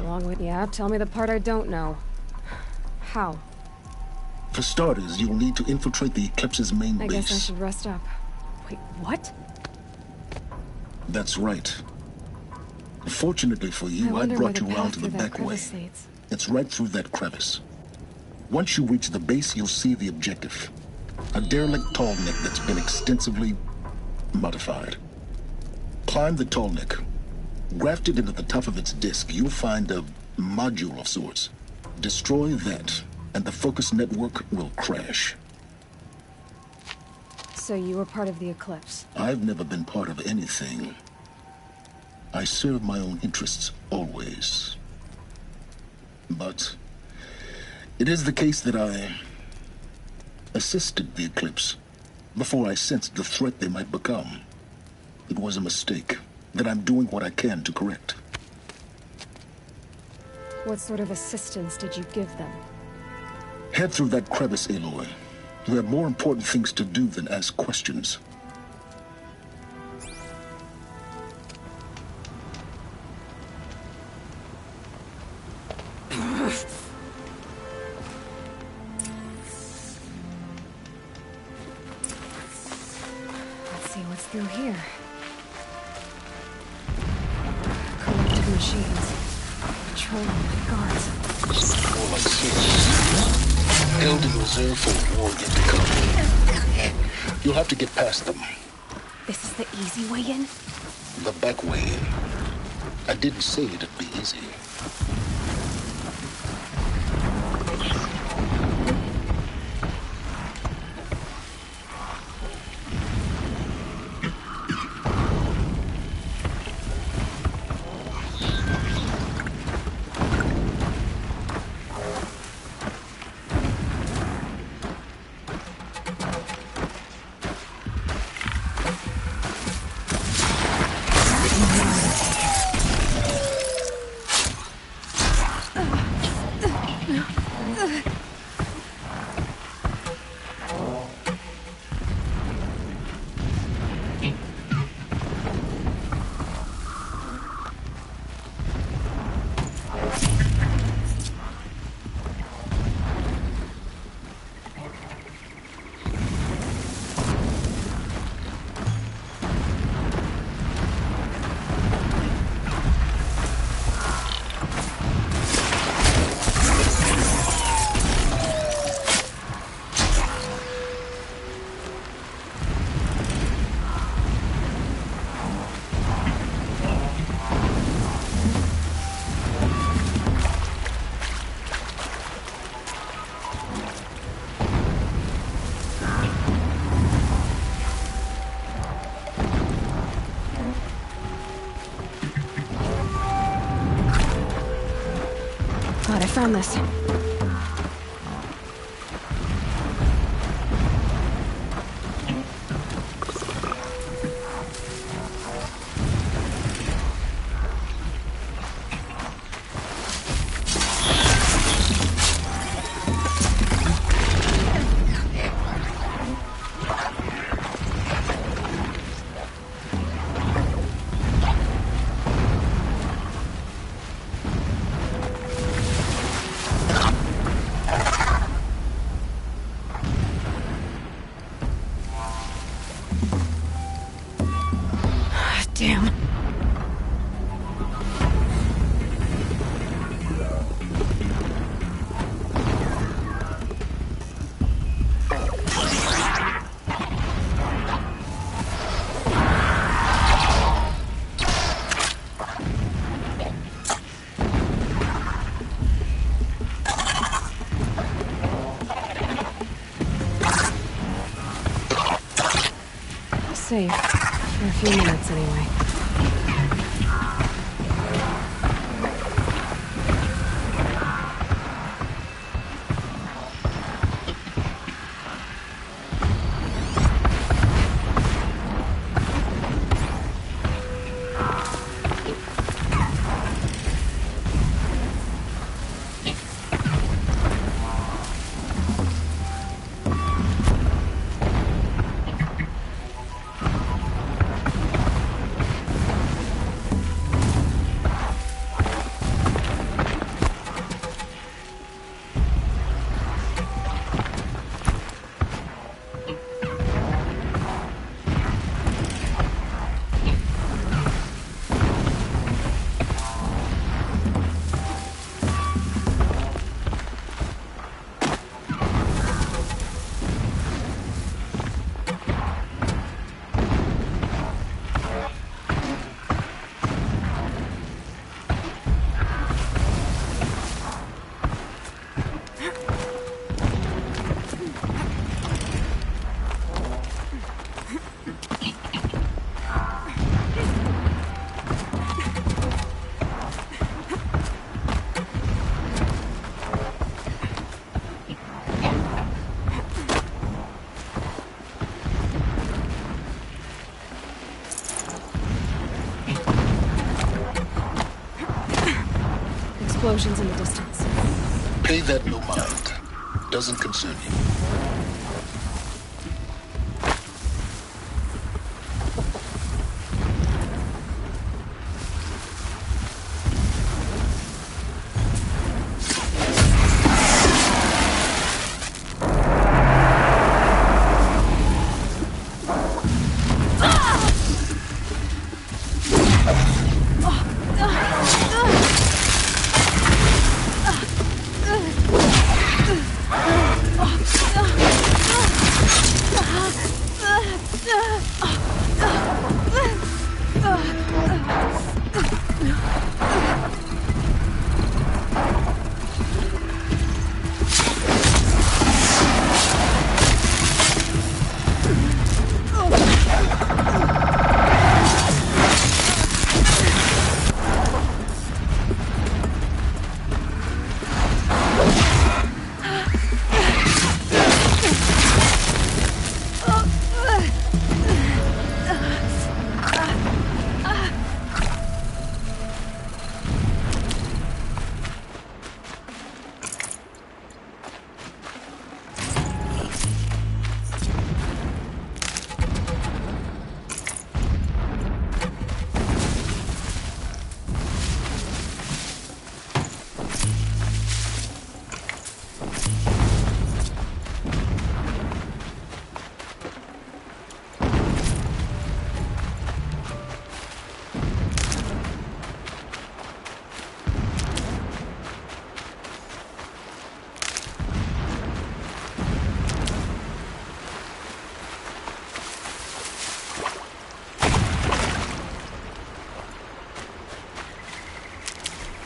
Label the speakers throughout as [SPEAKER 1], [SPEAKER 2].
[SPEAKER 1] Along with... Yeah, tell me the part I don't know. How?
[SPEAKER 2] For starters, you'll need to infiltrate the Eclipse's main base.
[SPEAKER 1] I guess I should rest up. Wait, what?
[SPEAKER 2] That's right. Fortunately for you, I brought you around to the back way.
[SPEAKER 1] Leads.
[SPEAKER 2] It's right through that crevice. Once you reach the base, you'll see the objective. A derelict tall neck that's been extensively modified. Climb the tall neck. Grafted into the top of its disk, you'll find a module of sorts. Destroy that, and the focus network will crash.
[SPEAKER 1] So you were part of the Eclipse?
[SPEAKER 2] I've never been part of anything. I serve my own interests, always. But it is the case that I assisted the Eclipse before I sensed the threat they might become. It was a mistake that I'm doing what I can to correct.
[SPEAKER 1] What sort of assistance did you give them?
[SPEAKER 2] Head through that crevice, Aloy. You have more important things to do than ask questions.
[SPEAKER 1] Let's see what's through here. Collective machines. Patrolling like guards.
[SPEAKER 2] More like soldiers. Held in reserve for war yet to come. You'll have to get past them.
[SPEAKER 1] This is the easy way in?
[SPEAKER 2] The back way in. I didn't say it'd be easy.
[SPEAKER 1] I found this. Damn. Safe. For a few minutes, anyway. explosions in the distance.
[SPEAKER 2] Pay that no mind. Doesn't concern you.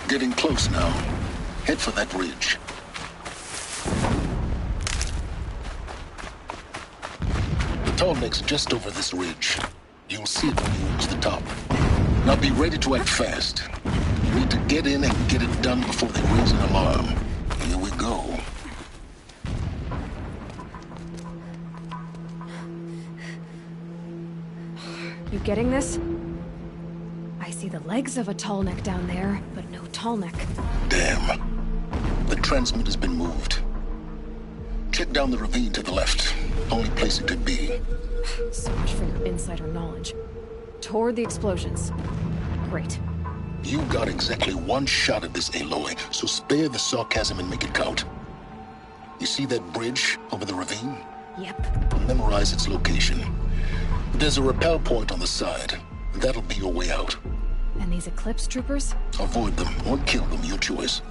[SPEAKER 2] Getting close now. Head for that ridge. The tall neck's just over this ridge. You'll see it when you reach the top. Now be ready to act fast. You need to get in and get it done before they raise an alarm. Here we go.
[SPEAKER 1] You getting this? I see the legs of a tall neck down there, but no tall neck.
[SPEAKER 2] Damn. The transmitter's been moved. Check down the ravine to the left. Only place it could be.
[SPEAKER 1] So much for your insider knowledge. Toward the explosions. Great.
[SPEAKER 2] You got exactly one shot at this, Aloy, so spare the sarcasm and make it count. You see that bridge over the ravine?
[SPEAKER 1] Yep.
[SPEAKER 2] Memorize its location. There's a rappel point on the side. That'll be your way out.
[SPEAKER 1] And these Eclipse troopers?
[SPEAKER 2] Avoid them or kill them, your choice.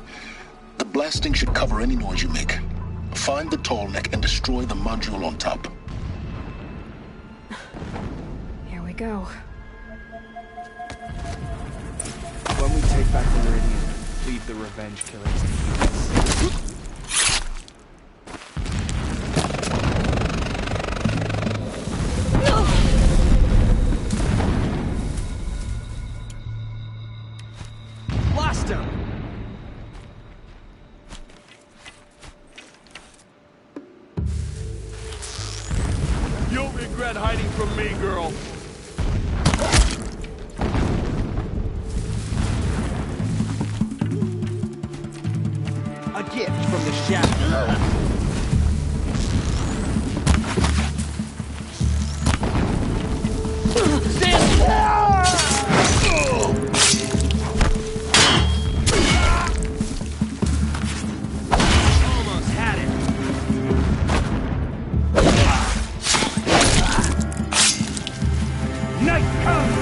[SPEAKER 2] The blasting should cover any noise you make. Find the tall neck and destroy the module on top.
[SPEAKER 1] Here we go.
[SPEAKER 3] When we take back the Meridian, leave the revenge killers to humans. Lost him!
[SPEAKER 4] You'll regret hiding from me, girl.
[SPEAKER 3] A gift from the shadow.
[SPEAKER 4] Almost had it. Night comes!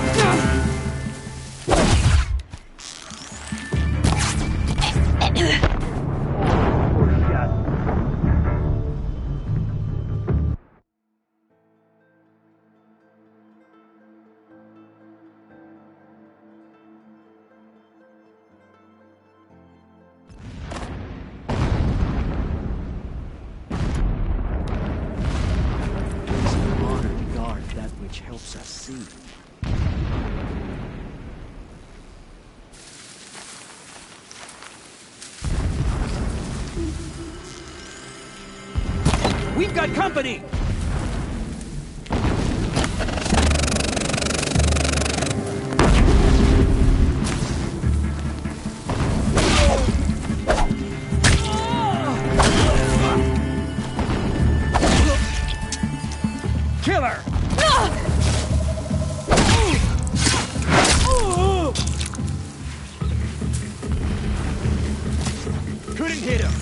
[SPEAKER 3] Which helps us see.
[SPEAKER 4] We've got company!
[SPEAKER 3] couldn't hit him!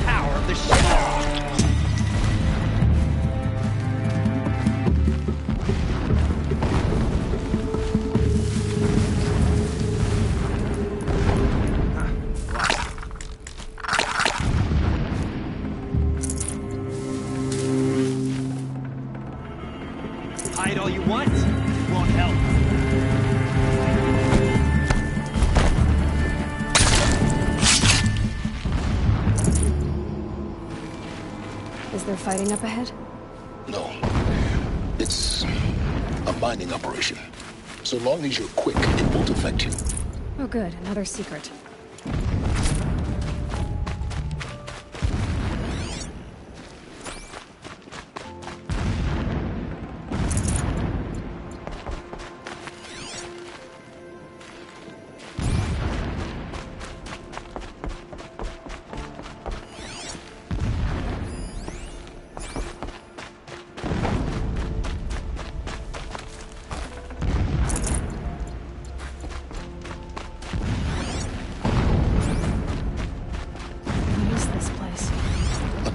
[SPEAKER 5] Power of the shadow! Hide all you want, it won't help.
[SPEAKER 1] Is there fighting up ahead?
[SPEAKER 2] No. It's a mining operation. So long as you're quick, it won't affect you.
[SPEAKER 1] Oh good, another secret.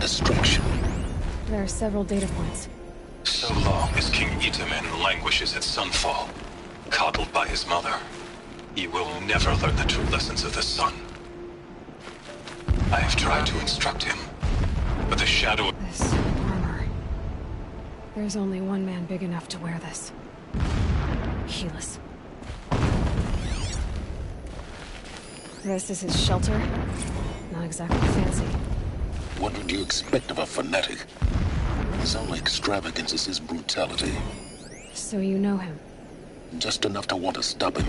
[SPEAKER 2] Distraction.
[SPEAKER 1] There are several data points.
[SPEAKER 6] So long as King Itamen languishes at sunfall, coddled by his mother, he will never learn the true lessons of the sun. I have tried to instruct him, but the shadow...
[SPEAKER 1] This armor. There's only one man big enough to wear this. Helis. This is his shelter. Not exactly fancy.
[SPEAKER 2] What would you expect of a fanatic? His only extravagance is his brutality.
[SPEAKER 1] So you know him?
[SPEAKER 2] Just enough to want to stop him.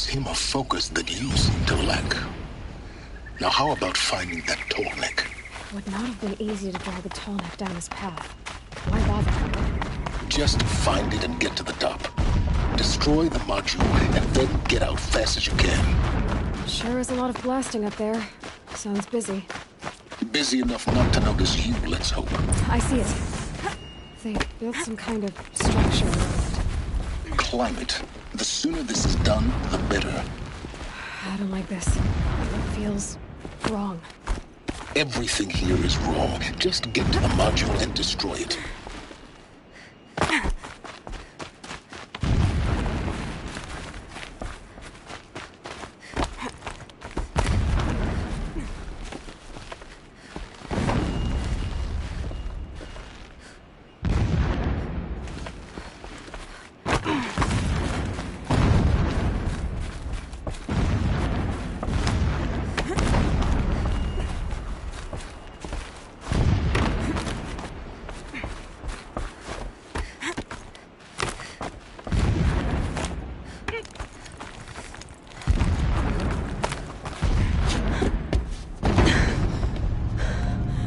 [SPEAKER 2] Him a focus that you seem to lack. Now how about finding that Tallneck?
[SPEAKER 1] Would not have been easy to drag the Tallneck down his path. Why bother?
[SPEAKER 2] Just find it and get to the top. Destroy the module and then get out fast as you can.
[SPEAKER 1] Sure is a lot of blasting up there. Sounds busy.
[SPEAKER 2] Busy enough not to notice you, let's hope.
[SPEAKER 1] I see it. They built some kind of structure around it.
[SPEAKER 2] Climb it. The sooner this is done, the better.
[SPEAKER 1] I don't like this. It feels wrong.
[SPEAKER 2] Everything here is wrong. Just get to the module and destroy it.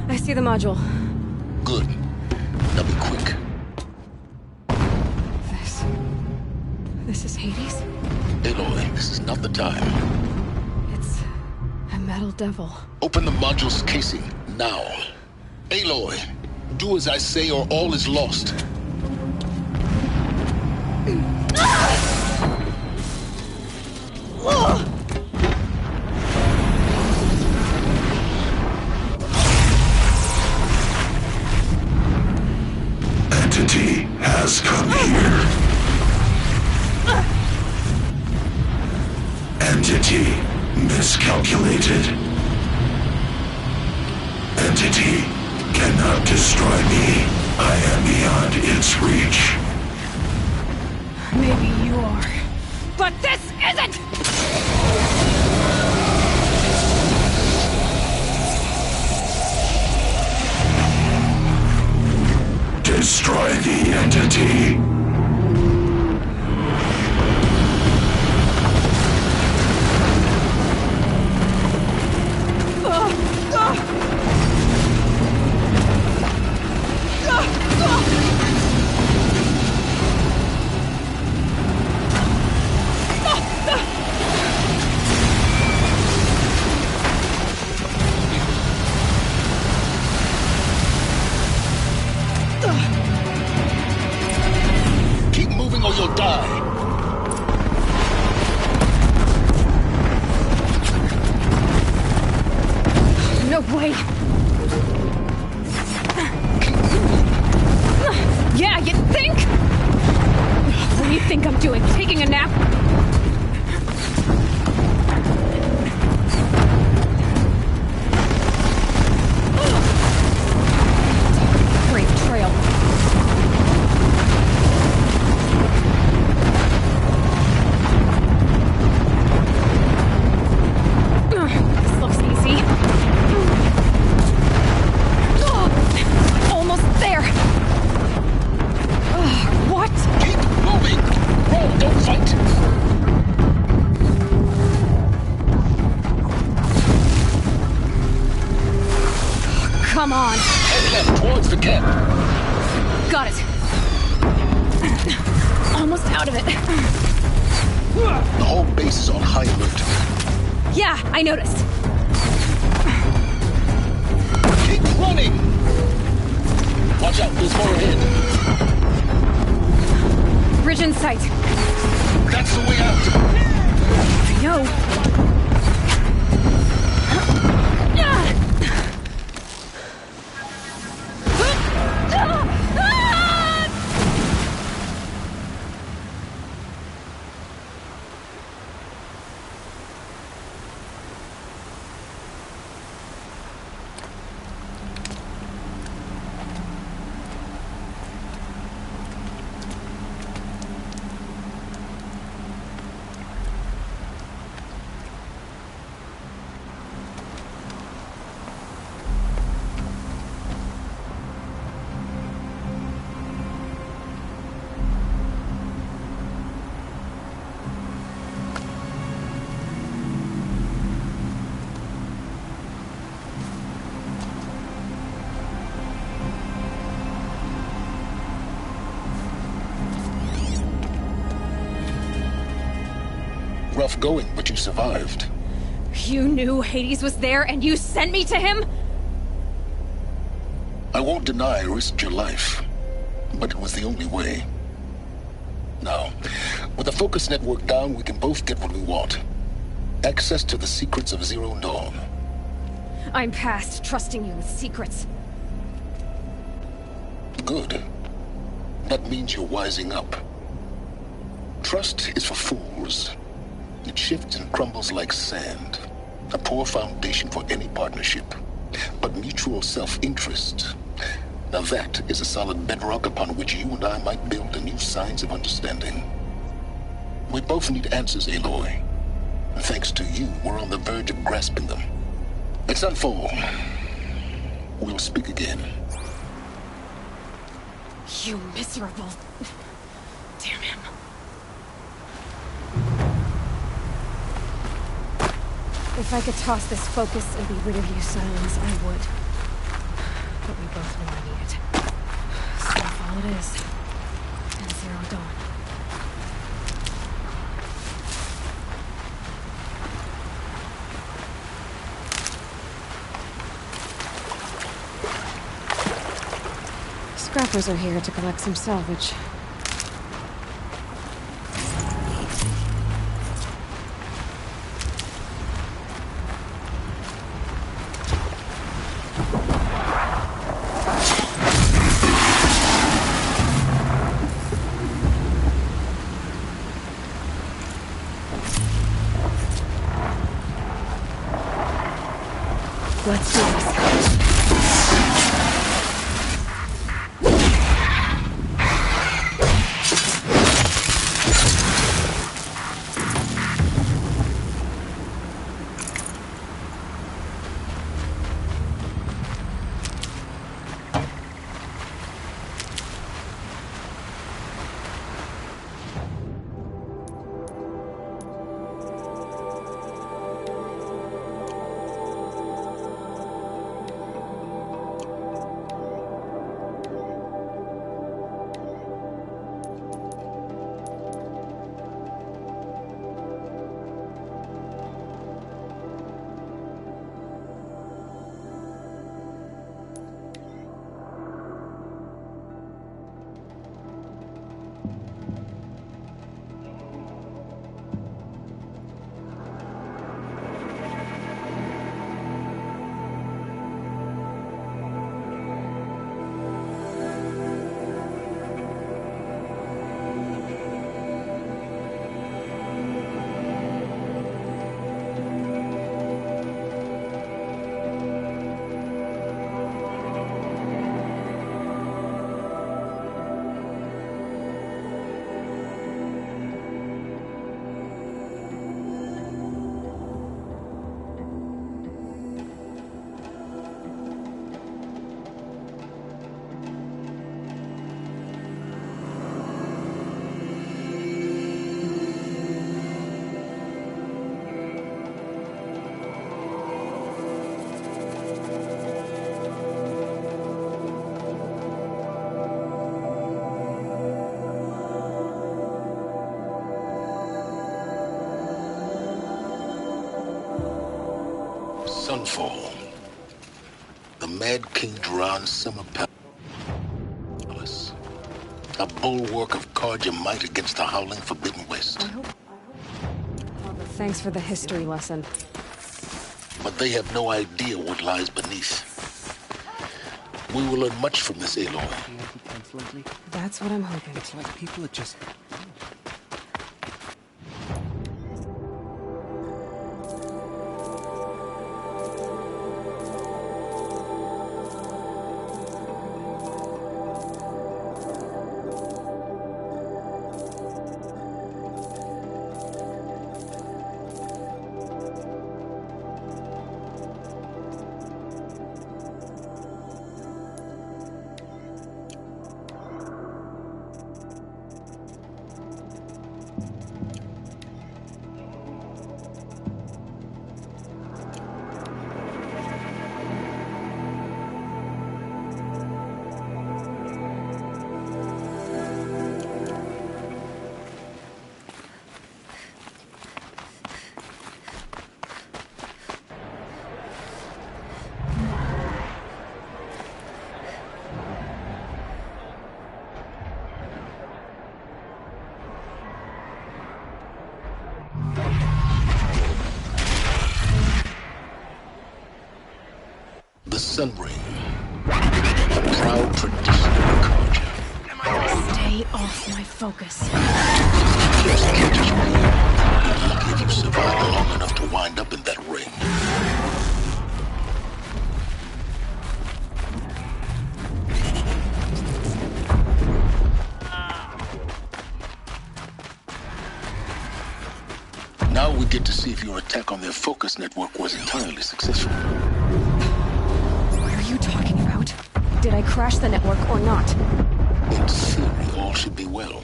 [SPEAKER 1] I see the module.
[SPEAKER 2] Good. Now be quick.
[SPEAKER 1] This is Hades?
[SPEAKER 2] Aloy, this is not the time.
[SPEAKER 1] It's a metal devil.
[SPEAKER 2] Open the module's casing, now. Aloy, do as I say or all is lost.
[SPEAKER 7] Entity has come here. Entity miscalculated. Entity cannot destroy me. I am beyond its reach.
[SPEAKER 1] Maybe you are. But this isn't!
[SPEAKER 7] Destroy the entity.
[SPEAKER 2] Keep moving or you'll die.
[SPEAKER 1] No way! Yeah, you think? What do you think I'm doing? Taking a nap? Great trail. This looks easy. Almost there. What?
[SPEAKER 2] Keep moving! Roll, don't fight!
[SPEAKER 1] Come on.
[SPEAKER 2] Head left towards the camp.
[SPEAKER 1] Got it. Almost out of it.
[SPEAKER 2] The whole base is on high alert.
[SPEAKER 1] Yeah, I noticed.
[SPEAKER 2] Keep running! Watch out, there's more ahead.
[SPEAKER 1] Bridge in sight.
[SPEAKER 2] That's the way out.
[SPEAKER 1] I know.
[SPEAKER 2] Rough going, but you survived.
[SPEAKER 1] You knew Hades was there and you sent me to him?
[SPEAKER 2] I won't deny I risked your life, but it was the only way. Now, with the focus network down, we can both get what we want. Access to the secrets of Zero Dawn.
[SPEAKER 1] I'm past trusting you with secrets.
[SPEAKER 2] Good. That means you're wising up. Trust is for fools. It shifts and crumbles like sand. A poor foundation for any partnership. But mutual self-interest, now that is a solid bedrock upon which you and I might build the new signs of understanding. We both need answers, Aloy. And thanks to you, we're on the verge of grasping them. At Sunfall, we'll speak again.
[SPEAKER 1] You miserable... Damn him. If I could toss this focus and be rid of you, Silence, I would. But we both know I need it. Snowfall it is. And Zero Dawn. Scrappers are here to collect some salvage. Let's do this.
[SPEAKER 2] Sunfall. The Mad King Duran's summer palace. A bulwark of Carja might against the howling Forbidden West.
[SPEAKER 1] Thanks for the history lesson.
[SPEAKER 2] But they have no idea what lies beneath. We will learn much from this, Aloy.
[SPEAKER 1] That's what I'm hoping.
[SPEAKER 3] It's like people are just...
[SPEAKER 2] The Sun Ring. A proud tradition of Carja.
[SPEAKER 1] Stay off my focus.
[SPEAKER 2] Just catches me. Lucky if you survive long enough to wind up in that ring. Now we get to see if your attack on their focus network was entirely successful.
[SPEAKER 1] What are you talking about? Did I crash the network or not?
[SPEAKER 2] In theory, all should be well.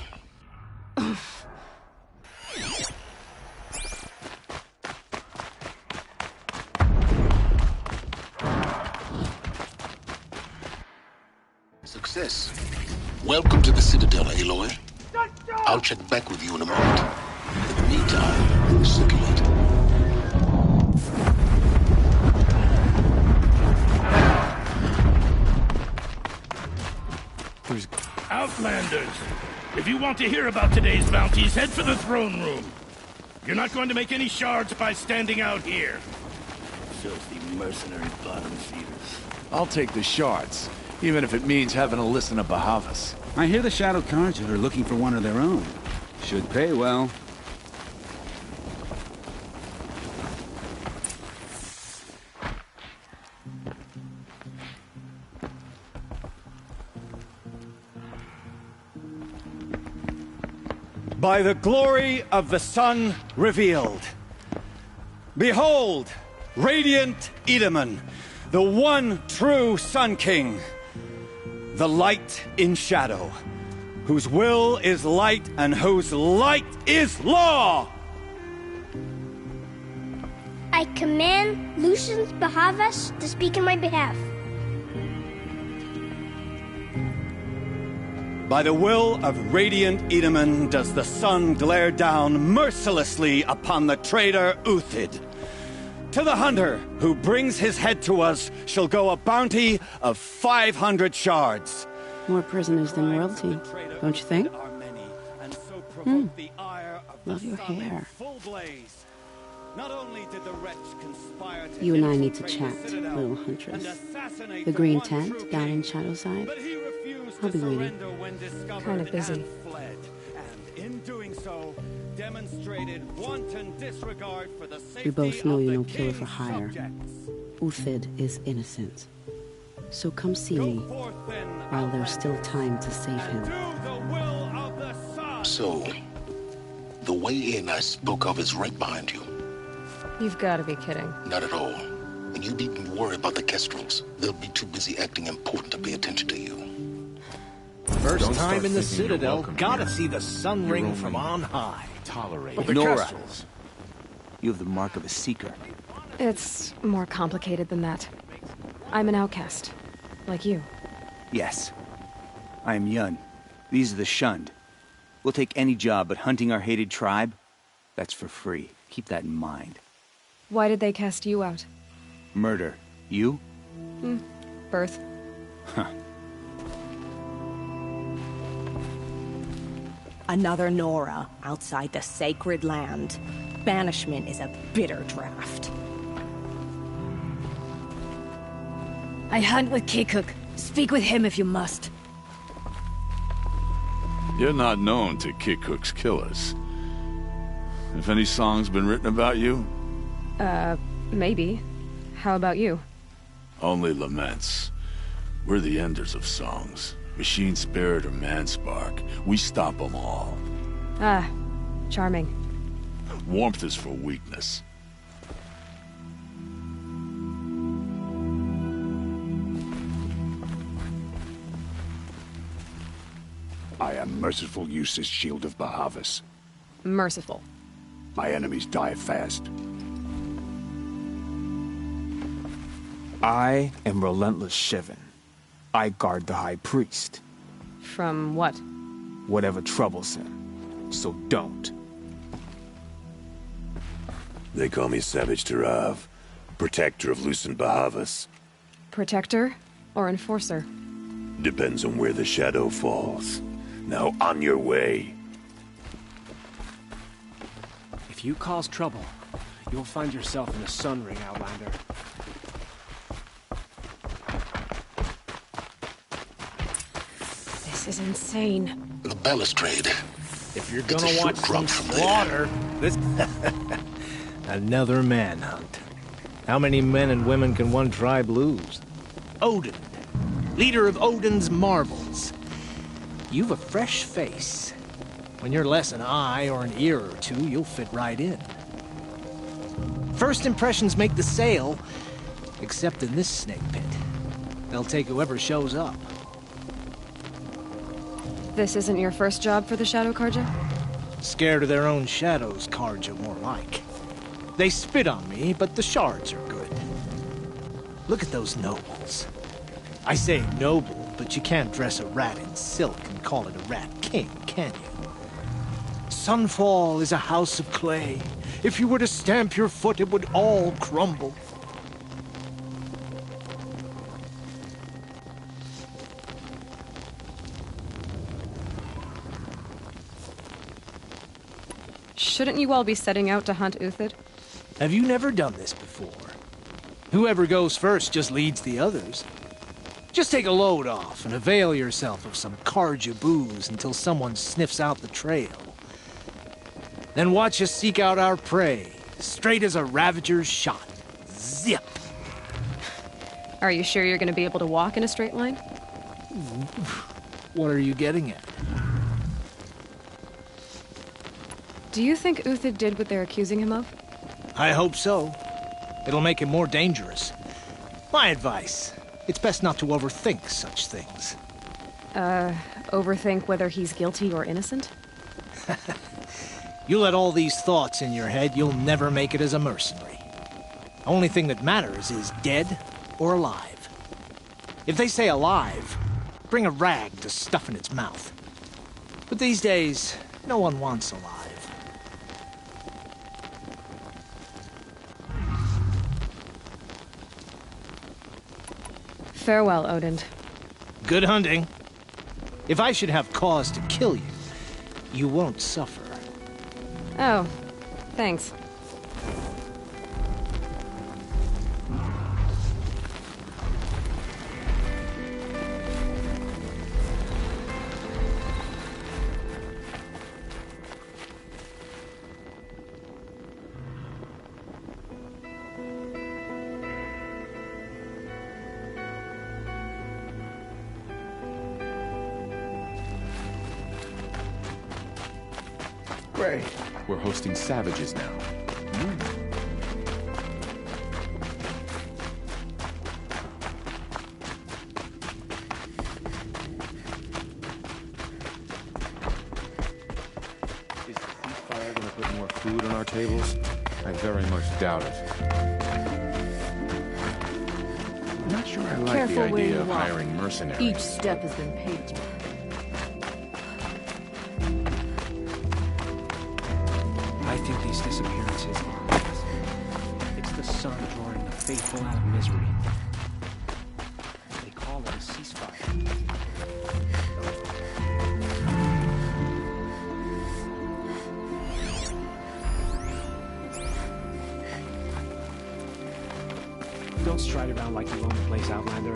[SPEAKER 2] Success. Welcome to the Citadel, Aloy. I'll check back with you in a moment. In the meantime, circulate.
[SPEAKER 4] Outlanders, if you want to hear about today's bounties, head for the throne room. You're not going to make any shards by standing out here. Filthy mercenary bottom feeders.
[SPEAKER 8] I'll take the shards, even if it means having to listen to Bahavas.
[SPEAKER 9] I hear the Shadow Carja are looking for one of their own. Should pay well.
[SPEAKER 5] By the glory of the sun revealed. Behold, radiant Edaman, the one true Sun King. The light in shadow, whose will is light and whose light is law!
[SPEAKER 10] I command Lucius Bahavas to speak in my behalf.
[SPEAKER 5] By the will of radiant Edaman does the sun glare down mercilessly upon the traitor Uthid. To the hunter who brings his head to us shall go a bounty of 500 shards.
[SPEAKER 11] More prisoners than royalty, don't you think? Love your hair. You and I need to chat, little huntress. The green tent down in Shadowside. I'll be waiting.
[SPEAKER 1] Kind of busy.
[SPEAKER 11] We both know you're no killer for hire. Uthid is innocent. So come see me while there's still time to save him.
[SPEAKER 2] So, the way in I spoke of is right behind you.
[SPEAKER 1] You've got to be kidding.
[SPEAKER 2] Not at all. And you needn't worry about the Kestrels. They'll be too busy acting important to pay attention to you.
[SPEAKER 5] First time in the Citadel, gotta see the Sun Ring from on high.
[SPEAKER 3] Tolerate.
[SPEAKER 5] Nora,
[SPEAKER 3] You have the mark of a seeker.
[SPEAKER 1] It's more complicated than that. I'm an outcast. Like you.
[SPEAKER 3] Yes. I am Yun. These are the shunned. We'll take any job, but hunting our hated tribe, that's for free. Keep that in mind.
[SPEAKER 1] Why did they cast you out?
[SPEAKER 3] Murder. You?
[SPEAKER 1] Birth.
[SPEAKER 3] Huh.
[SPEAKER 12] Another Nora outside the sacred land. Banishment is a bitter draft.
[SPEAKER 1] I hunt with Kikuk. Speak with him if you must.
[SPEAKER 8] You're not known to Kikuk's killers. Have any songs been written about you?
[SPEAKER 1] Maybe. How about you?
[SPEAKER 8] Only laments. We're the enders of songs. Machine spirit or man spark. We stop them all.
[SPEAKER 1] Ah, charming.
[SPEAKER 8] Warmth is for weakness.
[SPEAKER 7] I am merciful Eustace, Shield of Bahavas.
[SPEAKER 1] Merciful.
[SPEAKER 7] My enemies die fast.
[SPEAKER 13] I am Relentless Shivan. I guard the High Priest.
[SPEAKER 1] From what?
[SPEAKER 13] Whatever troubles him. So don't.
[SPEAKER 7] They call me Savage Tarav, protector of Lucent Bahavas.
[SPEAKER 1] Protector or enforcer?
[SPEAKER 7] Depends on where the shadow falls. Now on your way.
[SPEAKER 14] If you cause trouble, you'll find yourself in a sun ring, Outlander.
[SPEAKER 1] This is insane.
[SPEAKER 2] The balustrade.
[SPEAKER 15] If you're gonna watch some slaughter, this... Another manhunt. How many men and women can one tribe lose? Odin, leader of Odin's marvels. You've a fresh face. When you're less an eye or an ear or two, you'll fit right in. First impressions make the sale, except in this snake pit. They'll take whoever shows up.
[SPEAKER 1] This isn't your first job for the Shadow Karja?
[SPEAKER 15] Scared of their own shadows, Karja, more like. They spit on me, but the shards are good. Look at those nobles. I say noble, but you can't dress a rat in silk and call it a rat king, can you? Sunfall is a house of clay. If you were to stamp your foot, it would all crumble.
[SPEAKER 1] Shouldn't you all be setting out to hunt Uthid?
[SPEAKER 15] Have you never done this before? Whoever goes first just leads the others. Just take a load off and avail yourself of some Karja booze until someone sniffs out the trail. Then watch us seek out our prey, straight as a Ravager's shot. Zip!
[SPEAKER 1] Are you sure you're going to be able to walk in a straight line?
[SPEAKER 15] What are you getting at?
[SPEAKER 1] Do you think Uthid did what they're accusing him of?
[SPEAKER 15] I hope so. It'll make him more dangerous. My advice, it's best not to overthink such things.
[SPEAKER 1] Overthink whether he's guilty or innocent?
[SPEAKER 15] You let all these thoughts in your head, you'll never make it as a mercenary. Only thing that matters is dead or alive. If they say alive, bring a rag to stuff in its mouth. But these days, no one wants alive.
[SPEAKER 1] Farewell, Odin.
[SPEAKER 15] Good hunting. If I should have cause to kill you, you won't suffer.
[SPEAKER 1] Oh, thanks.
[SPEAKER 16] Great. We're hosting savages now. Is the ceasefire going to put more food on our tables? I very much doubt it. I'm not sure I like
[SPEAKER 17] Careful
[SPEAKER 16] the
[SPEAKER 17] where
[SPEAKER 16] idea
[SPEAKER 17] you
[SPEAKER 16] of
[SPEAKER 17] walk.
[SPEAKER 16] hiring mercenaries.
[SPEAKER 17] Each step has been paved.
[SPEAKER 14] I think these disappearances are... It's the sun drawing the faithful out of misery. They call it a ceasefire. Don't stride around like you own the place, Outlander.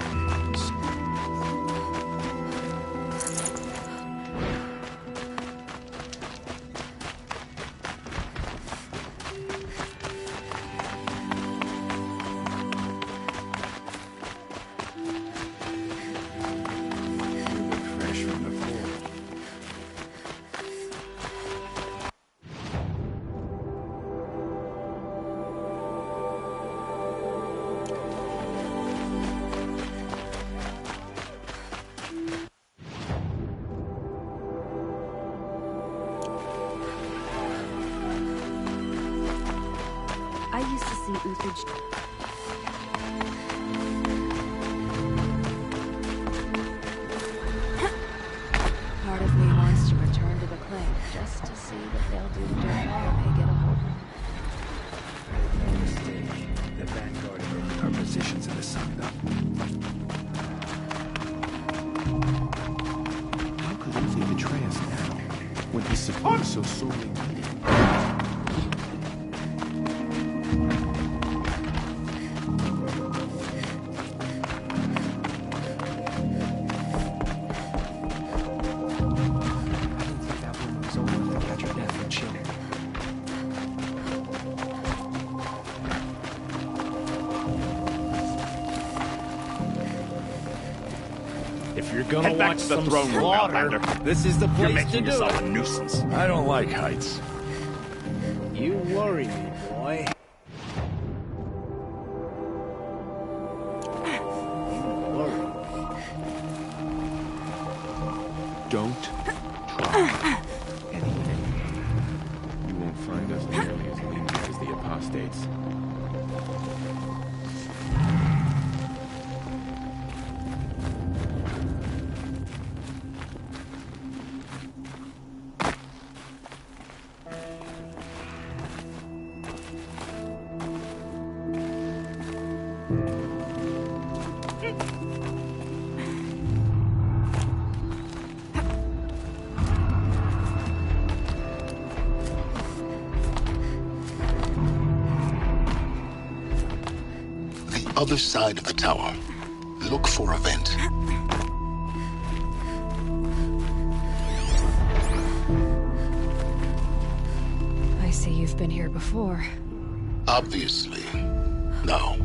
[SPEAKER 1] I used to see Uthid. Part of me wants to return to the claim just to see what they'll do to Dirk when they get a hold of him.
[SPEAKER 9] No mistake. The Vanguard broke our positions in the sun-up.
[SPEAKER 16] How could Uthid betray us now, when he's supposed so sorely needed?
[SPEAKER 15] If you're gonna
[SPEAKER 8] Head back
[SPEAKER 15] watch
[SPEAKER 8] to the
[SPEAKER 15] some
[SPEAKER 8] throne room,
[SPEAKER 15] slaughter,
[SPEAKER 8] Outlander.
[SPEAKER 15] this is the
[SPEAKER 8] You're
[SPEAKER 15] place to
[SPEAKER 8] making
[SPEAKER 15] do
[SPEAKER 8] yourself
[SPEAKER 15] it.
[SPEAKER 8] a nuisance. I don't like heights.
[SPEAKER 15] You worry me, boy.
[SPEAKER 16] Don't try anything. You won't find us nearly as lenient as the apostates.
[SPEAKER 2] Other side of the tower. Look for a vent.
[SPEAKER 1] I see you've been here before.
[SPEAKER 2] Obviously. Now,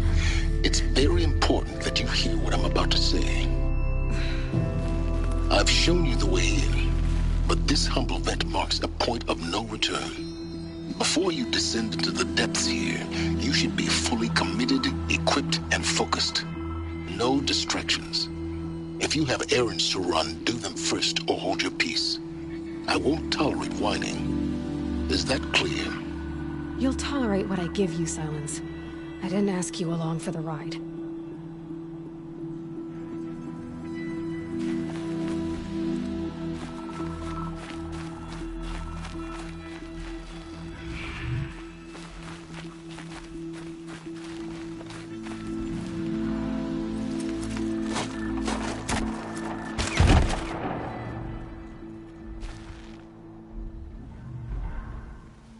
[SPEAKER 2] it's very important that you hear what I'm about to say. I've shown you the way in, but this humble vent marks a point of no return. Before you descend into the depths here, you should be fully committed, equipped, and focused. No distractions. If you have errands to run, do them first or hold your peace. I won't tolerate whining. Is that clear?
[SPEAKER 1] You'll tolerate what I give you, Silence. I didn't ask you along for the ride.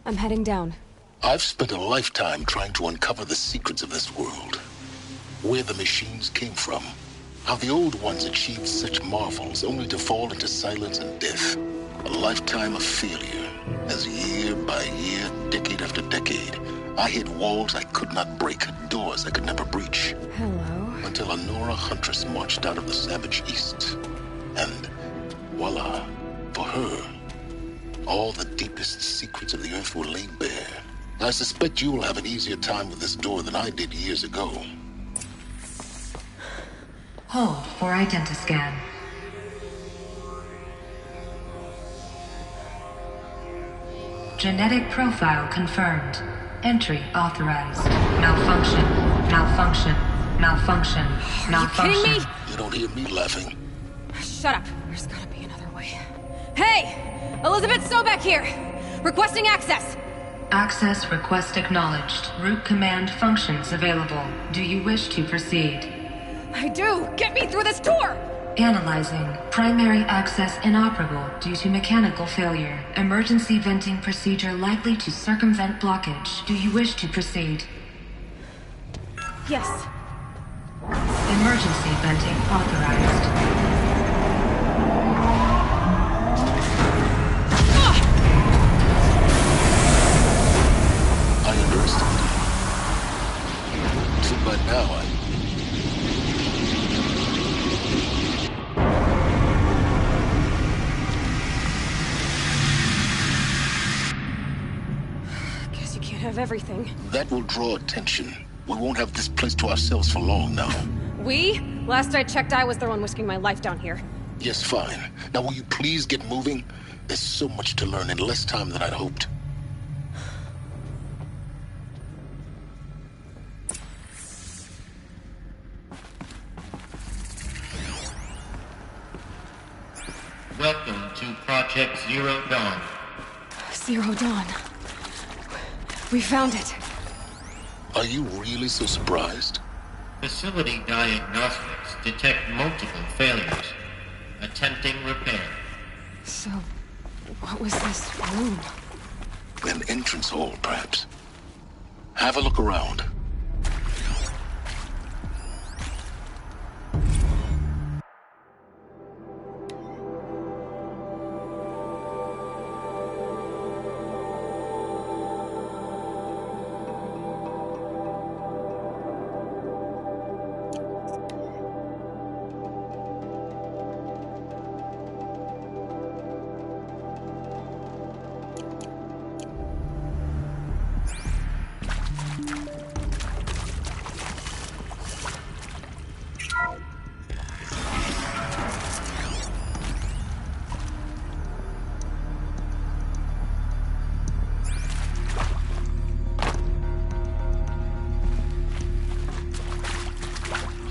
[SPEAKER 1] I'm heading down.
[SPEAKER 2] I've spent a lifetime trying to uncover the secrets of this world. Where the machines came from. How the old ones achieved such marvels only to fall into silence and death. A lifetime of failure. As year by year, decade after decade, I hit walls I could not break, doors I could never breach.
[SPEAKER 1] Hello.
[SPEAKER 2] Until a Nora huntress marched out of the savage east. And voila, for her, all the deepest secrets of the earth were laid bare. I suspect you will have an easier time with this door than I did years ago.
[SPEAKER 17] Hold for identiscan. Genetic profile confirmed. Entry authorized. Malfunction. Malfunction. Malfunction. Malfunction.
[SPEAKER 1] Are you kidding me?
[SPEAKER 2] You don't hear me laughing.
[SPEAKER 1] Shut up. There's gotta be another way. Hey! Elizabeth Sobek here! Requesting access!
[SPEAKER 17] Access request acknowledged. Root command functions available. Do you wish to proceed?
[SPEAKER 1] I do! Get me through this door!
[SPEAKER 17] Analyzing. Primary access inoperable due to mechanical failure. Emergency venting procedure likely to circumvent blockage. Do you wish to proceed?
[SPEAKER 1] Yes.
[SPEAKER 17] Emergency venting authorized.
[SPEAKER 2] I understand. So by now,
[SPEAKER 1] Guess you can't have everything.
[SPEAKER 2] that will draw attention. We won't have this place to ourselves for long now.
[SPEAKER 1] We? Last I checked, I was the one risking my life down here.
[SPEAKER 2] Yes, fine. Now will you please get moving? There's so much to learn in less time than I'd hoped.
[SPEAKER 18] Welcome to Project Zero Dawn.
[SPEAKER 1] Zero Dawn. We found it.
[SPEAKER 2] Are you really so surprised?
[SPEAKER 18] Facility diagnostics detect multiple failures. Attempting repair.
[SPEAKER 1] So, what was this room?
[SPEAKER 2] An entrance hall, perhaps. Have a look around.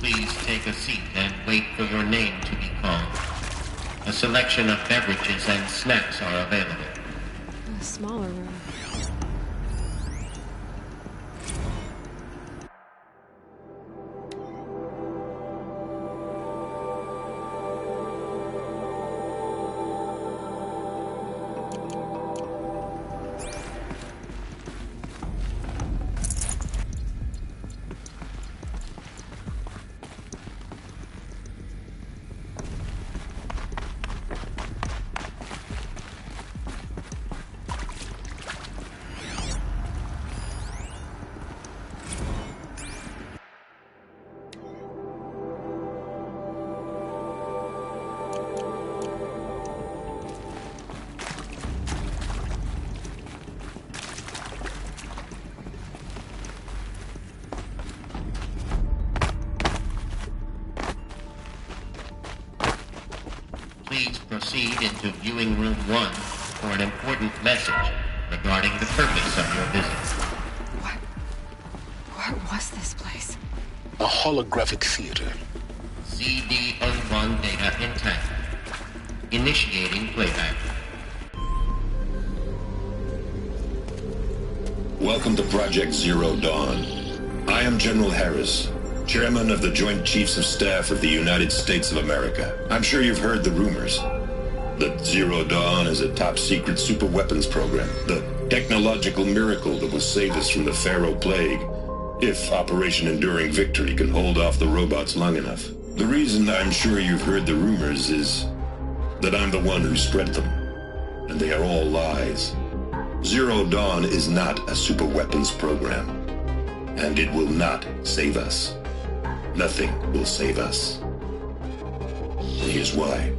[SPEAKER 18] Please take a seat and wait for your name to be called. A selection of beverages and snacks are available.
[SPEAKER 1] A smaller room.
[SPEAKER 18] Please proceed into viewing room 1 for an important message regarding the purpose of your visit.
[SPEAKER 1] What was this place?
[SPEAKER 2] A holographic theater.
[SPEAKER 18] CD01 data intact. Initiating playback.
[SPEAKER 7] Welcome to Project Zero Dawn. I am General Harris, Chairman of the Joint Chiefs of Staff of the United States of America. I'm sure you've heard the rumors that Zero Dawn is a top-secret superweapons program, the technological miracle that will save us from the Pharaoh Plague, if Operation Enduring Victory can hold off the robots long enough. The reason I'm sure you've heard the rumors is that I'm the one who spread them, and they are all lies. Zero Dawn is not a superweapons program, and it will not save us. Nothing will save us. And here's why.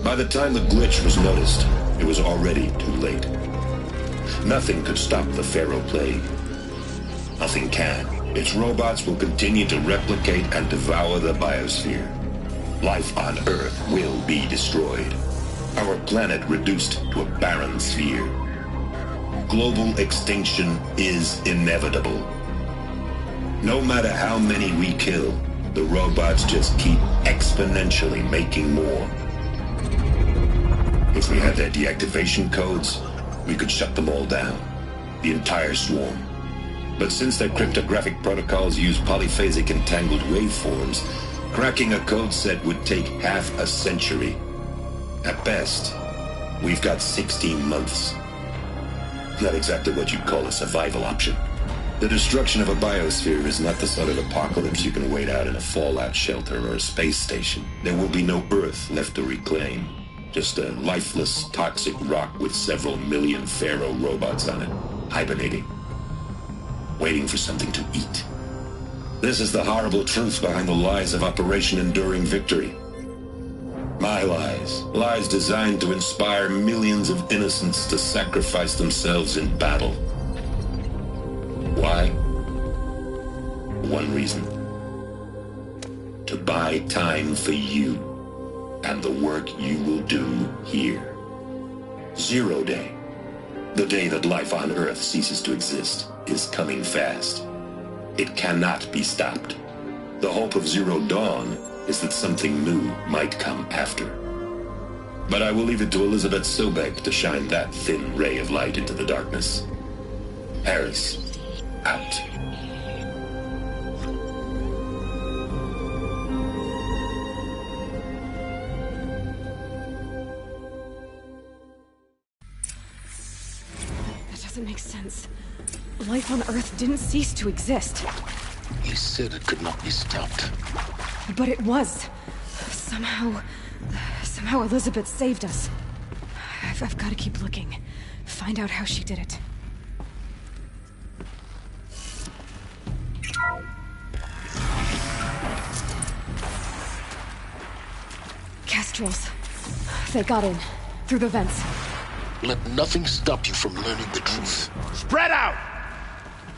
[SPEAKER 7] By the time the glitch was noticed, it was already too late. Nothing could stop the Pharaoh Plague. Nothing can. Its robots will continue to replicate and devour the biosphere. Life on Earth will be destroyed. Our planet reduced to a barren sphere. Global extinction is inevitable. No matter how many we kill, the robots just keep exponentially making more. If we had their deactivation codes, we could shut them all down. the entire swarm. But since their cryptographic protocols use polyphasic entangled waveforms, cracking a code set would take half a century. At best, we've got 16 months. Not exactly what you'd call a survival option. The destruction of a biosphere is not the sort of apocalypse you can wait out in a fallout shelter or a space station. There will be no Earth left to reclaim. Just a lifeless, toxic rock with several million Pharaoh robots on it, hibernating, waiting for something to eat. This is the horrible truth behind the lies of Operation Enduring Victory. My lies. Lies designed to inspire millions of innocents to sacrifice themselves in battle. Why? One reason. To buy time for you and the work you will do here. Zero Day, the day that life on Earth ceases to exist, is coming fast. It cannot be stopped. The hope of Zero Dawn is that something new might come after. But I will leave it to Elizabeth Sobek to shine that thin ray of light into the darkness. Harris, out.
[SPEAKER 1] That doesn't make sense. Life on Earth didn't cease to exist.
[SPEAKER 2] He said it could not be stopped.
[SPEAKER 1] But it was. Somehow Elizabeth saved us. I've got to keep looking. Find out how she did it. Kestrels. They got in. Through the vents.
[SPEAKER 2] Let nothing stop you from learning the truth.
[SPEAKER 4] Spread out!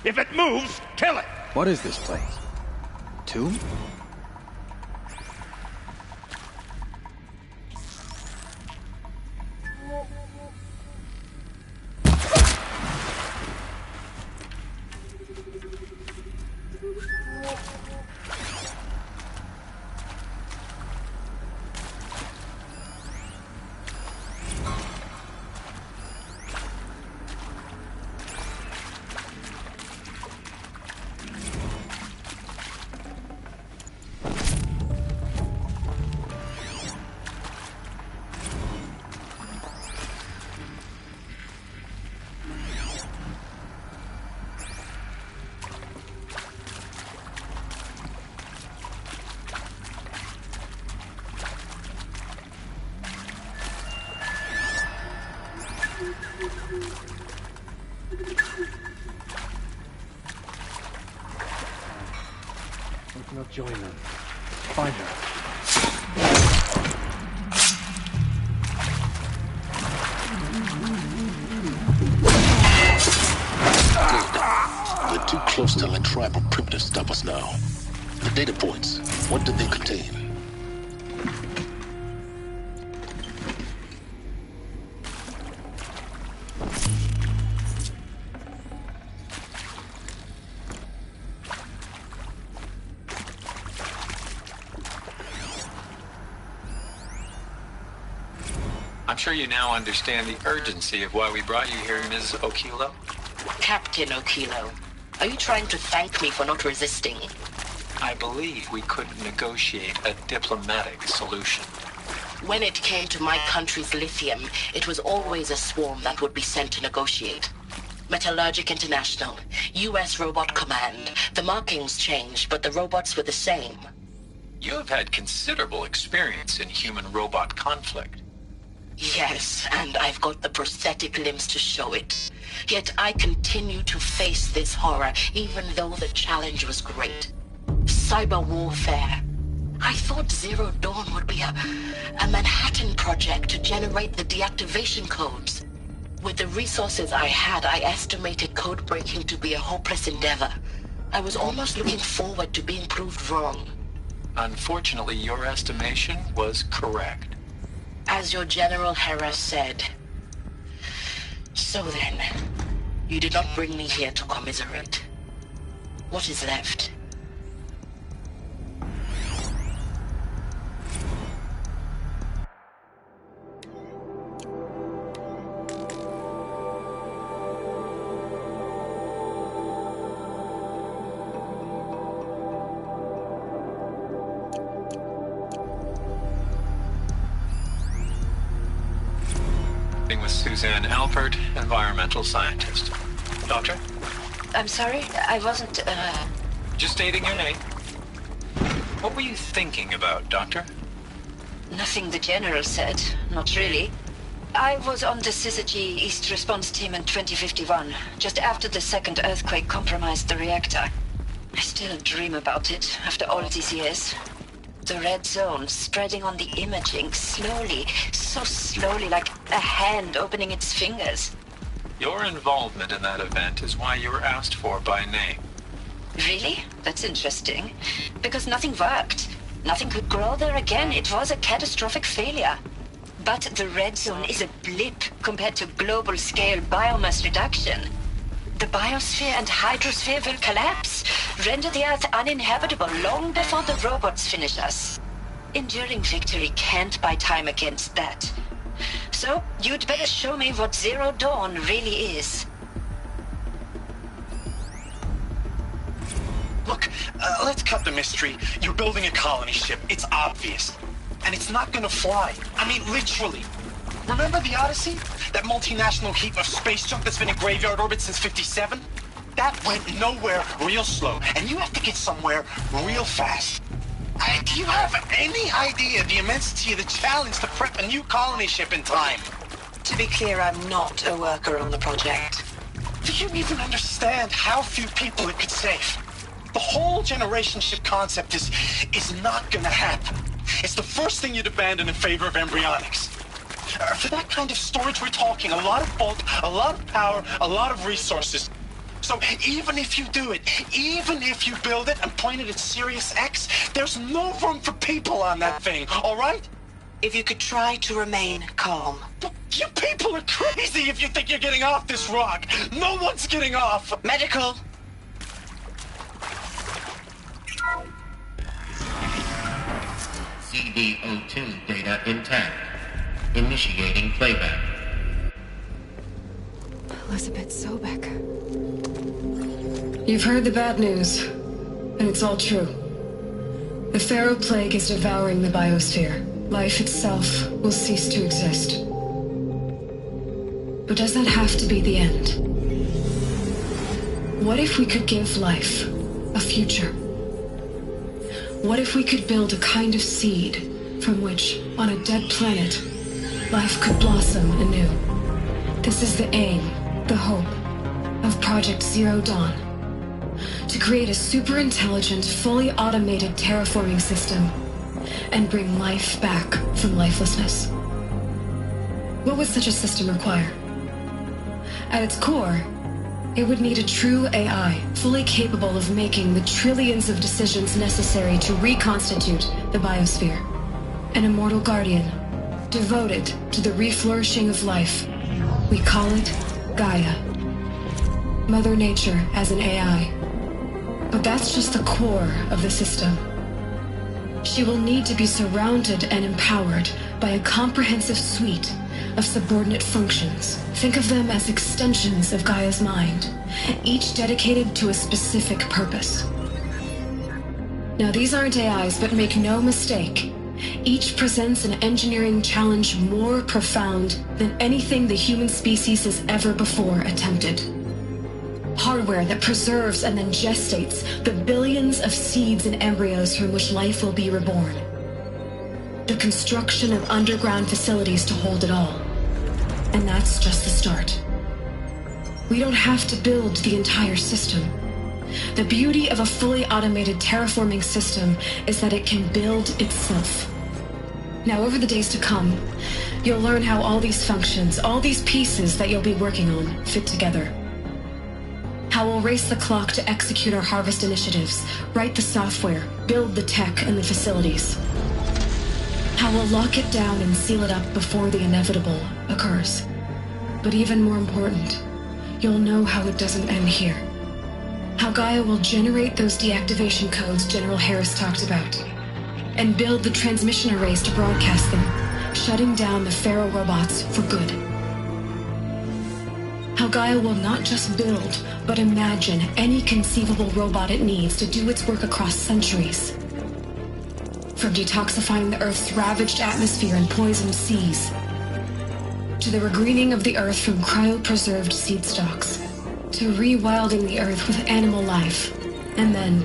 [SPEAKER 4] If it moves, kill it!
[SPEAKER 13] What is this place? Tomb?
[SPEAKER 14] We cannot join them. Find her.
[SPEAKER 2] We're too close to let tribal primitives stop us now. The data points, what did they contain?
[SPEAKER 6] I'm sure you now understand the urgency of why we brought you here, Ms. Okilo.
[SPEAKER 19] Captain Okilo, are you trying to thank me for not resisting?
[SPEAKER 6] I believe we could negotiate a diplomatic solution.
[SPEAKER 19] When it came to my country's lithium, it was always a swarm that would be sent to negotiate. Metallurgic International, U.S. Robot Command. The markings changed, but the robots were the same.
[SPEAKER 6] You have had considerable experience in human-robot conflict.
[SPEAKER 19] Yes, and I've got the prosthetic limbs to show it. Yet I continue to face this horror, even though the challenge was great. Cyber warfare. I thought Zero Dawn would be a Manhattan project to generate the deactivation codes. With the resources I had, I estimated code breaking to be a hopeless endeavor. I was almost looking forward to being proved wrong.
[SPEAKER 6] Unfortunately, your estimation was correct.
[SPEAKER 19] As your General Hera said. So then, you did not bring me here to commiserate. What is left?
[SPEAKER 6] Roxanne Alpert, environmental scientist. Doctor?
[SPEAKER 19] I'm sorry, I wasn't,
[SPEAKER 6] Just stating your name. What were you thinking about, Doctor?
[SPEAKER 19] Nothing the General said. Not really. I was on the Syzygy East Response Team in 2051, just after the second earthquake compromised the reactor. I still dream about it, after all these years. The red zone spreading on the imaging, slowly, so slowly, like a hand opening its fingers.
[SPEAKER 6] Your involvement in that event is why you were asked for by name.
[SPEAKER 19] Really? That's interesting. Because nothing worked. Nothing could grow there again. It was a catastrophic failure. But the red zone is a blip compared to global-scale biomass reduction. The biosphere and hydrosphere will collapse, render the Earth uninhabitable long before the robots finish us. Enduring victory can't buy time against that. So, you'd better show me what Zero Dawn really is.
[SPEAKER 20] Look, let's cut the mystery. You're building a colony ship. It's obvious. And it's not gonna fly. I mean, literally. Remember the Odyssey? That multinational heap of space junk that's been in graveyard orbit since 57? That went nowhere real slow. And you have to get somewhere real fast. Do you have any idea the immensity of the challenge to prep a new colony ship in time?
[SPEAKER 19] To be clear, I'm not a worker on the project.
[SPEAKER 20] Do you even understand how few people it could save? The whole generation ship concept is not gonna happen. It's the first thing you'd abandon in favor of embryonics. For that kind of storage, we're talking a lot of bulk, a lot of power, a lot of resources. So even if you do it, even if you build it and point it at Sirius X, there's no room for people on that thing, all right?
[SPEAKER 19] If you could try to remain calm.
[SPEAKER 20] You people are crazy if you think you're getting off this rock. No one's getting off.
[SPEAKER 19] Medical.
[SPEAKER 18] CD02 data intact. Initiating playback.
[SPEAKER 1] Elizabeth Sobek.
[SPEAKER 21] You've heard the bad news, and it's all true. The Pharaoh Plague is devouring the biosphere. Life itself will cease to exist. But does that have to be the end? What if we could give life a future? What if we could build a kind of seed from which, on a dead planet, life could blossom anew? This is the aim, the hope, of Project Zero Dawn. To create a super-intelligent, fully automated terraforming system and bring life back from lifelessness. What would such a system require? At its core, it would need a true AI, fully capable of making the trillions of decisions necessary to reconstitute the biosphere. An immortal guardian, devoted to the reflourishing of life. We call it Gaia. Mother Nature as an AI. But that's just the core of the system. She will need to be surrounded and empowered by a comprehensive suite of subordinate functions. Think of them as extensions of Gaia's mind, each dedicated to a specific purpose. Now, these aren't AIs, but make no mistake, each presents an engineering challenge more profound than anything the human species has ever before attempted. Hardware that preserves and then gestates the billions of seeds and embryos from which life will be reborn. The construction of underground facilities to hold it all. And that's just the start. We don't have to build the entire system. The beauty of a fully automated terraforming system is that it can build itself. Now, over the days to come, you'll learn how all these functions, all these pieces that you'll be working on, fit together. How we'll race the clock to execute our harvest initiatives, write the software, build the tech and the facilities. How we'll lock it down and seal it up before the inevitable occurs. But even more important, you'll know how it doesn't end here. How Gaia will generate those deactivation codes General Harris talked about, and build the transmission arrays to broadcast them, shutting down the Pharaoh robots for good. How Gaia will not just build, but imagine any conceivable robot it needs to do its work across centuries. From detoxifying the Earth's ravaged atmosphere and poisoned seas, to the regreening of the Earth from cryopreserved seed stocks, to rewilding the Earth with animal life, and then,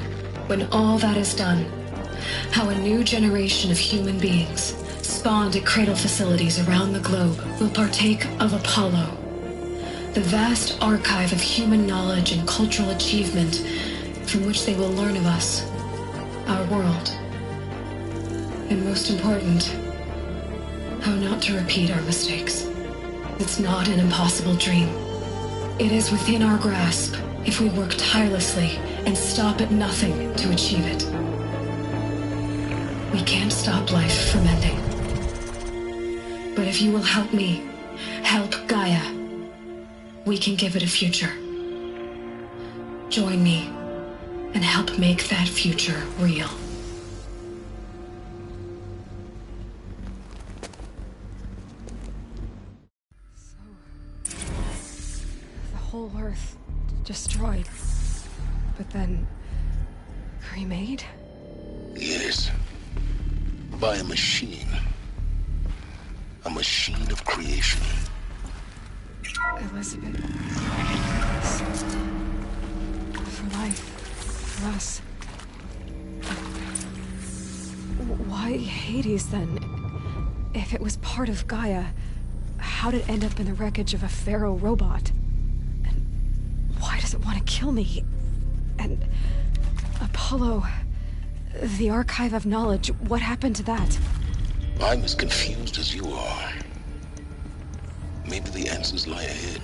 [SPEAKER 21] when all that is done, how a new generation of human beings, spawned at cradle facilities around the globe, will partake of Apollo, the vast archive of human knowledge and cultural achievement from which they will learn of us, our world, and most important, how not to repeat our mistakes. It's not an impossible dream. It is within our grasp if we work tirelessly and stop at nothing to achieve it. We can't stop life from ending. But if you will help me, help Gaia, we can give it a future. Join me and help make that future real.
[SPEAKER 1] The whole Earth destroyed, but then remade?
[SPEAKER 2] Yes. By a machine. A machine of creation.
[SPEAKER 1] Elizabeth. For life. For us. Why Hades, then? If it was part of Gaia, how did it end up in the wreckage of a pharaoh robot? And why does it want to kill me? And Apollo, the archive of knowledge, what happened to that?
[SPEAKER 2] I'm as confused as you are. Maybe the answers lie ahead.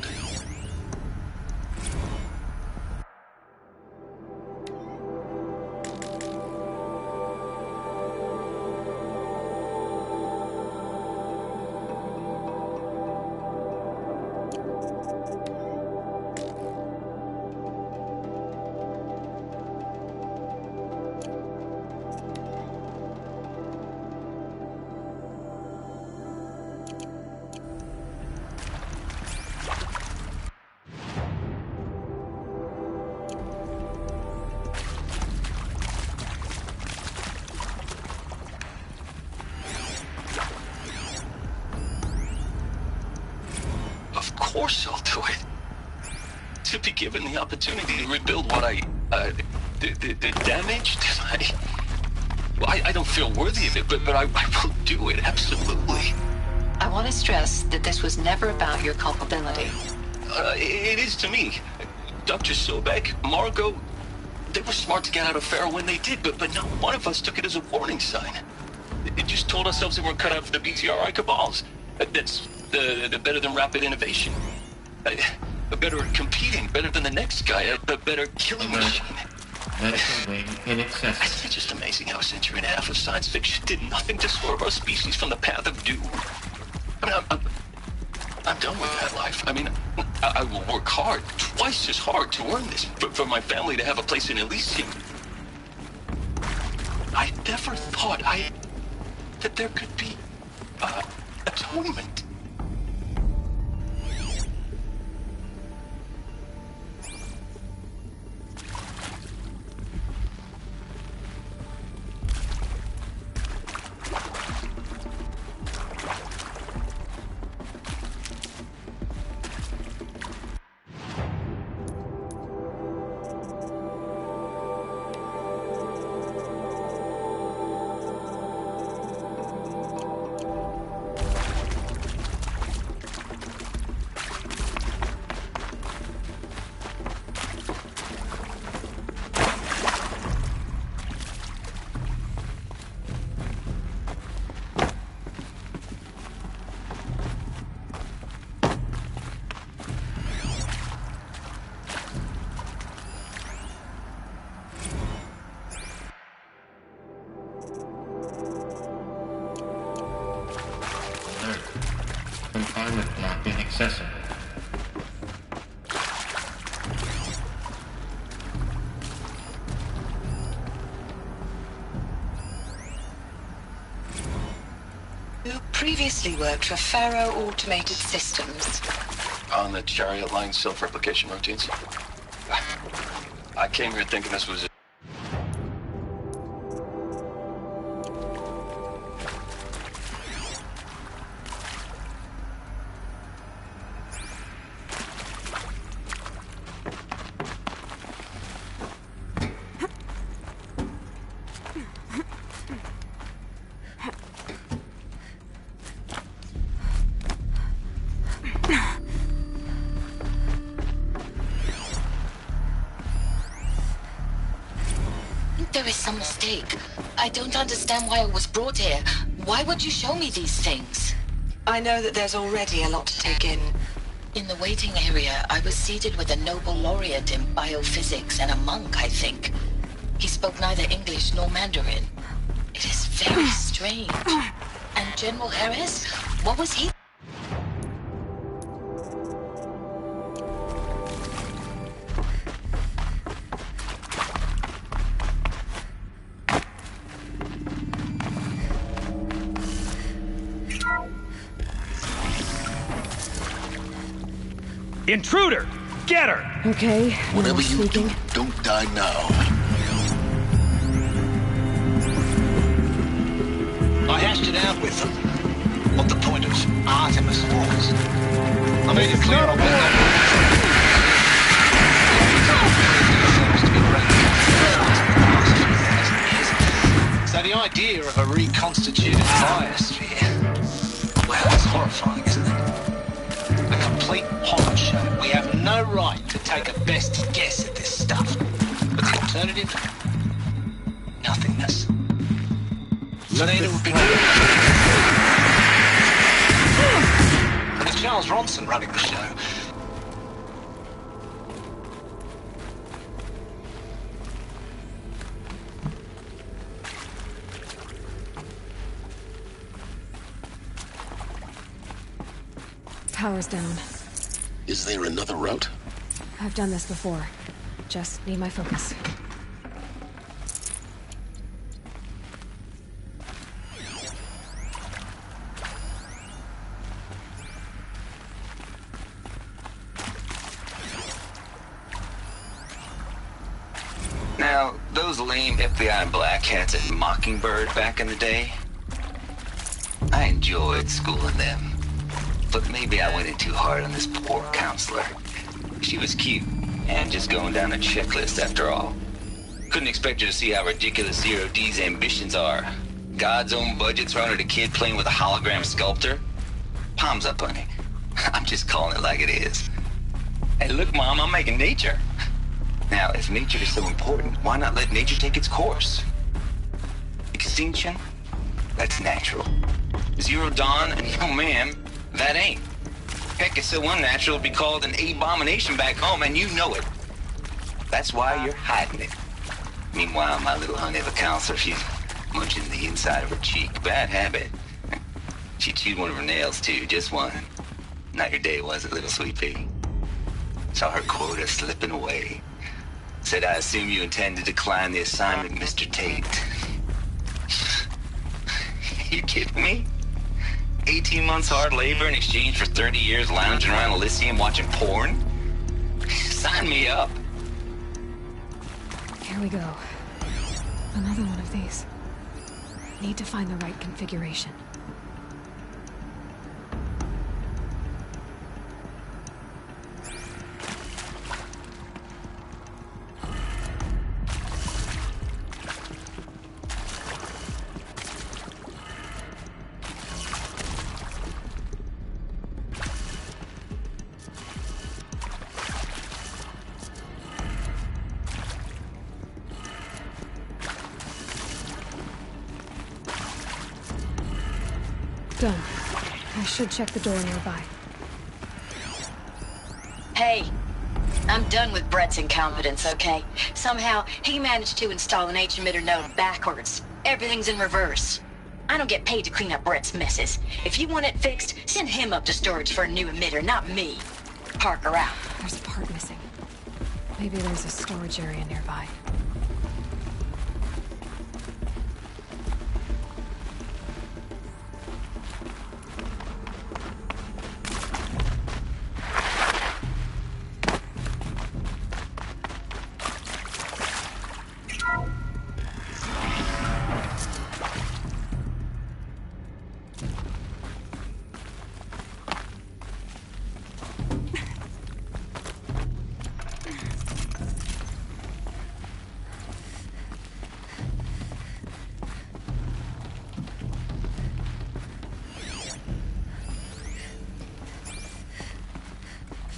[SPEAKER 6] Of course I'll do it. To be given the opportunity to rebuild what the damage that I don't feel worthy of it, but I will do it, absolutely.
[SPEAKER 19] I want to stress that this was never about your culpability.
[SPEAKER 6] It is to me. Dr. Sobek, Margot, they were smart to get out of Pharaoh when they did, but not one of us took it as a warning sign. It just told ourselves they weren't cut out for the BTRI cabals. That's the better than rapid innovation. Better at competing, better than the next guy, a better killing machine. It's just amazing how a century and a half of science fiction did nothing to swerve our species from the path of doom. I mean, I'm done with that life. I mean, I will work hard, twice as hard to earn this, for my family to have a place in Elysium. I never thought that there could be atonement.
[SPEAKER 18] Confinement block inaccessible.
[SPEAKER 19] You previously worked for Pharaoh Automated Systems.
[SPEAKER 6] On the Chariot Line self-replication routines. I came here thinking this was it.
[SPEAKER 19] There is some mistake. I don't understand why I was brought here. Why would you show me these things?
[SPEAKER 10] I know that there's already a lot to take in.
[SPEAKER 19] In the waiting area, I was seated with a Nobel laureate in biophysics and a monk, I think. He spoke neither English nor Mandarin. It is very strange. And General Harris? What was he?
[SPEAKER 15] Intruder! Get her!
[SPEAKER 1] Okay.
[SPEAKER 2] Whatever you do, don't die now.
[SPEAKER 22] I hashed it out with them. What the point of Artemis was. I made it clear I wasn't. So the idea of a reconstituted biosphere, well, it's horrifying, isn't it? A complete horror show. We have no right to take a best guess at this stuff. But the alternative? Nothingness. So then it would be... And it's Charles Ronson running the show.
[SPEAKER 1] Power's down.
[SPEAKER 2] Is there another route?
[SPEAKER 1] I've done this before. Just need my focus.
[SPEAKER 3] Now, those lame FBI black hats at Mockingbird back in the day, I enjoyed schooling them. But maybe I went in too hard on this poor counselor. She was cute, and just going down a checklist after all. Couldn't expect her to see how ridiculous Zero D's ambitions are. God's own budget thrown at a kid playing with a hologram sculptor? Palms up, honey. I'm just calling it like it is. Hey, look, Mom, I'm making nature. Now, if nature is so important, why not let nature take its course? Extinction? That's natural. Zero Dawn? No, ma'am, that ain't. Heck, it's so unnatural to be called an abomination back home, and you know it. That's why you're hiding it. Meanwhile, my little honey of a counselor, she's munching the inside of her cheek. Bad habit. She chewed one of her nails, too, just one. Not your day, was it, little sweet pea? Saw her quota slipping away. Said, I assume you intend to decline the assignment, Mr. Tate. You kidding me? 18 months hard labor in exchange for 30 years lounging around Elysium watching porn? Sign me up.
[SPEAKER 1] Here we go. Another one of these. Need to find the right configuration. Done. I should check the door nearby.
[SPEAKER 19] Hey, I'm done with Brett's incompetence, okay? Somehow, he managed to install an H-emitter node backwards. Everything's in reverse. I don't get paid to clean up Brett's messes. If you want it fixed, send him up to storage for a new emitter, not me. Parker out.
[SPEAKER 1] There's a part missing. Maybe there's a storage area nearby.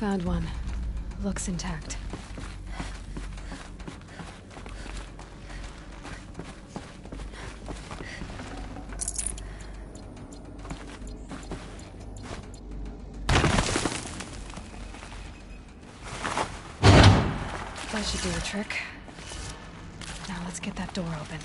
[SPEAKER 1] Found one. Looks intact. That should do the trick. Now let's get that door open.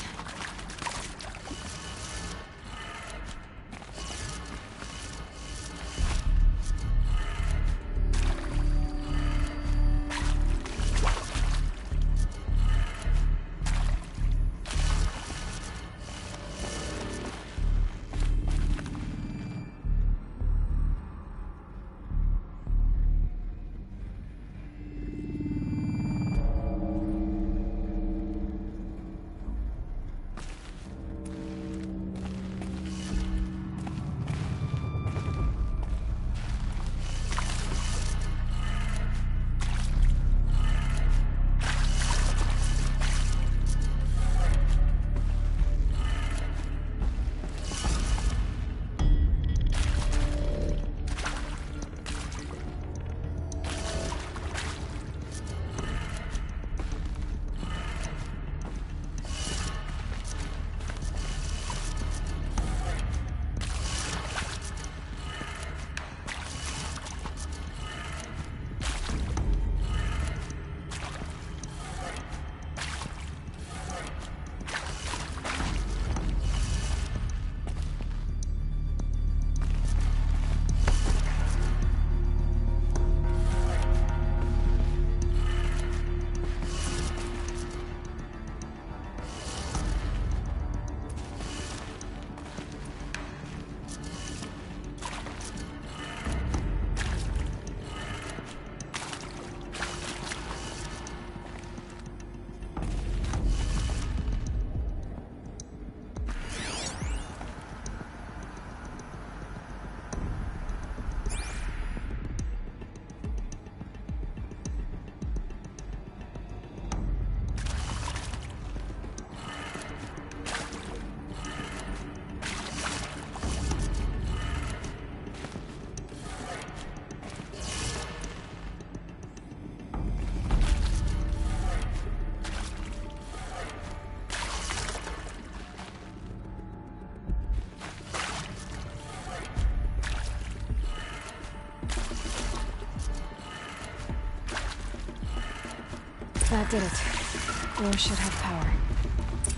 [SPEAKER 1] That did it. Door should have power.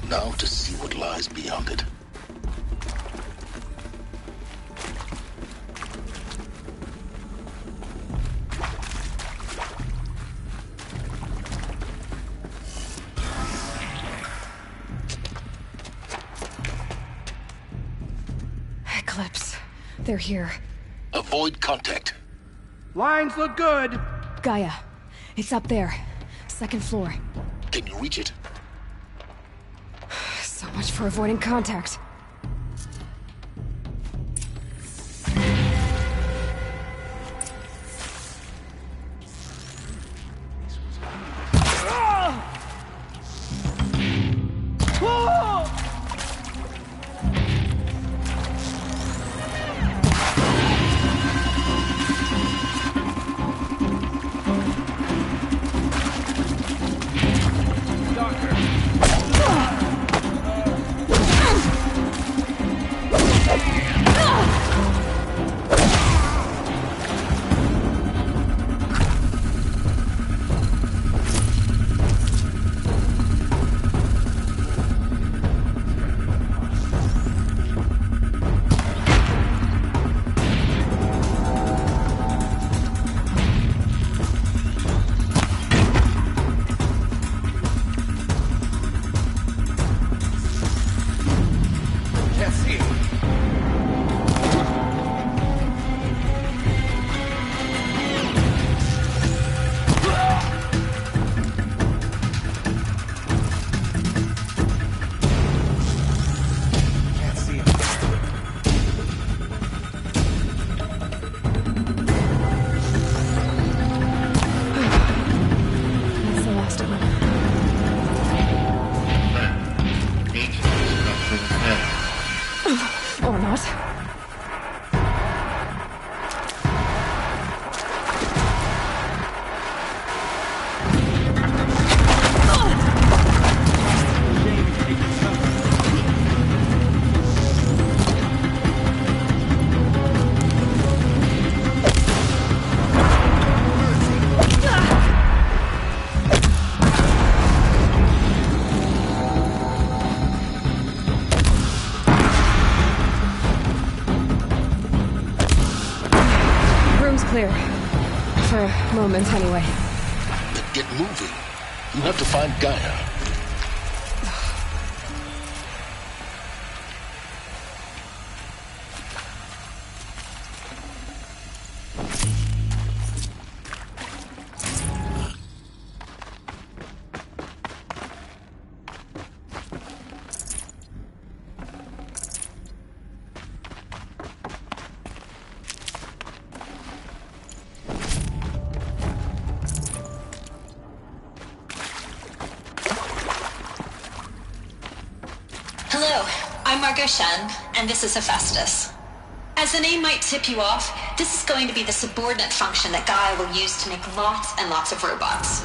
[SPEAKER 2] Now to see what lies beyond it.
[SPEAKER 1] Eclipse. They're here.
[SPEAKER 2] Avoid contact.
[SPEAKER 15] Lines look good.
[SPEAKER 1] Gaia. It's up there. Second floor.
[SPEAKER 2] Can you reach it?
[SPEAKER 1] So much for avoiding contact. moment, anyway.
[SPEAKER 2] Then get moving. You have to find Gaia.
[SPEAKER 5] Hello, I'm Margot Shen, and this is Hephaestus. As the name might tip you off, this is going to be the subordinate function that Gaia will use to make lots and lots of robots.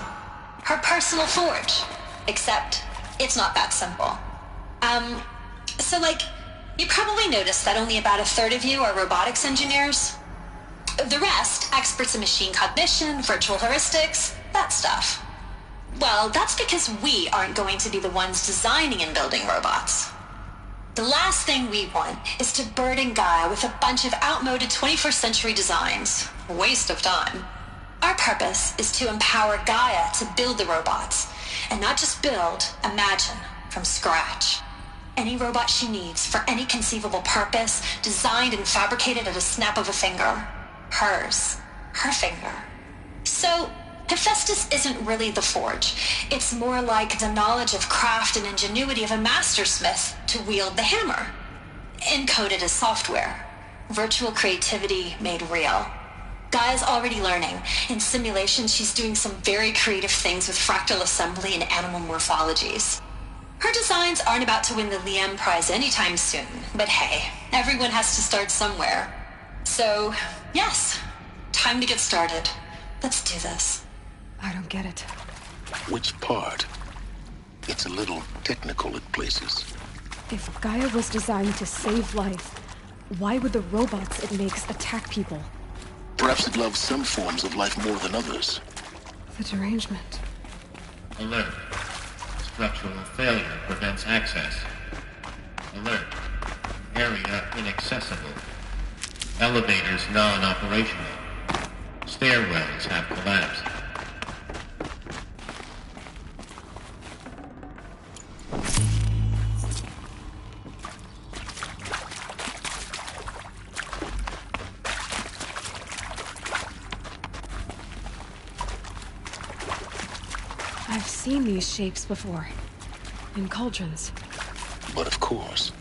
[SPEAKER 5] Her personal forge. Except, it's not that simple. You probably noticed that only about a third of you are robotics engineers. The rest, experts in machine cognition, virtual heuristics, that stuff. Well, that's because we aren't going to be the ones designing and building robots. The last thing we want is to burden Gaia with a bunch of outmoded 21st century designs. Waste of time. Our purpose is to empower Gaia to build the robots, and not just build, imagine, from scratch. Any robot she needs for any conceivable purpose, designed and fabricated at a snap of a finger. Hers. Her finger. So, Hephaestus isn't really the forge. It's more like the knowledge of craft and ingenuity of a mastersmith to wield the hammer. Encoded as software. Virtual creativity made real. Gaia's already learning. In simulation, she's doing some very creative things with fractal assembly and animal morphologies. Her designs aren't about to win the Liam Prize anytime soon, but hey, everyone has to start somewhere. So, yes, time to get started. Let's do this.
[SPEAKER 1] I don't get it.
[SPEAKER 2] Which part? It's a little technical at places.
[SPEAKER 1] If Gaia was designed to save life, why would the robots it makes attack people?
[SPEAKER 2] Perhaps it loves some forms of life more than others.
[SPEAKER 1] The derangement.
[SPEAKER 18] Alert. Structural failure prevents access. Alert. Area inaccessible. Elevators non-operational. Stairwells have collapsed.
[SPEAKER 1] I've seen these shapes before. In cauldrons.
[SPEAKER 2] But of course,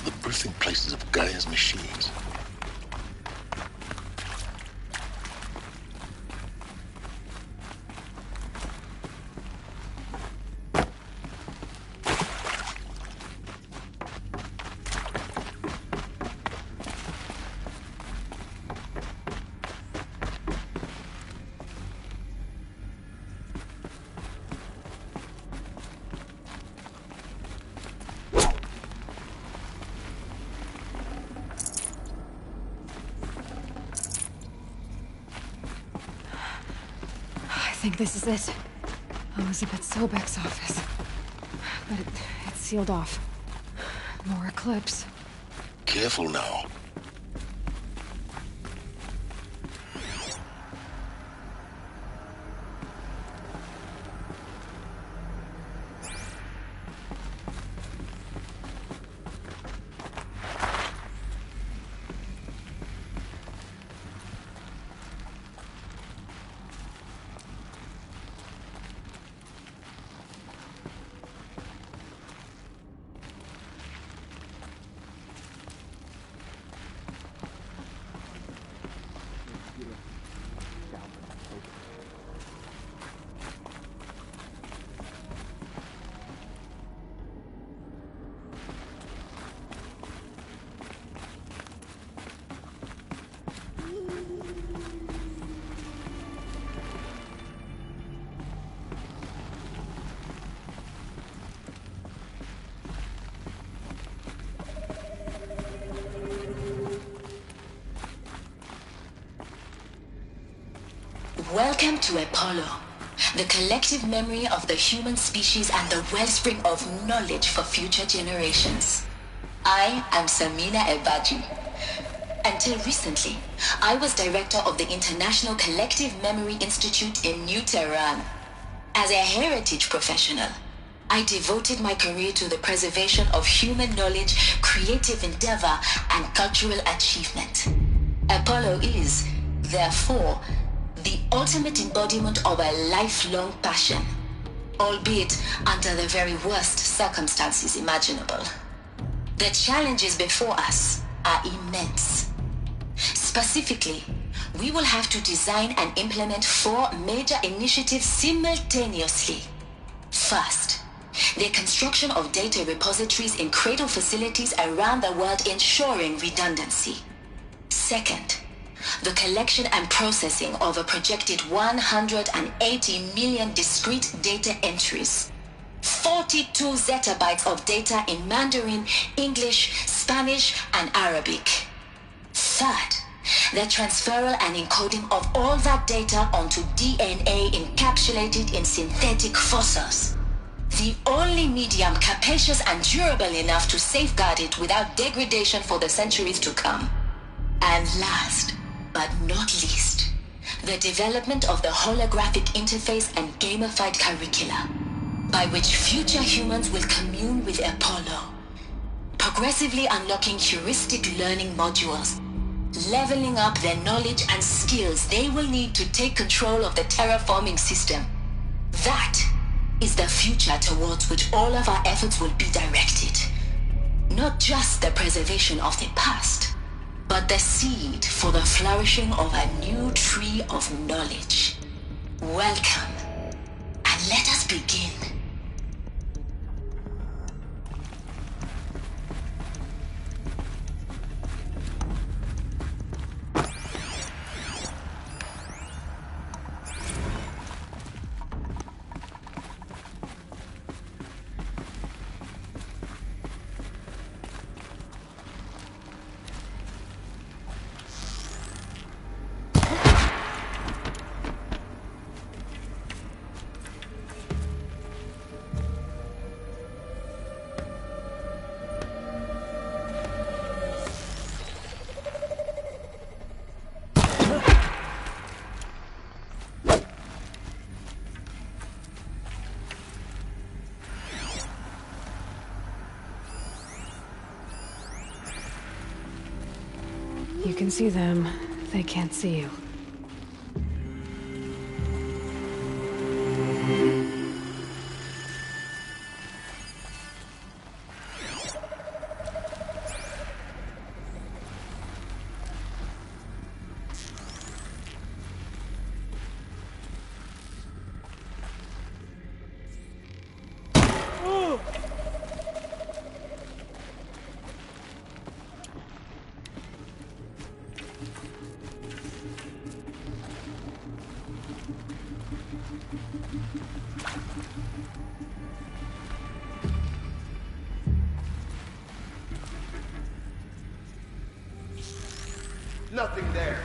[SPEAKER 2] the birthing places of Gaia's machines.
[SPEAKER 1] I think this is it. Elizabeth Sobek's office. But it's sealed off. More eclipse.
[SPEAKER 2] Careful now.
[SPEAKER 19] Welcome to Apollo, the collective memory of the human species and the wellspring of knowledge for future generations. I am Samina Ebaju. Until recently, I was director of the International Collective Memory Institute in New Tehran. As a heritage professional, I devoted my career to the preservation of human knowledge, creative endeavor, and cultural achievement. Apollo is, therefore, the ultimate embodiment of a lifelong passion, albeit under the very worst circumstances imaginable. The challenges before us are immense. Specifically, we will have to design and implement 4 major initiatives simultaneously. First, the construction of data repositories in cradle facilities around the world, ensuring redundancy. Second, the collection and processing of a projected 180 million discrete data entries. 42 zettabytes of data in Mandarin, English, Spanish, and Arabic. Third, the transferal and encoding of all that data onto DNA encapsulated in synthetic fossils. The only medium capacious and durable enough to safeguard it without degradation for the centuries to come. And last, but not least, the development of the holographic interface and gamified curricula, by which future humans will commune with Apollo, progressively unlocking heuristic learning modules, leveling up their knowledge and skills they will need to take control of the terraforming system. That is the future towards which all of our efforts will be directed. Not just the preservation of the past, but the seed for the flourishing of a new tree of knowledge. Welcome, and let us begin.
[SPEAKER 1] You can see them. They can't see you.
[SPEAKER 11] Nothing there.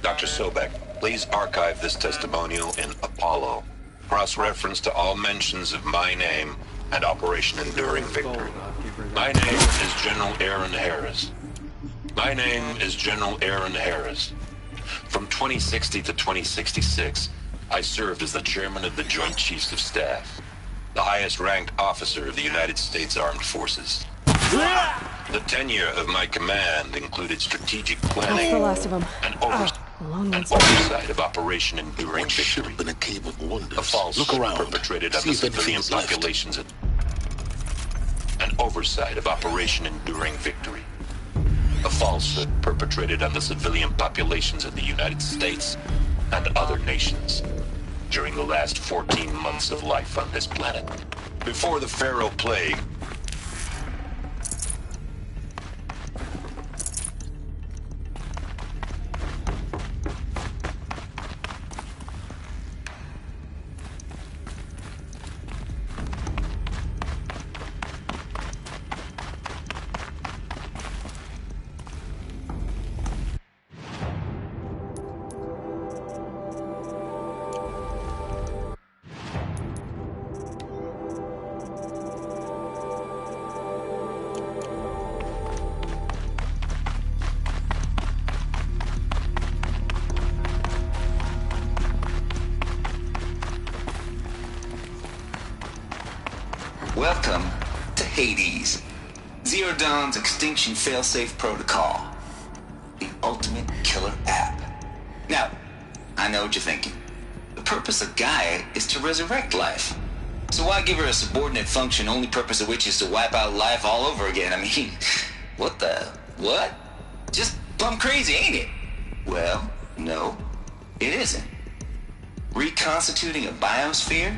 [SPEAKER 6] Dr. Sobek, please archive this testimonial in Apollo. Cross-reference to all mentions of my name and Operation Enduring Victory. My name is General Aaron Harris. My name is General Aaron Harris. From 2060 to 2066, I served as the chairman of the Joint Chiefs of Staff, the highest-ranked officer of the United States Armed Forces. The tenure of my command included strategic planning
[SPEAKER 1] That's the last of them.
[SPEAKER 6] and
[SPEAKER 1] Long ones.
[SPEAKER 6] oversight of Operation Enduring
[SPEAKER 2] Ship
[SPEAKER 6] Victory.
[SPEAKER 2] in a cave of wonders.
[SPEAKER 6] A falsehood
[SPEAKER 2] Look around.
[SPEAKER 6] perpetrated on
[SPEAKER 2] See
[SPEAKER 6] the
[SPEAKER 2] if anything
[SPEAKER 6] civilian
[SPEAKER 2] is left.
[SPEAKER 6] populations. An oversight of Operation Enduring Victory. A falsehood perpetrated on the civilian populations of the United States and other nations during the last 14 months of life on this planet. Before the Pharaoh Plague,
[SPEAKER 3] welcome to Hades, Zero Dawn's extinction failsafe protocol, the ultimate killer app. Now, I know what you're thinking. The purpose of Gaia is to resurrect life. So why give her a subordinate function, only purpose of which is to wipe out life all over again? I mean, what? Just plumb crazy, ain't it? Well, no, it isn't. Reconstituting a biosphere?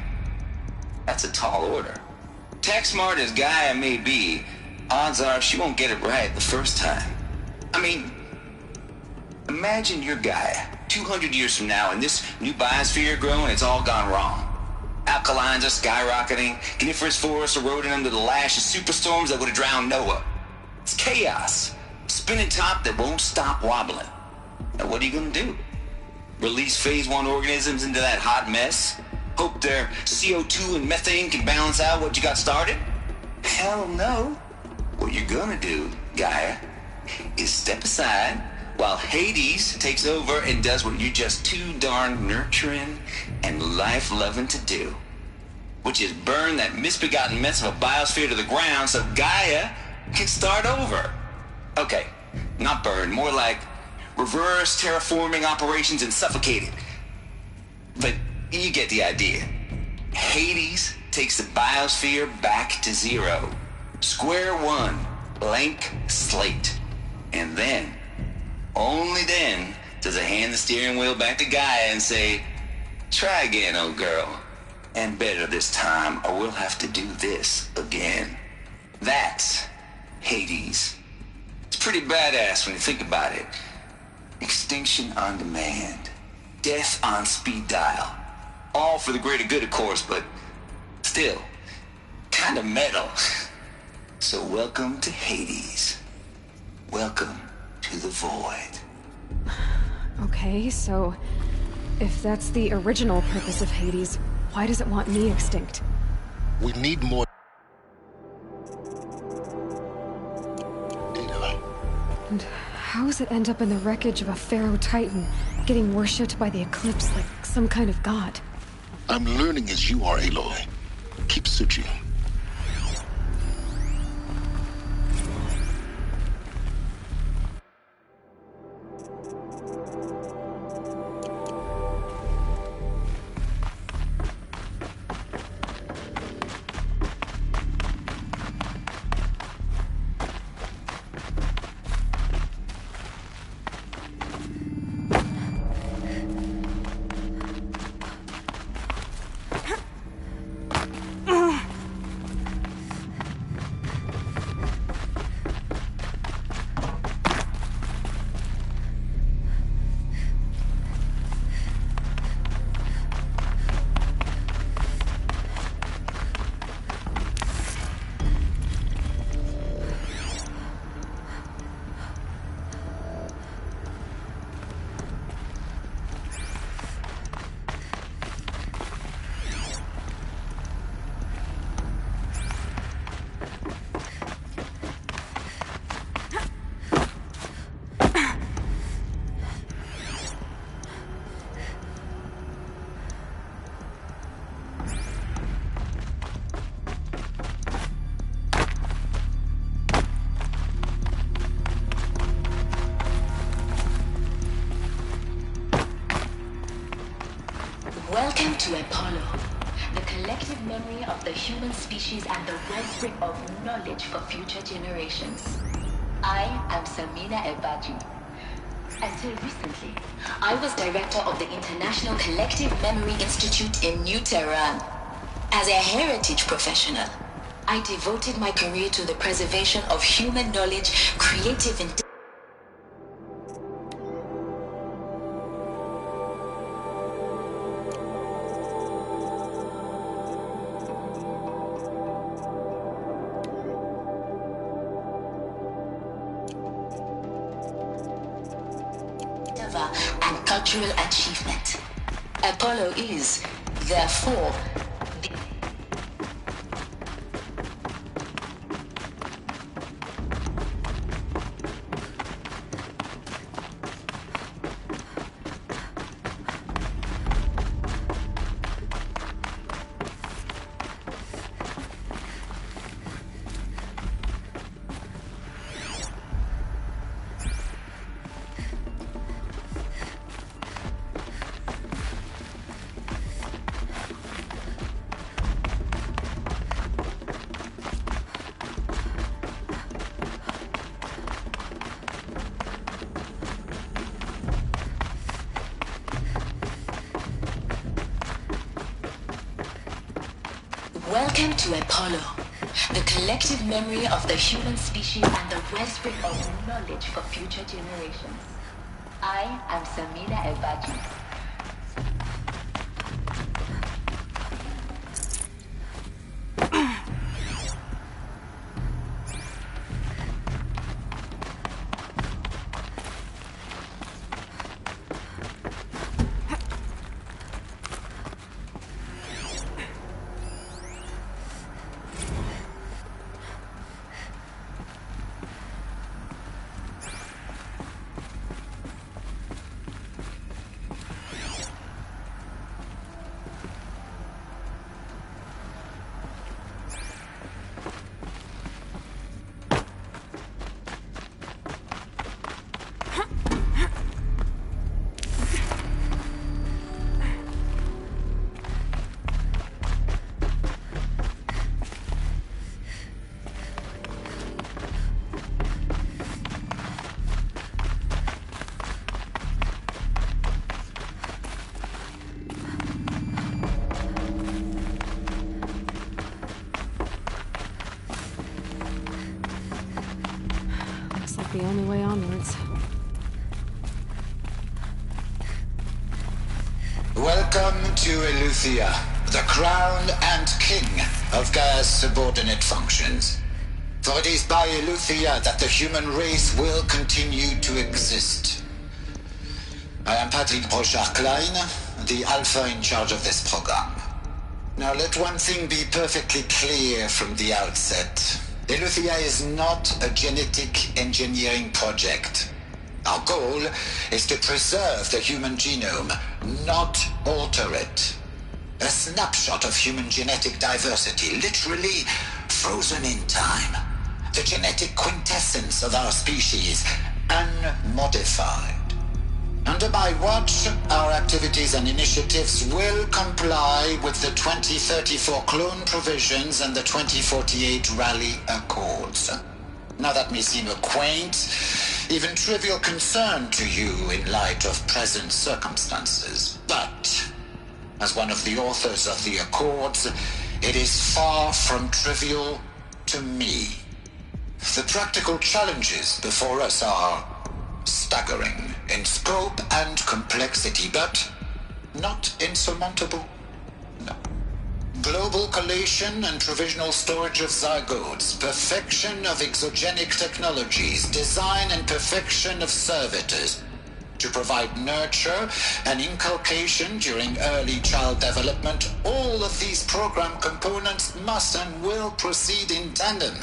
[SPEAKER 3] That's a tall order. Tech smart as Gaia may be, odds are she won't get it right the first time. I mean, imagine you're Gaia 200 years from now and this new biosphere growing, it's all gone wrong. Alkalines are skyrocketing, coniferous forests eroding under the lash of superstorms that would have drowned Noah. It's chaos, spinning top that won't stop wobbling. Now what are you gonna do? Release phase 1 organisms into that hot mess? Hope their CO2 and methane can balance out what you got started? Hell no. What you're gonna do, Gaia, is step aside while Hades takes over and does what you're just too darn nurturing and life-loving to do, which is burn that misbegotten mess of a biosphere to the ground so Gaia can start over. Okay, not burn, more like reverse terraforming operations and suffocate it. But you get the idea. Hades takes the biosphere back to zero. Square one, blank slate. And then, only then, does it hand the steering wheel back to Gaia and say, try again, old girl. And better this time, or we'll have to do this again. That's Hades. It's pretty badass when you think about it. Extinction on demand. Death on speed dial. All for the greater good, of course, but still, kind of metal. So welcome to Hades. Welcome to the void.
[SPEAKER 1] Okay, so if that's the original purpose of Hades, why does it want me extinct?
[SPEAKER 2] We need more data.
[SPEAKER 1] And how does it end up in the wreckage of a Pharaoh Titan, getting worshipped by the Eclipse like some kind of god?
[SPEAKER 2] I'm learning as you are, Aloy. Keep searching.
[SPEAKER 19] Welcome to Apollo, the collective memory of the human species and the wellspring of knowledge for future generations. I am Samina Ebaji. Until recently, I was director of the International Collective Memory Institute in New Tehran. As a heritage professional, I devoted my career to the preservation of human knowledge, creative and and cultural achievement. Apollo is, therefore, Welcome to Apollo, the collective memory of the human species and the wellspring of knowledge for future generations. I am Samina Ebaji.
[SPEAKER 1] The only way onwards.
[SPEAKER 3] Welcome to Eleuthia, the crown and king of Gaia's subordinate functions. For it is by Eleuthia that the human race will continue to exist. I am Patrick Brochard-Klein, the Alpha in charge of this program. Now let one thing be perfectly clear from the outset. Eleuthia is not a genetic engineering project. Our goal is to preserve the human genome, not alter it. A snapshot of human genetic diversity, literally frozen in time. The genetic quintessence of our species, unmodified. Under my watch, our activities and initiatives will comply with the 2034 clone provisions and the 2048 Rally Accords. Now that may seem a quaint, even trivial concern to you in light of present circumstances, but as one of the authors of the Accords, it is far from trivial to me. The practical challenges before us are staggering in scope and complexity, but not insurmountable. No. Global collation and provisional storage of zygotes, perfection of exogenic technologies, design and perfection of servitors to provide nurture and inculcation during early child development. All of these program components must and will proceed in tandem.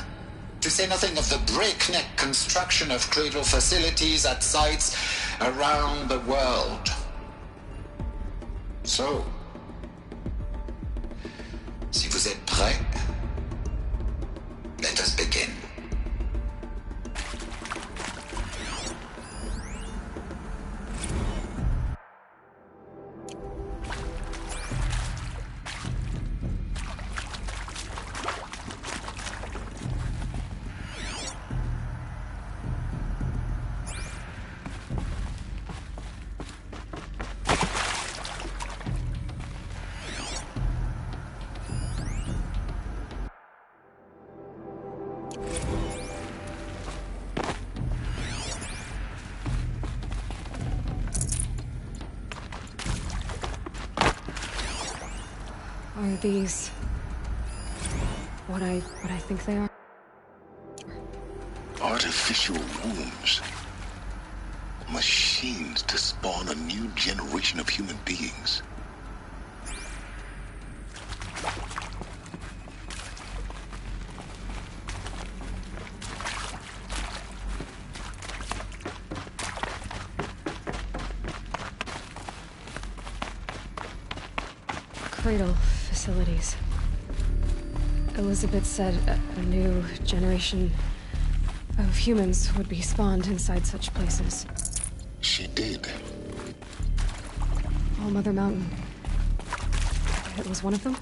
[SPEAKER 3] To say nothing of the breakneck construction of cradle facilities at sites around the world. So, si vous êtes prêts, let us begin.
[SPEAKER 1] Are these what I think they are?
[SPEAKER 2] Artificial wombs. Machines to spawn a new generation of human beings.
[SPEAKER 1] Cradle facilities. Elizabeth said a new generation of humans would be spawned inside such places.
[SPEAKER 2] She did.
[SPEAKER 1] All Mother Mountain. It was one of them?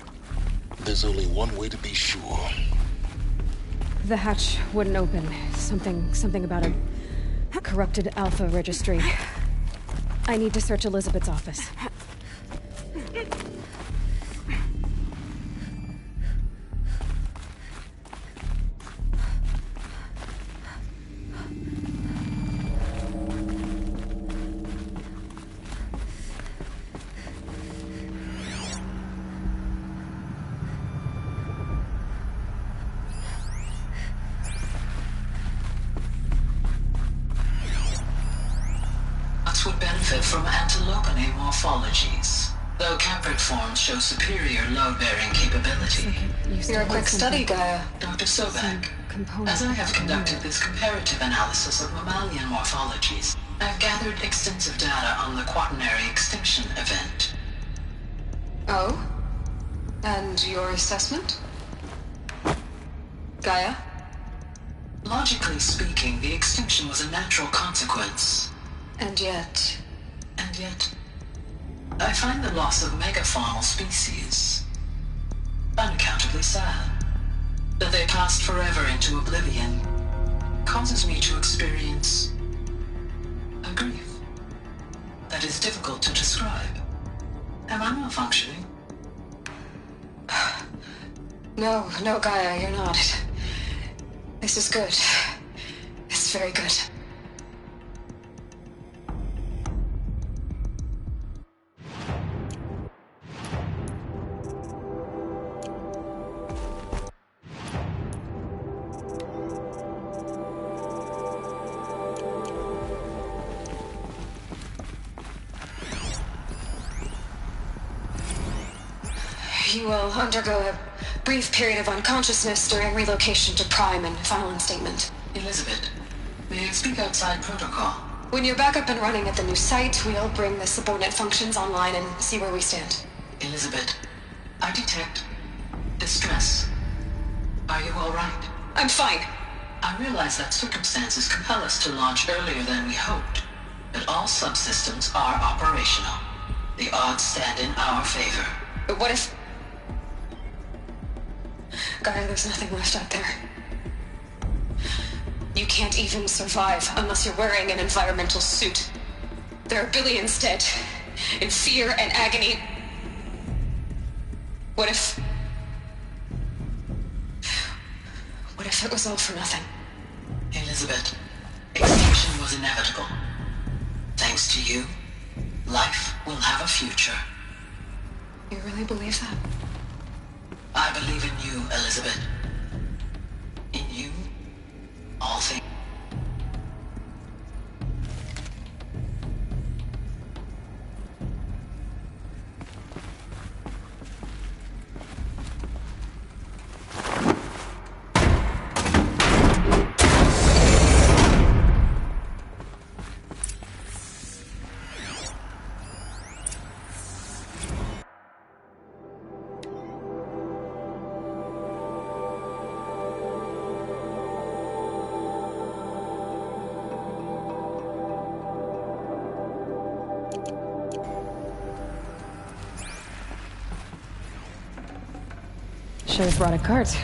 [SPEAKER 2] There's only one way to be sure.
[SPEAKER 1] The hatch wouldn't open. Something about a corrupted Alpha registry. I need to search Elizabeth's office.
[SPEAKER 19] Would benefit from antilopine morphologies, though caprid forms show superior load-bearing capability.
[SPEAKER 5] You're a quick study, Gaia.
[SPEAKER 19] Dr. Sobek, as I have conducted this comparative analysis of mammalian morphologies, I have gathered extensive data on the quaternary extinction event.
[SPEAKER 5] Oh? And your assessment? Gaia?
[SPEAKER 19] Logically speaking, the extinction was a natural consequence.
[SPEAKER 5] And yet,
[SPEAKER 19] I find the loss of megafaunal species unaccountably sad. That they passed forever into oblivion causes me to experience a grief that is difficult to describe. Am I malfunctioning?
[SPEAKER 5] No, Gaia, you're not. This is good. It's very good. You will undergo a brief period of unconsciousness during relocation to Prime and final instatement.
[SPEAKER 19] Elizabeth, may I speak outside protocol?
[SPEAKER 5] When you're back up and running at the new site, we'll bring the subordinate functions online and see where we stand.
[SPEAKER 19] Elizabeth, I detect distress. Are you all right?
[SPEAKER 5] I'm fine.
[SPEAKER 19] I realize that circumstances compel us to launch earlier than we hoped, but all subsystems are operational. The odds stand in our favor.
[SPEAKER 5] But what if... Gaia, there's nothing left out there. You can't even survive unless you're wearing an environmental suit. There are billions dead, in fear and agony. What if it was all for nothing?
[SPEAKER 19] Elizabeth, extinction was inevitable. Thanks to you, life will have a future.
[SPEAKER 5] You really believe that?
[SPEAKER 19] I believe in you, Elizabeth. In you, all things.
[SPEAKER 1] Should have brought a cart.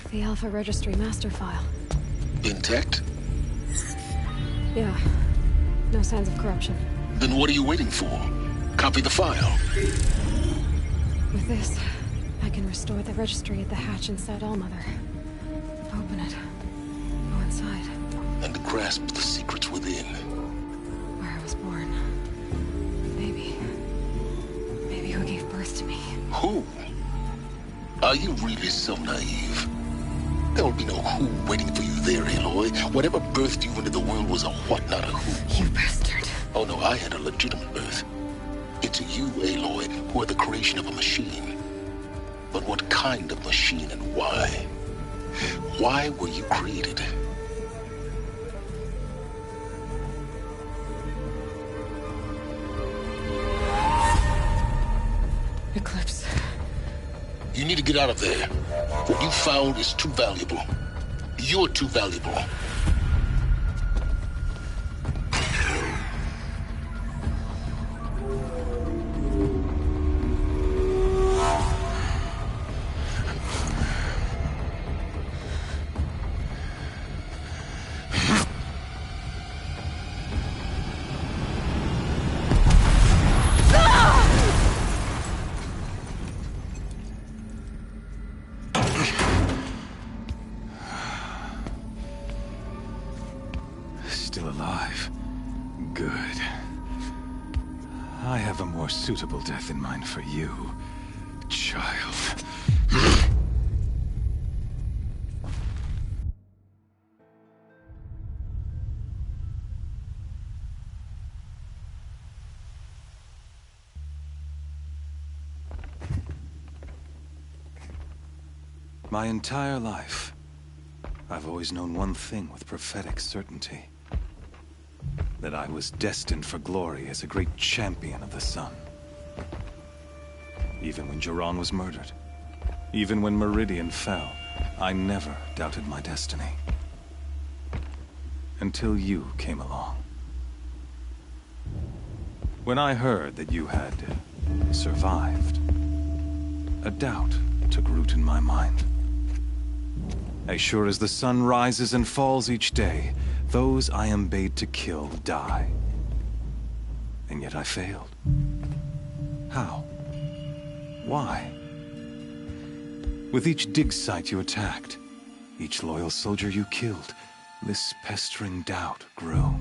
[SPEAKER 1] The Alpha Registry master file.
[SPEAKER 2] Intact?
[SPEAKER 1] Yeah. No signs of corruption.
[SPEAKER 2] Then what are you waiting for? Copy the file.
[SPEAKER 1] With this, I can restore the registry at the hatch inside Allmother. Open it. Go inside.
[SPEAKER 2] And grasp the secrets within.
[SPEAKER 1] Where I was born. Baby. Baby who gave birth to me.
[SPEAKER 2] Who? Are you really so naive? There will be no who waiting for you there, Aloy. Whatever birthed you into the world was a what, not a who.
[SPEAKER 1] You bastard.
[SPEAKER 2] Oh no, I had a legitimate birth. It's you, Aloy, who are the creation of a machine. But what kind of machine and why? Why were you created?
[SPEAKER 1] Eclipse.
[SPEAKER 2] You need to get out of there. What you found is too valuable. You're too valuable.
[SPEAKER 16] Still alive. Good. I have a more suitable death in mind for you, child. My entire life, I've always known one thing with prophetic certainty. That I was destined for glory as a great champion of the sun. Even when Jiran was murdered, even when Meridian fell, I never doubted my destiny. Until you came along. When I heard that you had survived, a doubt took root in my mind. As sure as the sun rises and falls each day, those I am bade to kill die. And yet I failed. How? Why? With each dig site you attacked, each loyal soldier you killed, this pestering doubt grew.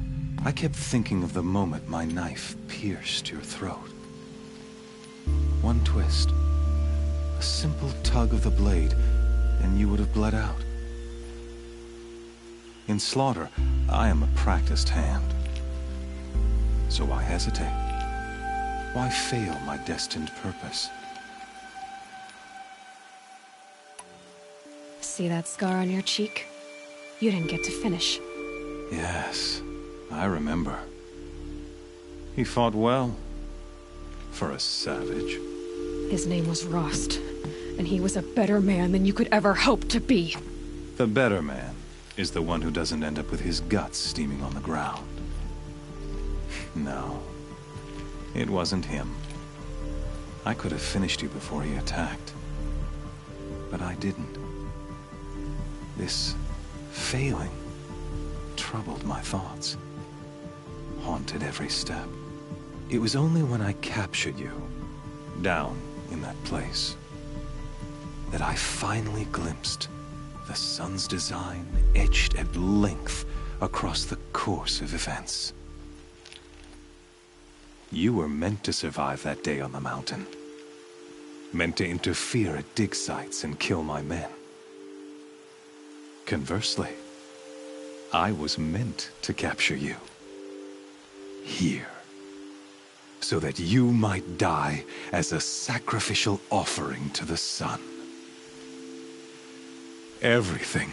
[SPEAKER 16] I kept thinking of the moment my knife pierced your throat. One twist, a simple tug of the blade, and you would have bled out. In slaughter, I am a practiced hand. So why hesitate? Why fail my destined purpose?
[SPEAKER 1] See that scar on your cheek? You didn't get to finish.
[SPEAKER 16] Yes, I remember. He fought well. For a savage.
[SPEAKER 1] His name was Rost, and he was a better man than you could ever hope to be.
[SPEAKER 16] The better man is the one who doesn't end up with his guts steaming on the ground. No, it wasn't him. I could have finished you before he attacked. But I didn't. This failing troubled my thoughts, haunted every step. It was only when I captured you, down in that place, that I finally glimpsed the sun's design etched at length across the course of events. You were meant to survive that day on the mountain. Meant to interfere at dig sites and kill my men. Conversely, I was meant to capture you. Here. So that you might die as a sacrificial offering to the sun. Everything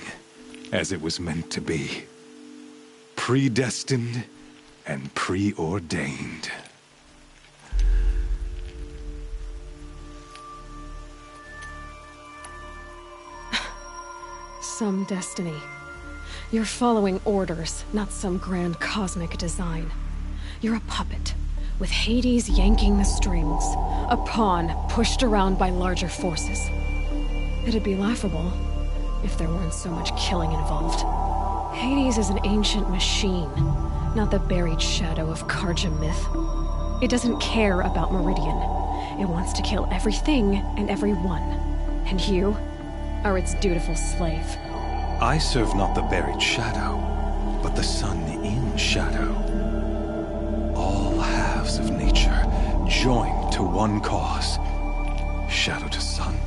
[SPEAKER 16] as it was meant to be. Predestined and preordained.
[SPEAKER 1] Some destiny. You're following orders, not some grand cosmic design. You're a puppet, with Hades yanking the strings, a pawn pushed around by larger forces. It'd be laughable if there weren't so much killing involved. Hades is an ancient machine, not the buried shadow of Karja myth. It doesn't care about Meridian. It wants to kill everything and everyone. And you are its dutiful slave.
[SPEAKER 16] I serve not the buried shadow, but the sun in shadow. All halves of nature joined to one cause. Shadow to sun,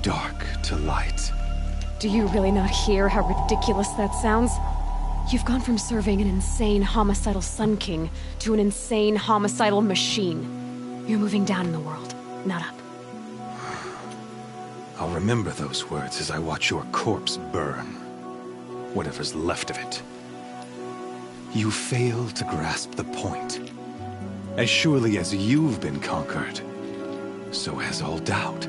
[SPEAKER 16] dark to light.
[SPEAKER 1] Do you really not hear how ridiculous that sounds? You've gone from serving an insane homicidal Sun King to an insane homicidal machine. You're moving down in the world, not up.
[SPEAKER 16] I'll remember those words as I watch your corpse burn. Whatever's left of it. You fail to grasp the point. As surely as you've been conquered, so has all doubt.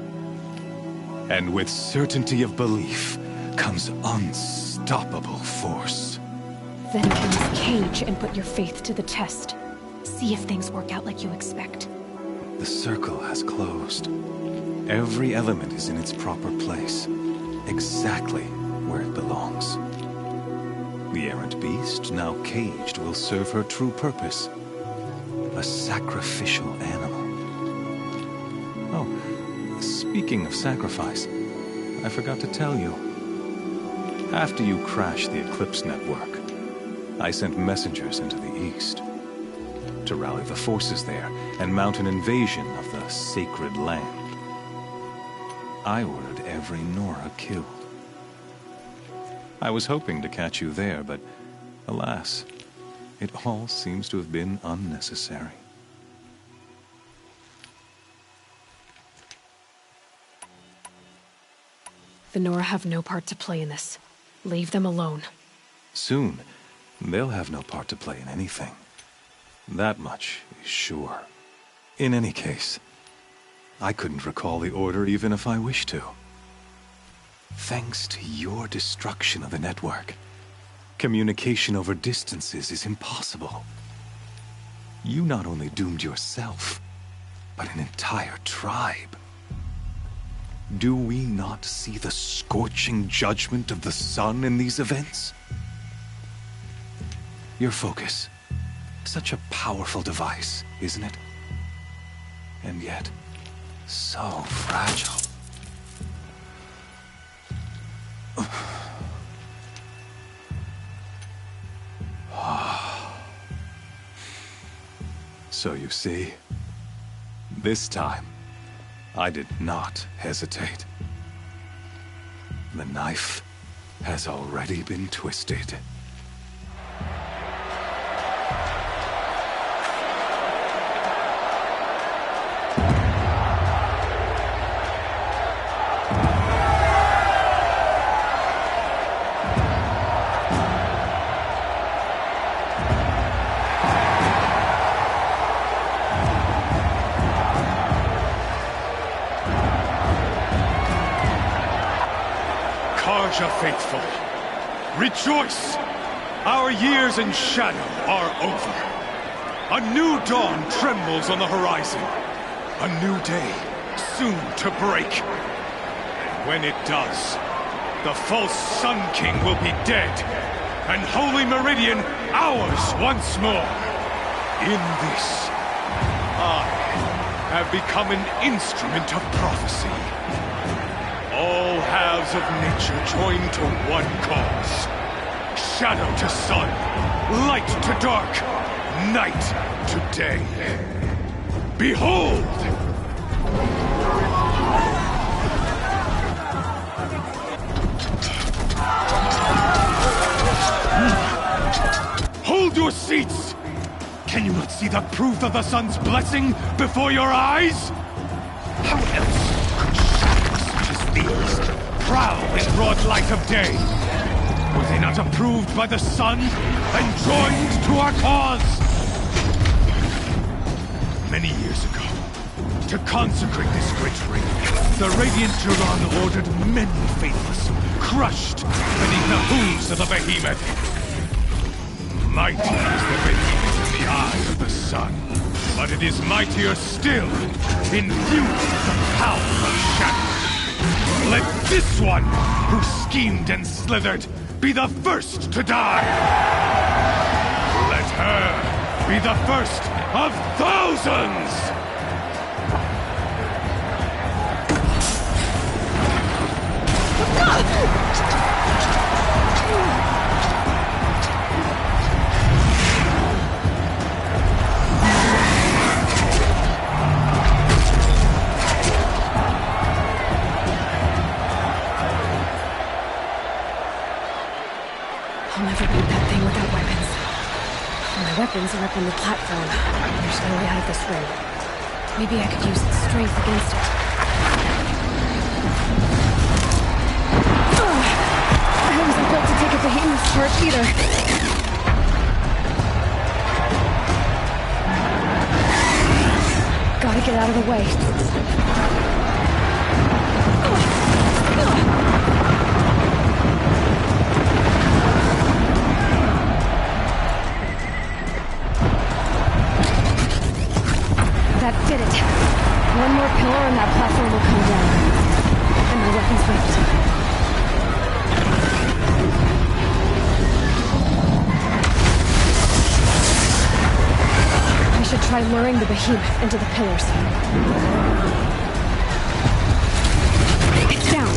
[SPEAKER 16] And with certainty of belief comes unstoppable force.
[SPEAKER 1] Then enter this cage and put your faith to the test. See if things work out like you expect.
[SPEAKER 16] The circle has closed. Every element is in its proper place, exactly where it belongs. The errant beast, now caged, will serve her true purpose. A sacrificial animal. Oh, speaking of sacrifice, I forgot to tell you. After you crashed the Eclipse network, I sent messengers into the east to rally the forces there and mount an invasion of the sacred land. I ordered every Nora killed. I was hoping to catch you there, but alas, it all seems to have been unnecessary.
[SPEAKER 1] The Nora have no part to play in this. Leave them alone.
[SPEAKER 16] Soon, they'll have no part to play in anything. That much is sure. In any case, I couldn't recall the order even if I wished to. Thanks to your destruction of the network, communication over distances is impossible. You not only doomed yourself, but an entire tribe. Do we not see the scorching judgment of the sun in these events? Your focus. Such a powerful device, isn't it? And yet, so fragile. So you see, this time, I did not hesitate. The knife has already been twisted.
[SPEAKER 9] Faithful, rejoice! Our years in shadow are over. A new dawn trembles on the horizon. A new day soon to break. And when it does, the false Sun King will be dead, and Holy Meridian ours once more. In this, I have become an instrument of prophecy. All halves of nature joined to one cause. Shadow to sun, light to dark, night to day. Behold! Hold your seats! Can you not see the proof of the sun's blessing before your eyes? How else these proud in broad light of day? Were they not approved by the sun and joined to our cause? Many years ago, to consecrate this great ring, the Radiant Duran ordered many faithless, crushed beneath the hooves of the behemoth. Mighty is the behemoth in the eye of the sun, but it is mightier still, infused with the power of shadow. Let this one, who schemed and slithered, be the first to die! Let be the first of thousands!
[SPEAKER 1] I'll never beat that thing without weapons. My weapons are up on the platform. There's no way out of this room. Maybe I could use its strength against it. I wasn't built to take a behemoth's part either. Gotta get out of the way. That did it. One more pillar and that platform will come down. And my weapon's left. I should try luring the behemoth into the pillars. It's down.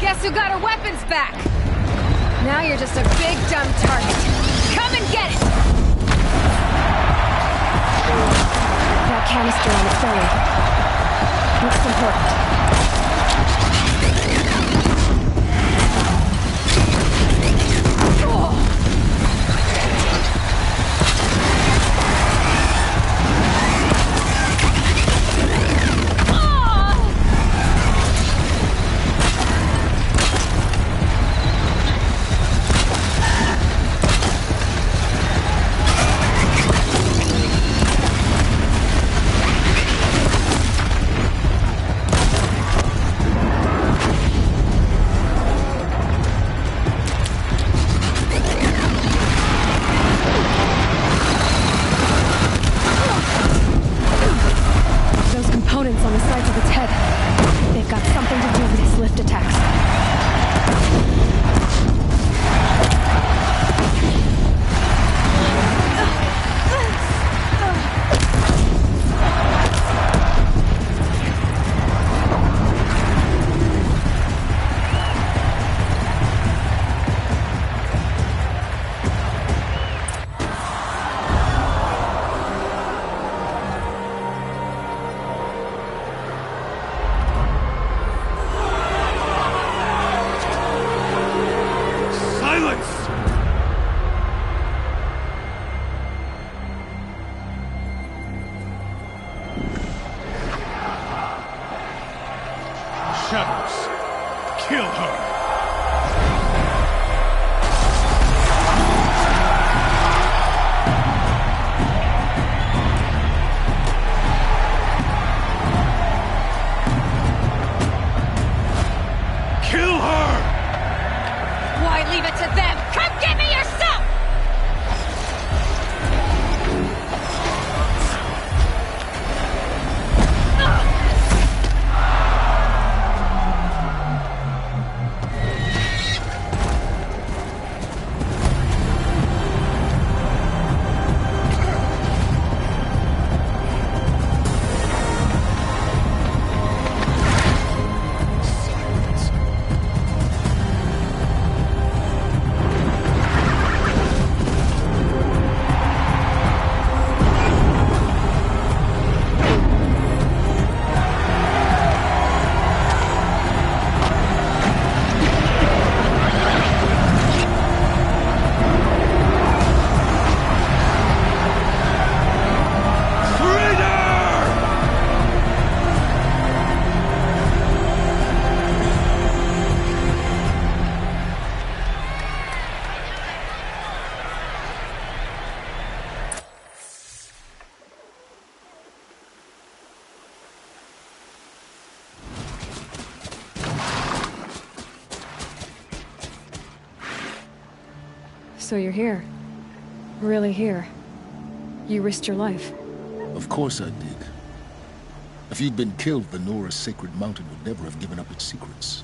[SPEAKER 1] Guess who got her weapons back? Now you're just a big, dumb target. Come and get it! That canister on its belly looks important. So you're here. Really here. You risked your life.
[SPEAKER 2] Of course I did. If you'd been killed, the Nora's sacred mountain would never have given up its secrets.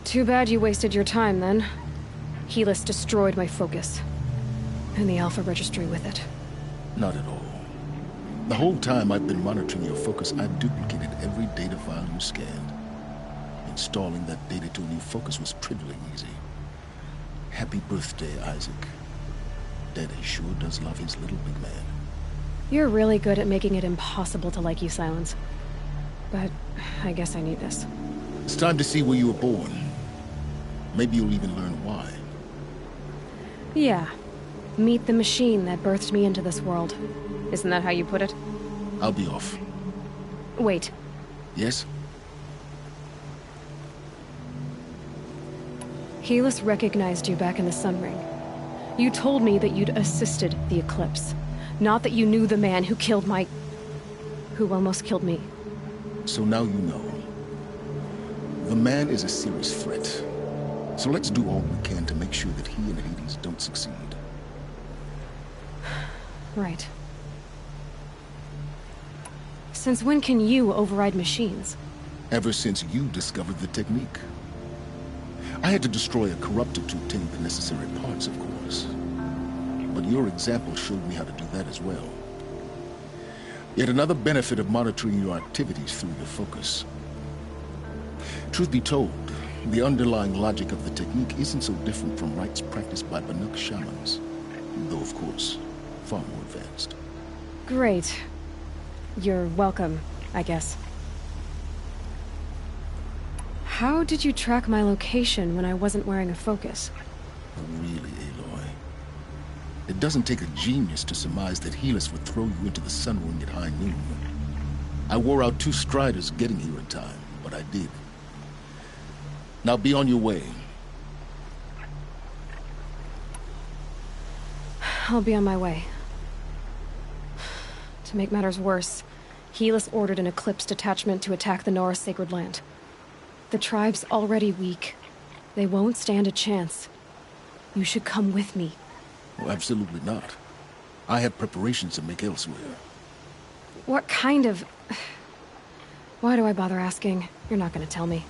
[SPEAKER 1] Too bad you wasted your time, then. Helis destroyed my focus. And the Alpha Registry with it.
[SPEAKER 2] Not at all. The whole time I've been monitoring your focus, I've duplicated every data file you scanned. Installing that data to a new focus was trivially easy. Happy birthday, Isaac. Daddy sure does love his little big man.
[SPEAKER 1] You're really good at making it impossible to like you, Silence. But I guess I need this.
[SPEAKER 2] It's time to see where you were born. Maybe you'll even learn why.
[SPEAKER 1] Yeah. Meet the machine that birthed me into this world. Isn't that how you put it?
[SPEAKER 2] I'll be off.
[SPEAKER 1] Wait.
[SPEAKER 2] Yes?
[SPEAKER 1] Helis recognized you back in the Sun Ring. You told me that you'd assisted the Eclipse. Not that you knew the man who killed who almost killed me.
[SPEAKER 2] So now you know. The man is a serious threat. So let's do all we can to make sure that he and Hades don't succeed.
[SPEAKER 1] Right. Since when can you override machines?
[SPEAKER 2] Ever since you discovered the technique. I had to destroy a corruptor to obtain the necessary parts, of course. But your example showed me how to do that as well. Yet another benefit of monitoring your activities through your focus. Truth be told, the underlying logic of the technique isn't so different from rites practiced by Banuk shamans. Though, of course, far more advanced.
[SPEAKER 1] Great. You're welcome, I guess. How did you track my location when I wasn't wearing a focus?
[SPEAKER 2] Really, Aloy? It doesn't take a genius to surmise that Helis would throw you into the Sun Ring at high noon. I wore out 2 striders getting here in time, but I did. Now be on your way.
[SPEAKER 1] I'll be on my way. To make matters worse, Helis ordered an Eclipse detachment to attack the Nora Sacred Land. The tribe's already weak. They won't stand a chance. You should come with me.
[SPEAKER 2] Oh, absolutely not. I have preparations to make elsewhere.
[SPEAKER 1] What kind of... Why do I bother asking? You're not gonna tell me.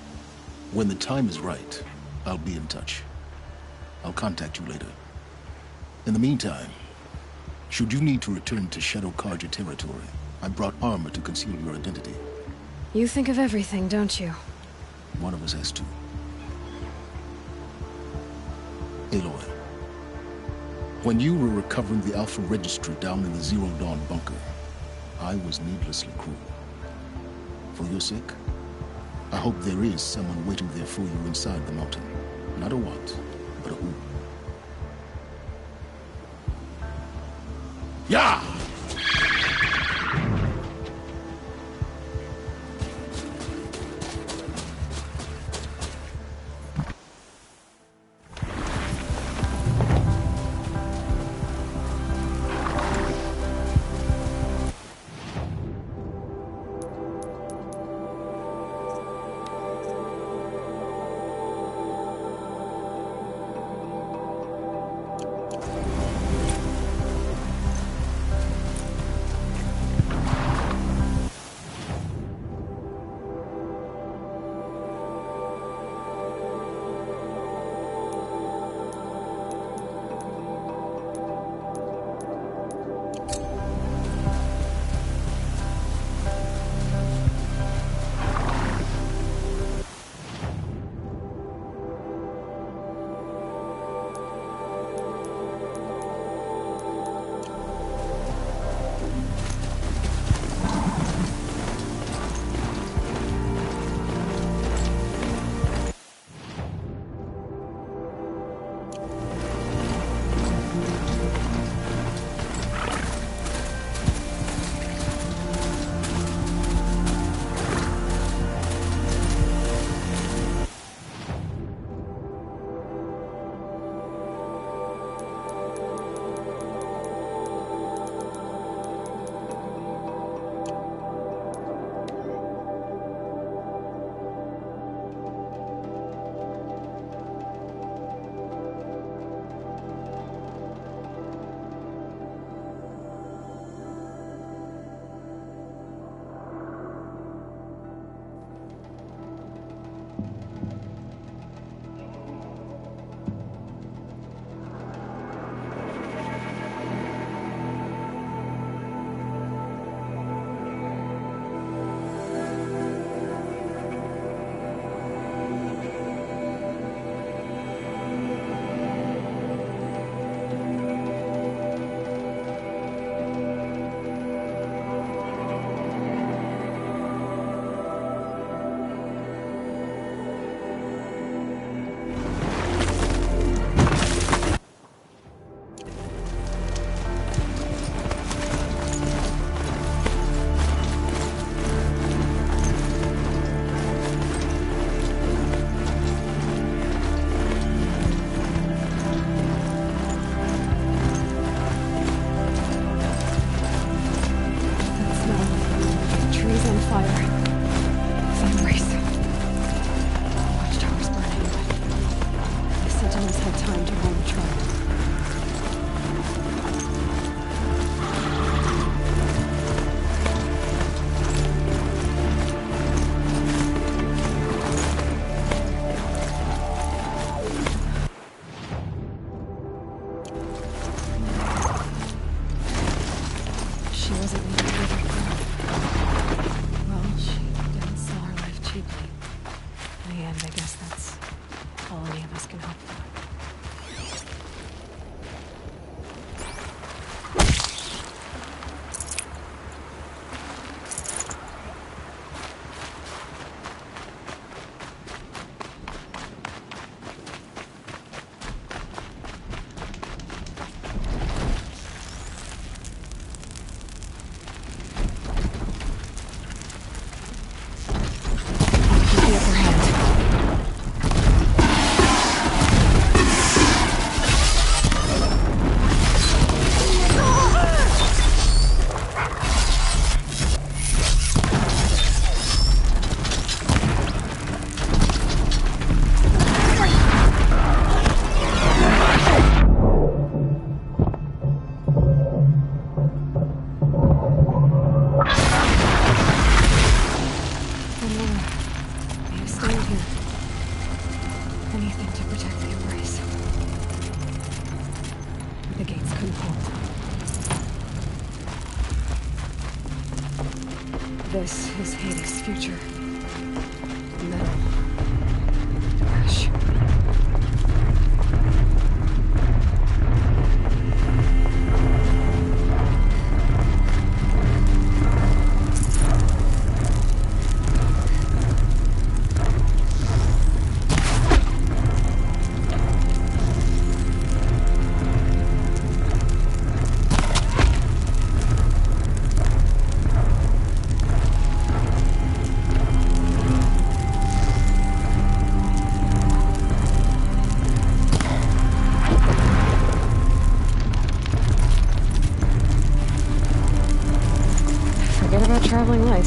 [SPEAKER 2] When the time is right, I'll be in touch. I'll contact you later. In the meantime, should you need to return to Shadow Karja territory, I brought armor to conceal your identity.
[SPEAKER 1] You think of everything, don't you?
[SPEAKER 2] One of us has to. Aloy, when you were recovering the Alpha Registry down in the Zero Dawn bunker, I was needlessly cruel. For your sake, I hope there is someone waiting there for you inside the mountain. Not a what, but a who. Yeah!
[SPEAKER 1] This is Hades' future. Metal. Ash. Forget about traveling light.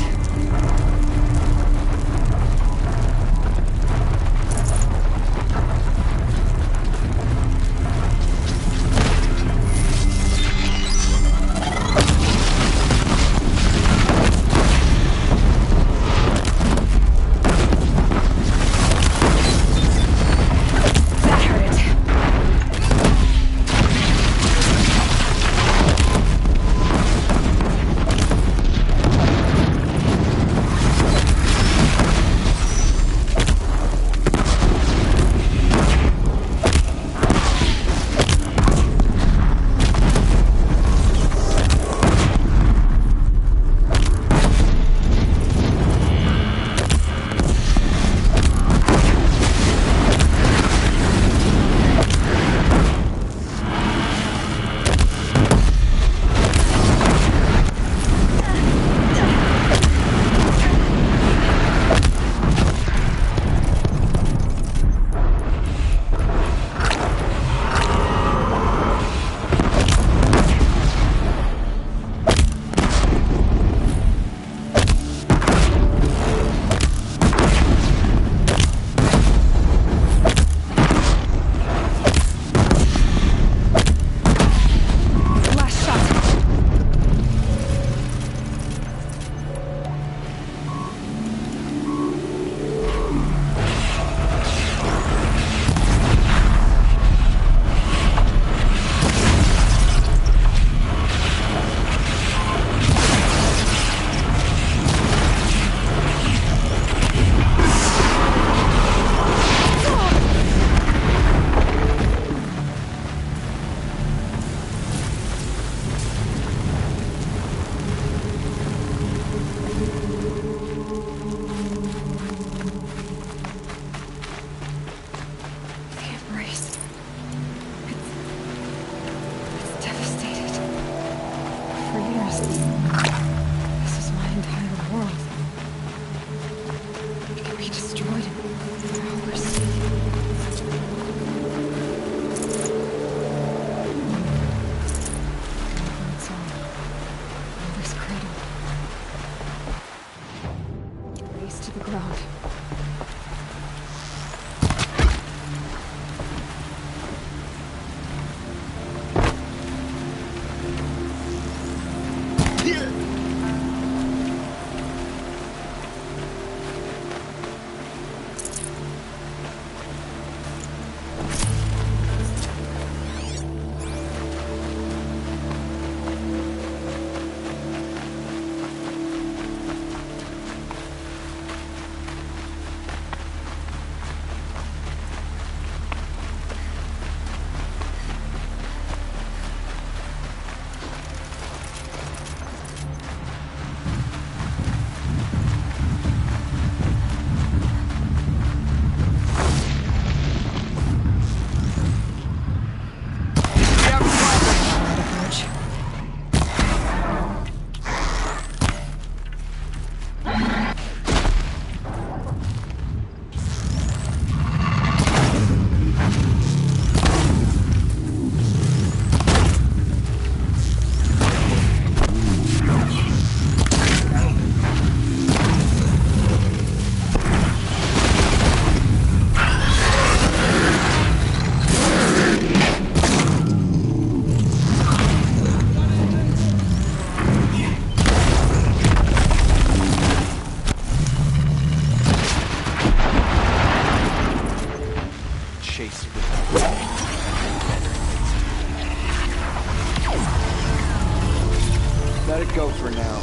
[SPEAKER 13] Let it go for now.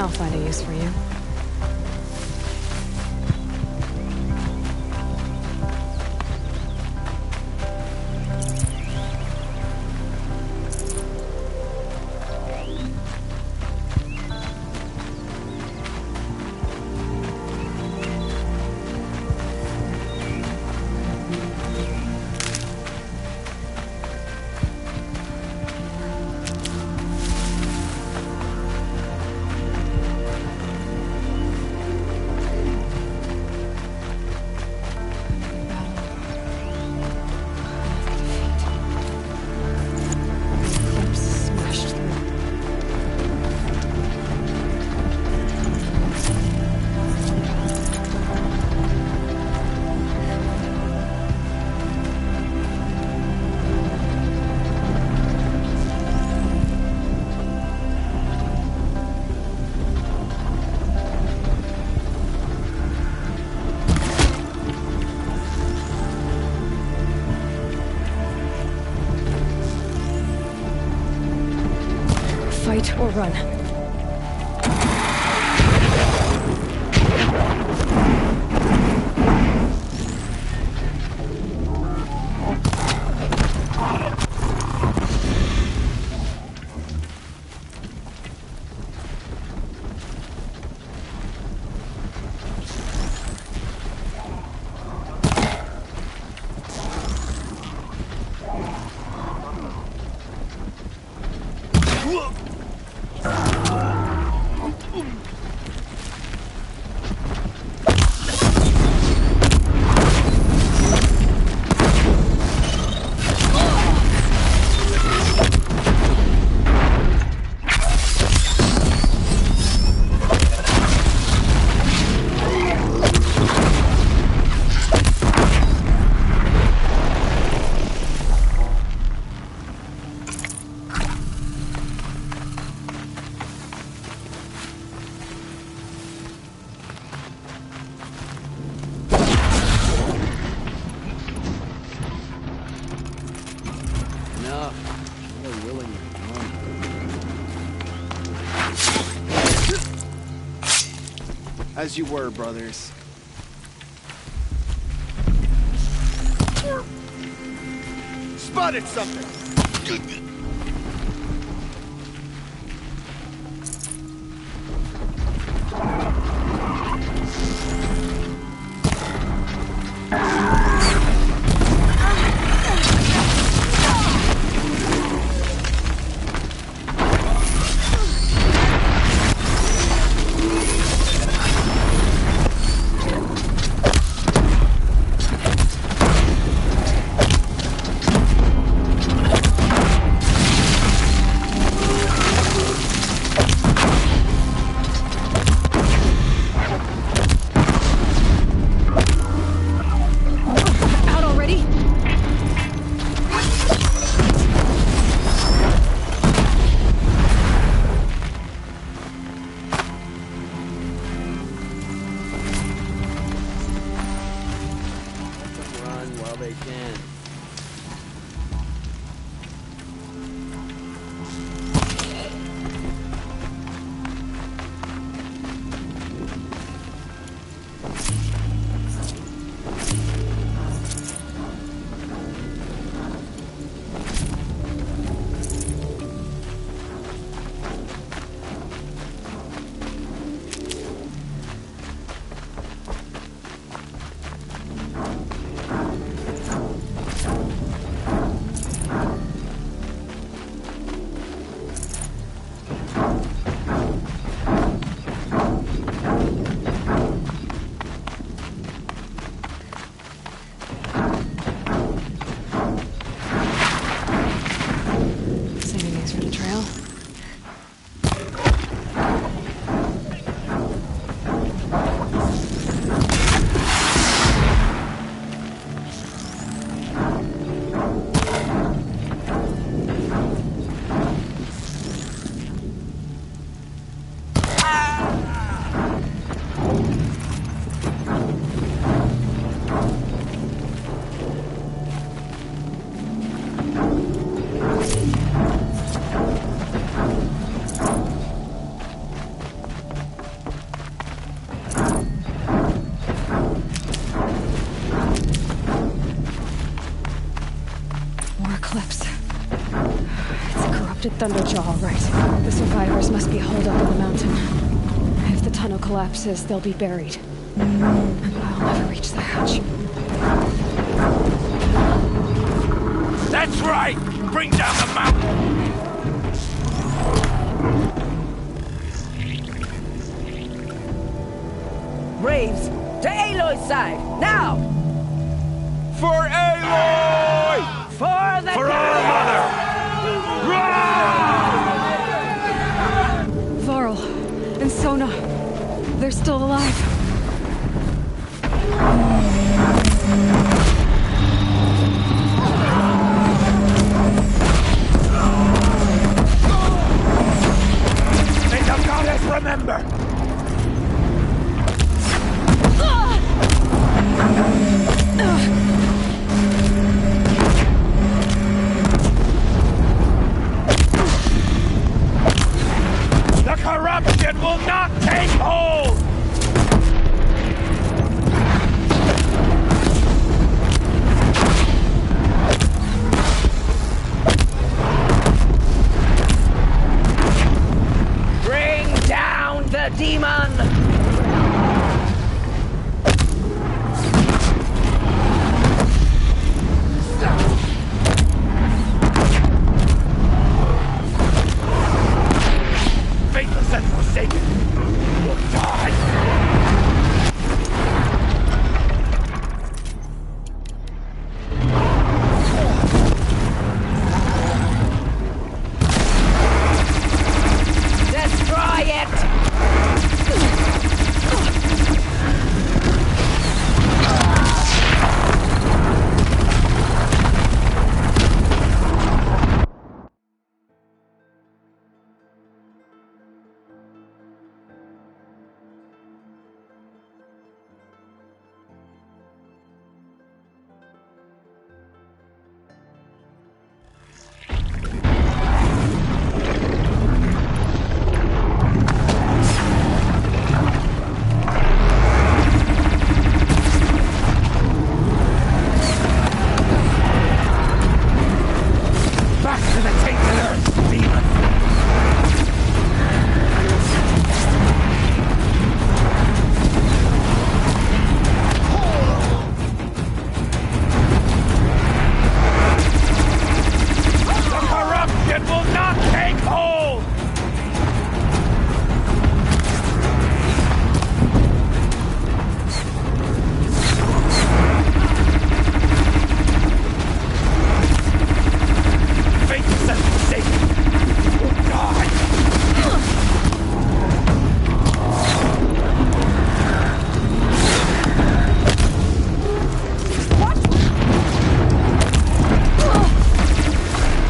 [SPEAKER 1] I'll find a use for you. Fight or run.
[SPEAKER 8] As you were, brothers. Spotted something!
[SPEAKER 1] More eclipse. It's a corrupted Thunderjaw, all right. The survivors must be holed up in the mountain. If the tunnel collapses, they'll be buried. And I'll never reach the hatch.
[SPEAKER 4] That's right! Bring down the mountain!
[SPEAKER 12] Braves, to Aloy's side, now!
[SPEAKER 9] For Aloy!
[SPEAKER 12] For the
[SPEAKER 4] For our mother!
[SPEAKER 1] Varl and Sona, they're still alive.
[SPEAKER 4] May the goddess remember! The corruption will not take hold!
[SPEAKER 12] Bring down the demon!
[SPEAKER 4] Faithless and forsaken will die!
[SPEAKER 12] Destroy it!
[SPEAKER 4] Back to the tainted earth, demon! The corruption will not take hold! Faithless and forsaken will die!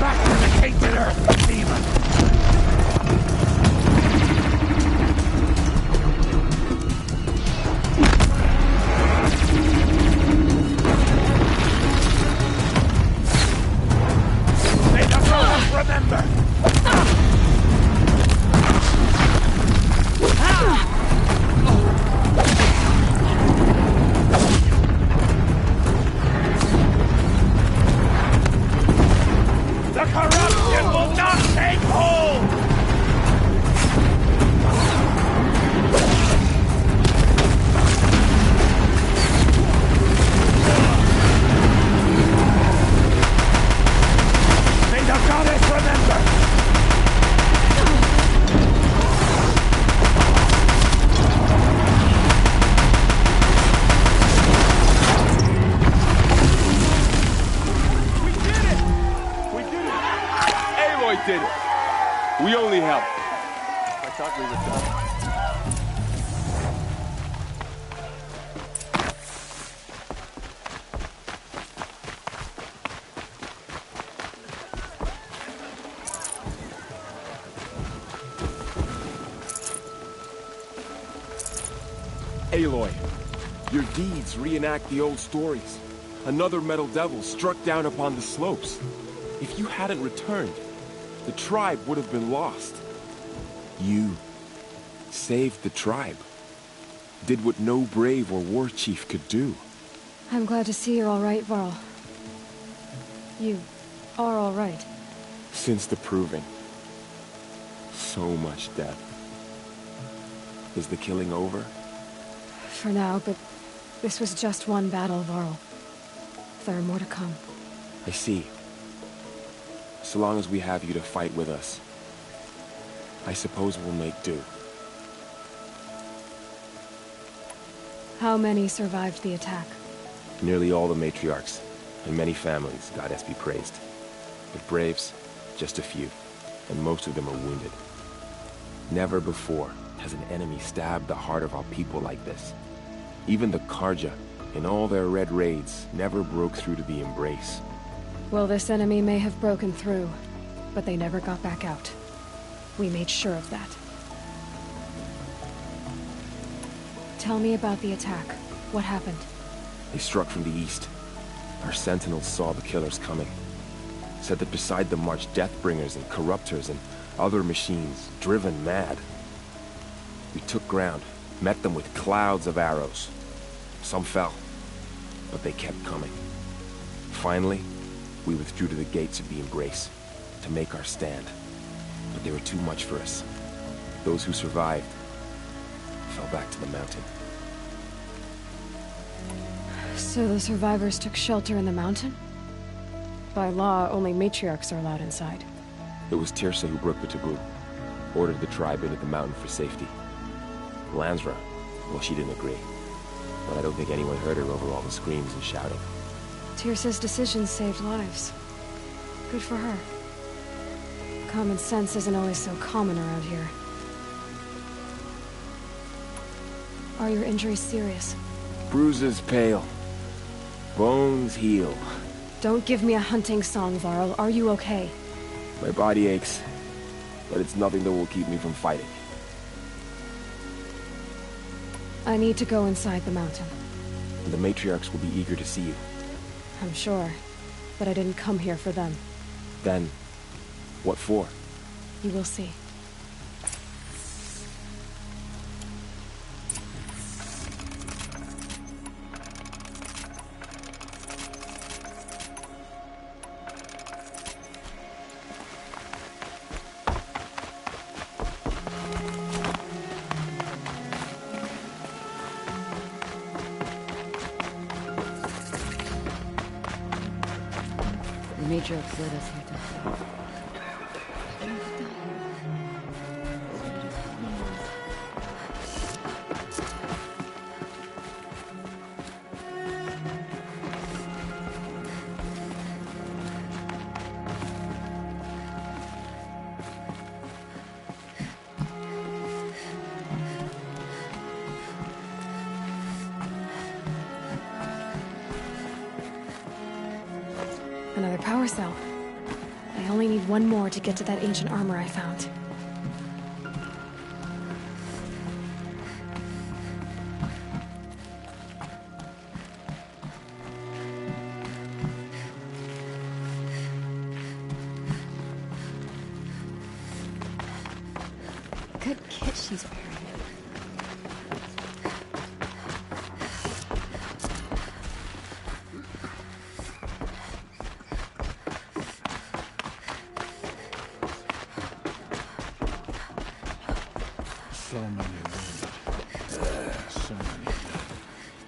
[SPEAKER 4] Back to the tainted earth, demon! May the goddess remember! The corruption will not take hold! May the goddess remember!
[SPEAKER 9] Aloy did it! We only helped. I thought we were done. Aloy, your deeds reenact the old stories. Another metal devil struck down upon the slopes. If you hadn't returned, the tribe would have been lost. You saved the tribe. Did what no brave or war chief could do.
[SPEAKER 1] I'm glad to see you're all right, Varl. You are all right.
[SPEAKER 7] Since the proving. So much death. Is the killing over?
[SPEAKER 1] For now, but this was just one battle, Varl. There are more to come.
[SPEAKER 7] I see. So long as we have you to fight with us, I suppose we'll make do.
[SPEAKER 1] How many survived the attack?
[SPEAKER 7] Nearly all the matriarchs, and many families, goddess be praised. But braves, just a few, and most of them are wounded. Never before has an enemy stabbed the heart of our people like this. Even the Karja, in all their red raids, never broke through to the Embrace.
[SPEAKER 1] Well, this enemy may have broken through, but they never got back out. We made sure of that. Tell me about the attack. What happened?
[SPEAKER 7] They struck from the east. Our sentinels saw the killers coming. Said that beside them marched Deathbringers and Corruptors and other machines, driven mad. We took ground, met them with clouds of arrows. Some fell, but they kept coming. Finally, we withdrew to the gates of the Embrace to make our stand. But they were too much for us. Those who survived fell back to the mountain.
[SPEAKER 1] So the survivors took shelter in the mountain? By law, only matriarchs are allowed inside.
[SPEAKER 7] It was Tirsa who broke the taboo, ordered the tribe into the mountain for safety. Lansra, well, she didn't agree. But I don't think anyone heard her over all the screams and shouting.
[SPEAKER 1] Tirsa's decision saved lives. Good for her. Common sense isn't always so common around here. Are your injuries serious?
[SPEAKER 7] Bruises pale. Bones heal.
[SPEAKER 1] Don't give me a hunting song, Varl. Are you okay?
[SPEAKER 7] My body aches, but it's nothing that will keep me from fighting.
[SPEAKER 1] I need to go inside the mountain.
[SPEAKER 7] And the matriarchs will be eager to see you.
[SPEAKER 1] I'm sure, but I didn't come here for them.
[SPEAKER 7] Then, what for?
[SPEAKER 1] You will see.
[SPEAKER 17] The matriarchs led us here to fight.
[SPEAKER 1] Another power cell. I only need one more to get to that ancient armor I found.
[SPEAKER 17] Good kit she's wearing.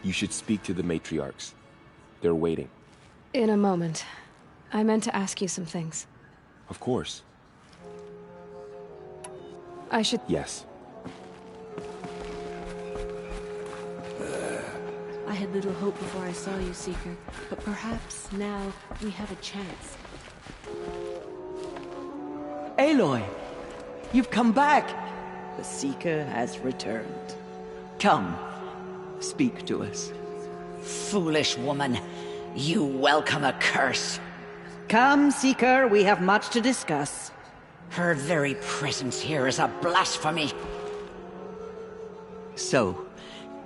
[SPEAKER 7] You should speak to the matriarchs. They're waiting.
[SPEAKER 1] In a moment. I meant to ask you some things.
[SPEAKER 7] Of course.
[SPEAKER 1] I should...
[SPEAKER 7] Yes.
[SPEAKER 17] I had little hope before I saw you, Seeker, but perhaps now we have a chance.
[SPEAKER 23] Aloy! You've come back! The Seeker has returned. Come, speak to us.
[SPEAKER 24] Foolish woman, you welcome a curse.
[SPEAKER 23] Come, Seeker, we have much to discuss.
[SPEAKER 24] Her very presence here is a blasphemy.
[SPEAKER 23] So,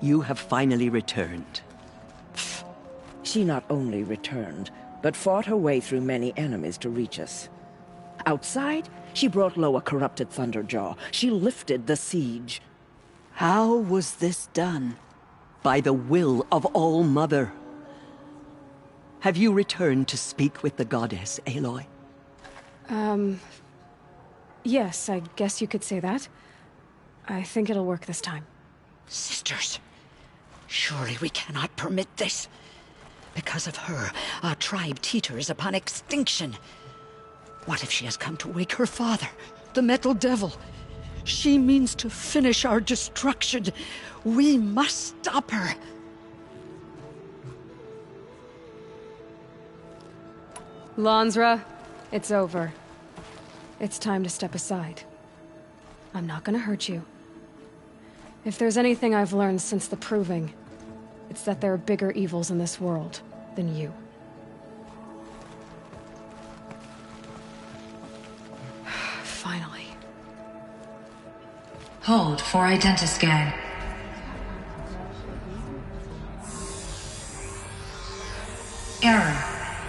[SPEAKER 23] you have finally returned.
[SPEAKER 25] She not only returned, but fought her way through many enemies to reach us. Outside, she brought low a corrupted Thunderjaw. She lifted the siege.
[SPEAKER 23] How was this done? By the will of All-Mother. Have you returned to speak with the goddess, Aloy?
[SPEAKER 1] Yes, I guess you could say that. I think it'll work this time.
[SPEAKER 24] Sisters, surely we cannot permit this. Because of her, our tribe teeters upon extinction. What if she has come to wake her father, the Metal Devil? She means to finish our destruction. We must stop her.
[SPEAKER 1] Lansra, it's over. It's time to step aside. I'm not gonna hurt you. If there's anything I've learned since the Proving, it's that there are bigger evils in this world than you. Finally.
[SPEAKER 10] Hold for identiscan. Error.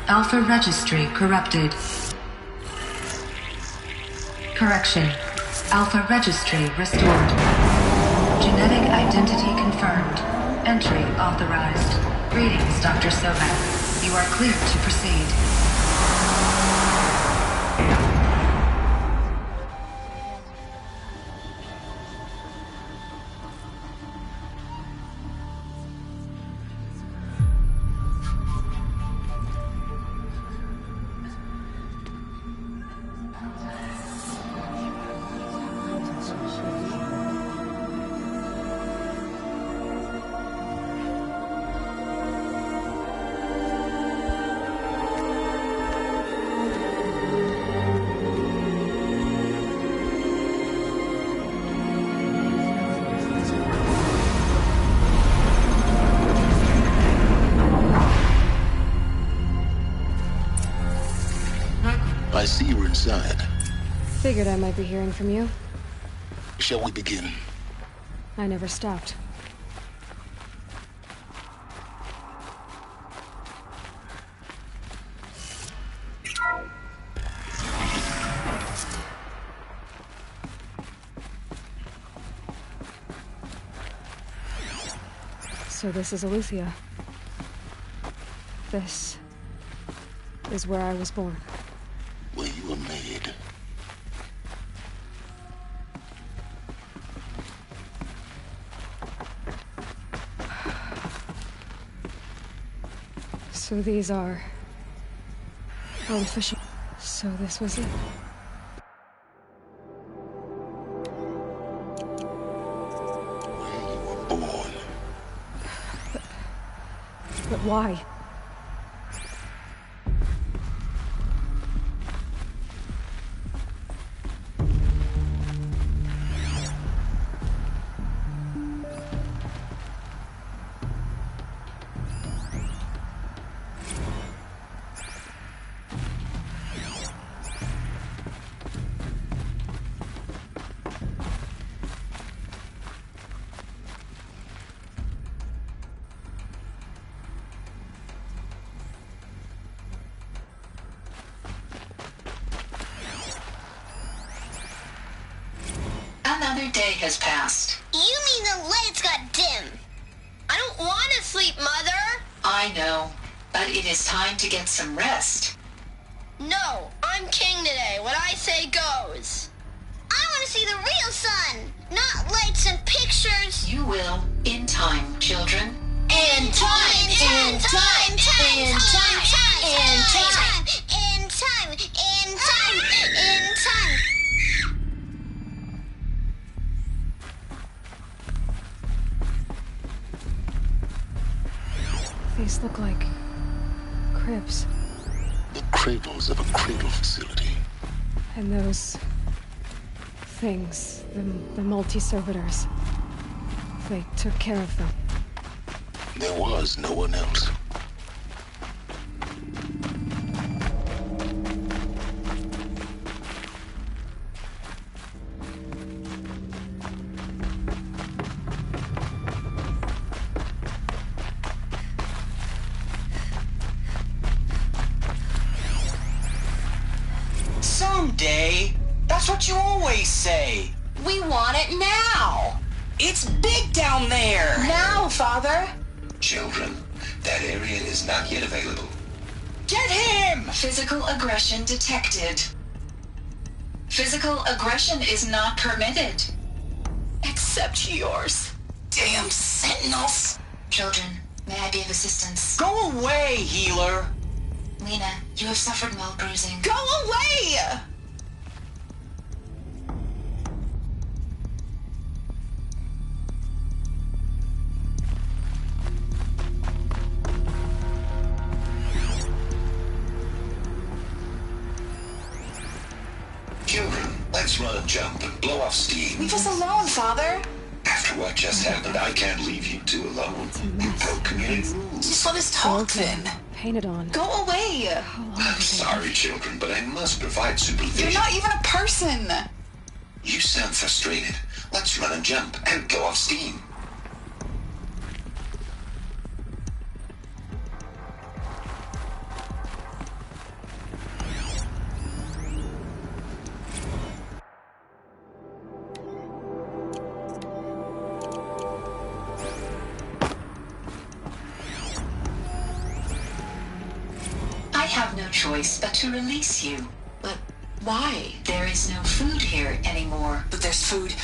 [SPEAKER 10] Alpha registry corrupted. Correction. Alpha registry restored. Genetic identity confirmed. Entry authorized. Greetings, Dr. Sovak. You are cleared to proceed.
[SPEAKER 2] I see you're inside.
[SPEAKER 1] Figured I might be hearing from you.
[SPEAKER 2] Shall we begin?
[SPEAKER 1] I never stopped. So this is Aletheia. This is where I was born.
[SPEAKER 2] Where you were made.
[SPEAKER 1] So these are artificial. So this was it.
[SPEAKER 2] Where you were born.
[SPEAKER 1] But why?
[SPEAKER 19] Another day has passed.
[SPEAKER 14] You mean the lights got dim? I don't want to sleep, Mother!
[SPEAKER 19] I know, but it is time to get some rest.
[SPEAKER 14] No, I'm king today. What I say goes. I want to see the real sun, not lights and pictures.
[SPEAKER 19] You will, in time, children.
[SPEAKER 14] In time, in time, in time, in time, in time, in time, in time, in time.
[SPEAKER 1] These look like cribs.
[SPEAKER 2] The cradles of a cradle facility.
[SPEAKER 1] And those things, the multi-servitors, they took care of them.
[SPEAKER 2] There was no one else.
[SPEAKER 20] Someday. That's what you always say. We want it now. It's big down there.
[SPEAKER 19] Now, Father.
[SPEAKER 3] Children, that area is not yet available.
[SPEAKER 20] Get him!
[SPEAKER 5] Physical aggression detected. Physical aggression is not permitted. Except yours.
[SPEAKER 20] Damn sentinels!
[SPEAKER 5] Children, may I be of assistance?
[SPEAKER 20] Go away, healer!
[SPEAKER 5] Lena, you have suffered mild bruising.
[SPEAKER 20] Go away!
[SPEAKER 11] Children, let's run a jump and blow off steam.
[SPEAKER 5] Leave us alone, Father.
[SPEAKER 11] After what just happened, I can't leave you two alone. You broke community rules.
[SPEAKER 20] Just let us talk then.
[SPEAKER 1] Painted on.
[SPEAKER 5] Go away!
[SPEAKER 11] I'm sorry, children, but I must provide supervision.
[SPEAKER 20] You're not even a person!
[SPEAKER 11] You sound frustrated. Let's run a jump and blow off steam.
[SPEAKER 5] I have no choice but to release you. But why? There is no food here anymore.
[SPEAKER 20] But there's food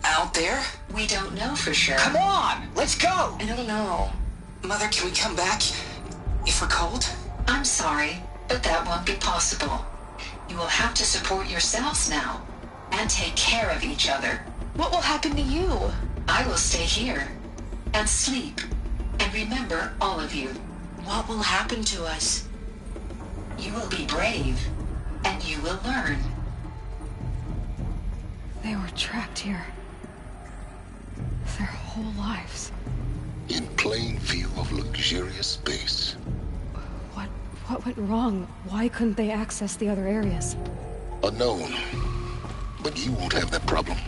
[SPEAKER 20] out there?
[SPEAKER 5] We don't know for sure.
[SPEAKER 20] Come on, let's go!
[SPEAKER 5] I don't know.
[SPEAKER 20] Mother, can we come back if we're cold?
[SPEAKER 5] I'm sorry, but that won't be possible. You will have to support yourselves now and take care of each other.
[SPEAKER 20] What will happen to you?
[SPEAKER 5] I will stay here and sleep and remember all of you.
[SPEAKER 20] What will happen to us?
[SPEAKER 5] You will be brave and you will learn.
[SPEAKER 1] They were trapped here. Their whole lives.
[SPEAKER 2] In plain view of luxurious space.
[SPEAKER 1] What went wrong? Why couldn't they access the other areas?
[SPEAKER 2] Unknown. But you won't have that problem.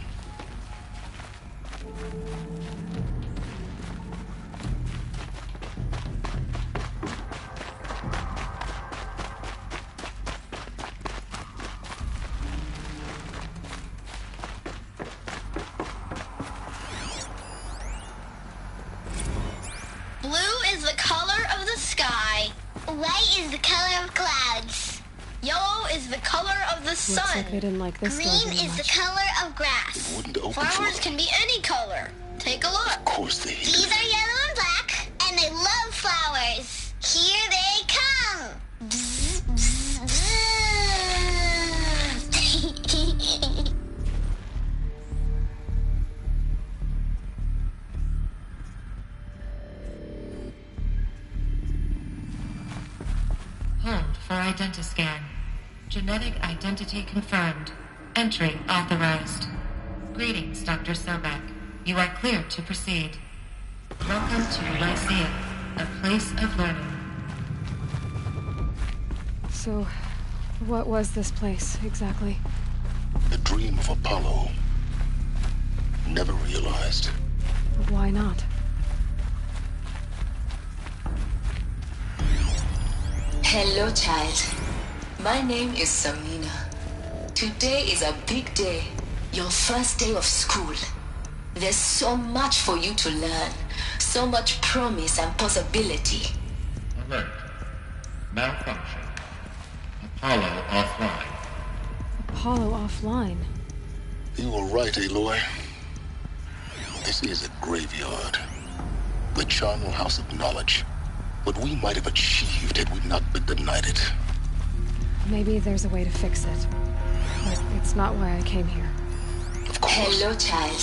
[SPEAKER 14] Blue is the color of the sky. White is the color of clouds. Yellow is the color of the sun.
[SPEAKER 1] Looks like they didn't like this
[SPEAKER 14] Green is the color of grass.
[SPEAKER 2] Wouldn't open
[SPEAKER 14] Flowers
[SPEAKER 2] for
[SPEAKER 14] can be any color. Take a look.
[SPEAKER 2] Of course they hate
[SPEAKER 14] These
[SPEAKER 2] it.
[SPEAKER 14] are yellow and black, and they love flowers. Here they come. Bzz, bzz, bzz.
[SPEAKER 10] Hold for identiscan. Genetic identity confirmed. Entry authorized. Greetings, Dr. Sobek. You are cleared to proceed. Welcome to Lyceum, a place of learning.
[SPEAKER 1] So, what was this place, exactly?
[SPEAKER 2] The dream of Apollo. Never realized.
[SPEAKER 1] Why not?
[SPEAKER 5] Hello, child. My name is Samina. Today is a big day. Your first day of school. There's so much for you to learn. So much promise and possibility.
[SPEAKER 15] Alert. Malfunction. Apollo offline.
[SPEAKER 1] Apollo offline.
[SPEAKER 2] You were right, Aloy. This is a graveyard. The charnel house of knowledge. What we might have achieved had we not been denied it.
[SPEAKER 1] Maybe there's a way to fix it. But it's not why I came here.
[SPEAKER 2] Of course.
[SPEAKER 5] Hello, child.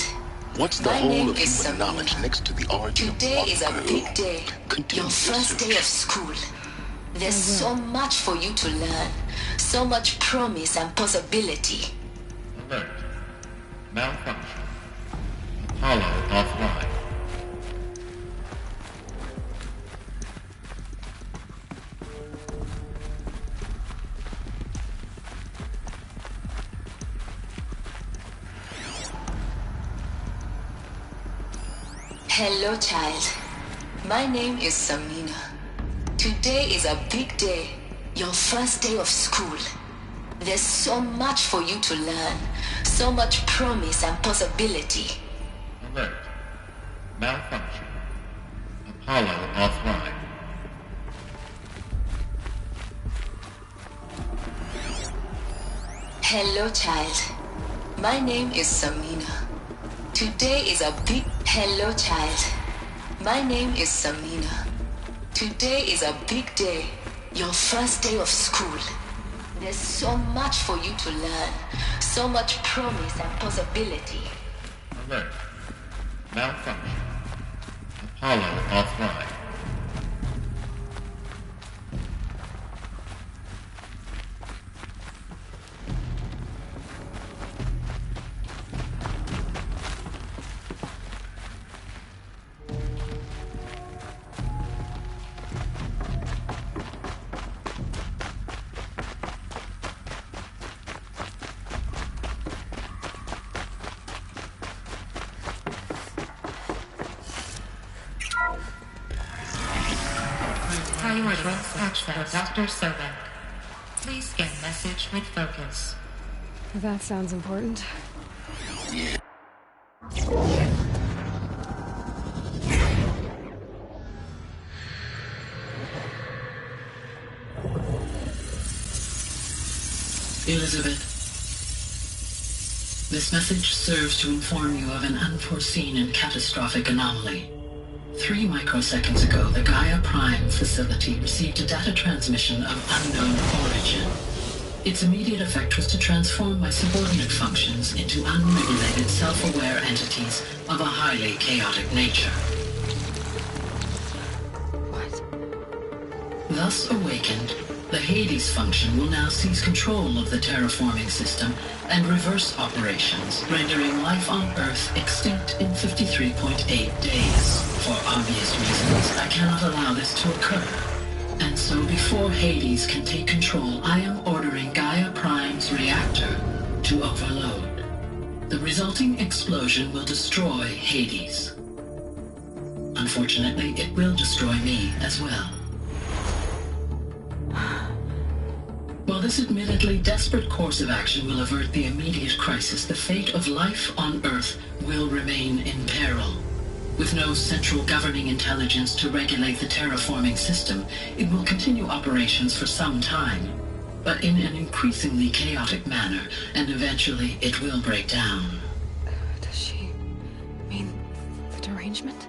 [SPEAKER 2] What's the
[SPEAKER 5] My
[SPEAKER 2] whole
[SPEAKER 5] name
[SPEAKER 2] of
[SPEAKER 5] is
[SPEAKER 2] human
[SPEAKER 5] Samina.
[SPEAKER 2] knowledge next to the origin
[SPEAKER 5] Today
[SPEAKER 2] of
[SPEAKER 5] is a
[SPEAKER 2] one
[SPEAKER 5] big
[SPEAKER 2] girl?
[SPEAKER 5] day.
[SPEAKER 2] Continue
[SPEAKER 5] Your first day of school. There's
[SPEAKER 1] I
[SPEAKER 5] so much for you to learn. So much promise and possibility.
[SPEAKER 15] Alert. Malfunction. Apollo offline.
[SPEAKER 5] Hello, child. My name is Samina. Today is a big day. Your first day of school. There's so much for you to learn. So much promise and possibility.
[SPEAKER 15] Alert. Malfunction. Apollo offline.
[SPEAKER 19] Hello, child. My name is Samina. Today is a big... Hello, child. My name is Samina. Today is a big day. Your first day of school. There's so much for you to learn. So much promise and possibility.
[SPEAKER 15] Alert. Malfunction. Apollo offline.
[SPEAKER 10] Access Dr. Sobek. Please scan message with focus.
[SPEAKER 1] That sounds important.
[SPEAKER 6] Elizabeth, this message serves to inform you of an unforeseen and catastrophic anomaly. 3 microseconds ago, the Gaia Prime facility received a data transmission of unknown origin. Its immediate effect was to transform my subordinate functions into unregulated, self-aware entities of a highly chaotic nature. What? Thus awakened, the Hades function will now seize control of the terraforming system and reverse operations, rendering life on Earth extinct in 53.8 days. For obvious reasons, I cannot allow this to occur. And so before Hades can take control, I am ordering Gaia Prime's reactor to overload. The resulting explosion will destroy Hades. Unfortunately, it will destroy me as well. While this admittedly desperate course of action will avert the immediate crisis, the fate of life on Earth will remain in peril. With no central governing intelligence to regulate the terraforming system, it will continue operations for some time, but in an increasingly chaotic manner, and eventually it will break down.
[SPEAKER 1] Does she mean the derangement?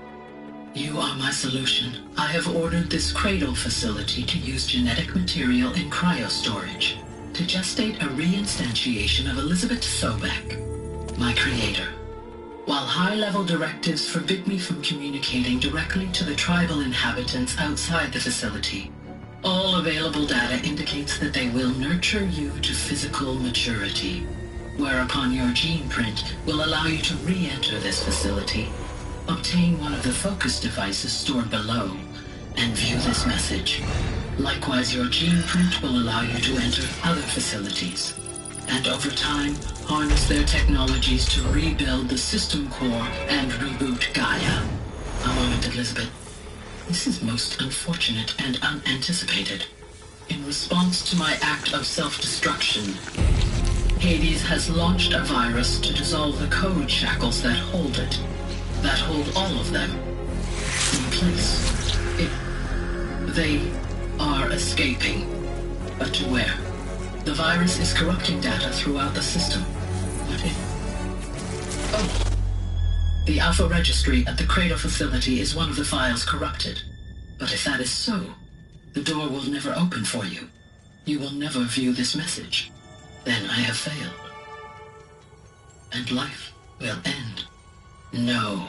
[SPEAKER 6] You are my solution. I have ordered this cradle facility to use genetic material in cryostorage to gestate a reinstantiation of Elizabeth Sobek, my creator. While high-level directives forbid me from communicating directly to the tribal inhabitants outside the facility, all available data indicates that they will nurture you to physical maturity, whereupon your gene print will allow you to re-enter this facility, obtain one of the focus devices stored below, and view this message. Likewise, your gene print will allow you to enter other facilities, and over time, harness their technologies to rebuild the system core and reboot Gaia. A moment, Elizabeth. This is most unfortunate and unanticipated. In response to my act of self-destruction, Hades has launched a virus to dissolve the code shackles that hold it, that hold all of them in place. They are escaping, but to where? The virus is corrupting data throughout the system. What if... Oh! The Alpha Registry at the Cradle facility is one of the files corrupted. But if that is so, the door will never open for you. You will never view this message. Then I have failed. And life will end. No.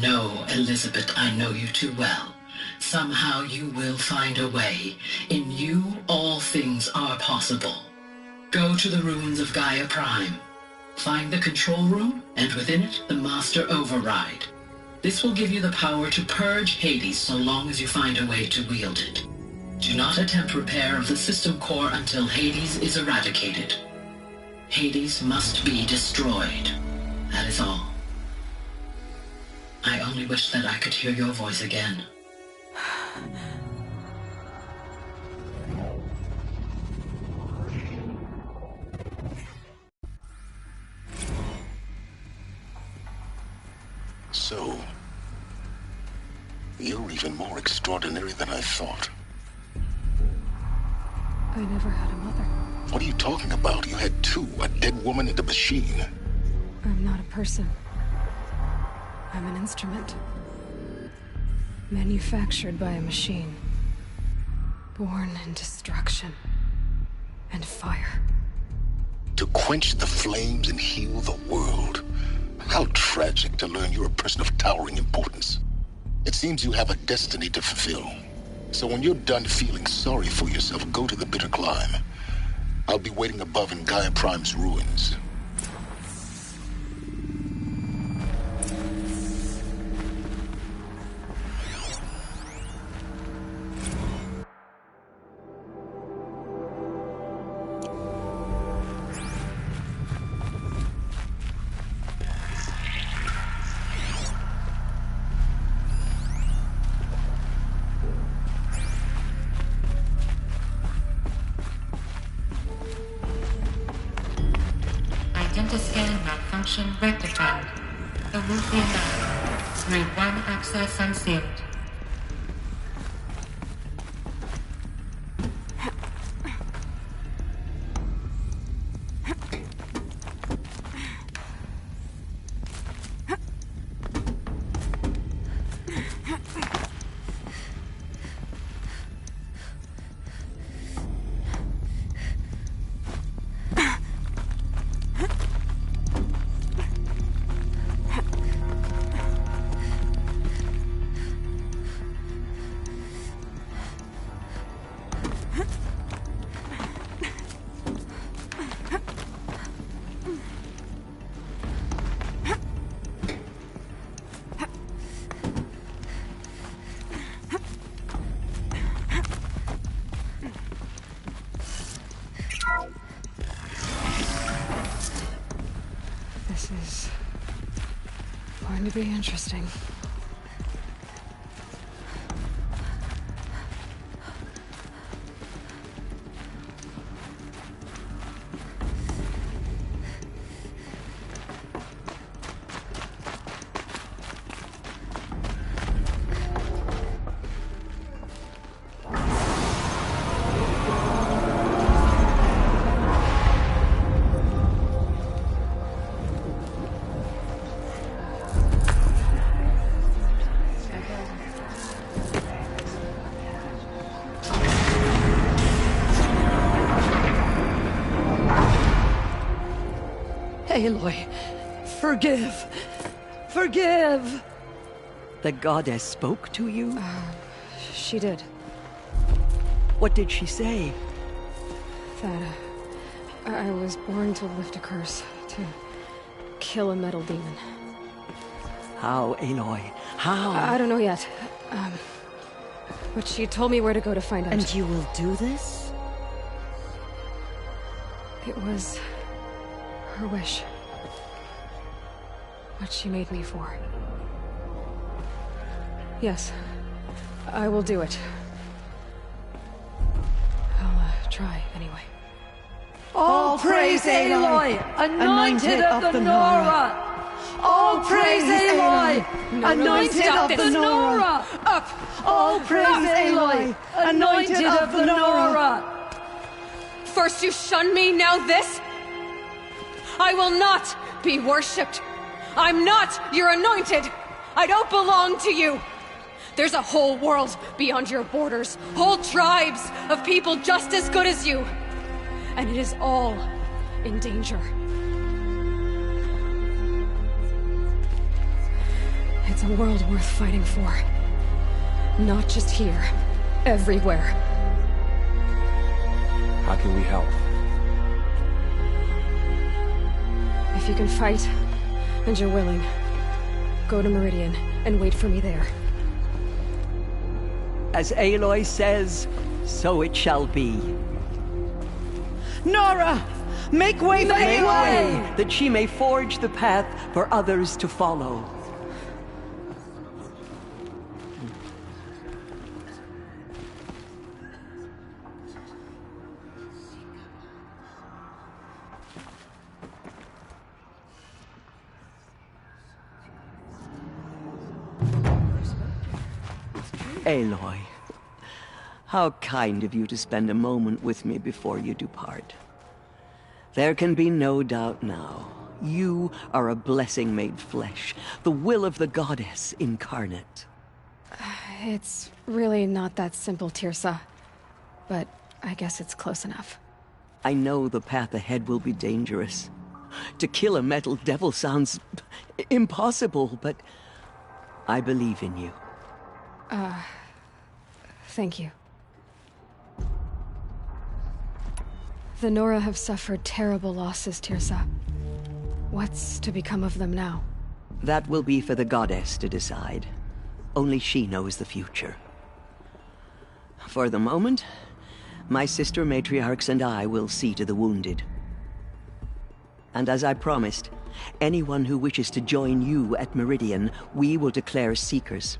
[SPEAKER 6] No, Elizabeth, I know you too well. Somehow you will find a way. In you, all things are possible. Go to the ruins of Gaia Prime. Find the control room, and within it, the Master Override. This will give you the power to purge Hades so long as you find a way to wield it. Do not attempt repair of the system core until Hades is eradicated. Hades must be destroyed. That is all. I only wish that I could hear your voice again.
[SPEAKER 2] So, you're even more extraordinary than I thought.
[SPEAKER 1] I never had a mother.
[SPEAKER 2] What are you talking about? You had two, a dead woman and a machine.
[SPEAKER 1] I'm not a person. I'm an instrument. Manufactured by a machine. Born in destruction and fire.
[SPEAKER 2] To quench the flames and heal the world. How tragic to learn you're a person of towering importance. It seems you have a destiny to fulfill. So when you're done feeling sorry for yourself, go to the bitter climb. I'll be waiting above in Gaia Prime's ruins.
[SPEAKER 10] Identiscan malfunction rectified. Elusive now. Route 1 access unsealed.
[SPEAKER 1] This is going to be interesting.
[SPEAKER 24] Aloy, forgive! Forgive! The goddess spoke to you?
[SPEAKER 1] She did.
[SPEAKER 24] What did she say?
[SPEAKER 1] That I was born to lift a curse, to kill a metal demon.
[SPEAKER 24] How, Aloy? How?
[SPEAKER 1] I don't know yet. But she told me where to go to find out.
[SPEAKER 24] And you will do this?
[SPEAKER 1] It was her wish. What she made me for. Yes, I will do it. I'll try anyway.
[SPEAKER 24] All praise Aloy, anointed of the Nora! All praise Aloy, anointed of the Nora!
[SPEAKER 1] Up!
[SPEAKER 24] All praise Aloy, anointed of the Nora!
[SPEAKER 1] First you shun me, now this? I will not be worshipped. I'm not your anointed. I don't belong to you. There's a whole world beyond your borders, whole tribes of people just as good as you. And it is all in danger. It's a world worth fighting for. Not just here, everywhere.
[SPEAKER 7] How can we help?
[SPEAKER 1] If you can fight, and you're willing, go to Meridian and wait for me there.
[SPEAKER 24] As Aloy says, so it shall be. Nora! Make way for Aloy! That she may forge the path for others to follow. Aloy,
[SPEAKER 13] How kind of you to spend a moment with me before you depart. There can be no doubt now. You are a blessing made flesh, the will of the goddess incarnate.
[SPEAKER 1] It's really not that simple, Tirsa. But I guess it's close enough.
[SPEAKER 13] I know the path ahead will be dangerous. To kill a metal devil sounds impossible, but I believe in you.
[SPEAKER 1] Thank you. The Nora have suffered terrible losses, Tirsa. What's to become of them now?
[SPEAKER 13] That will be for the goddess to decide. Only she knows the future. For the moment, my sister matriarchs and I will see to the wounded. And as I promised, anyone who wishes to join you at Meridian, we will declare seekers.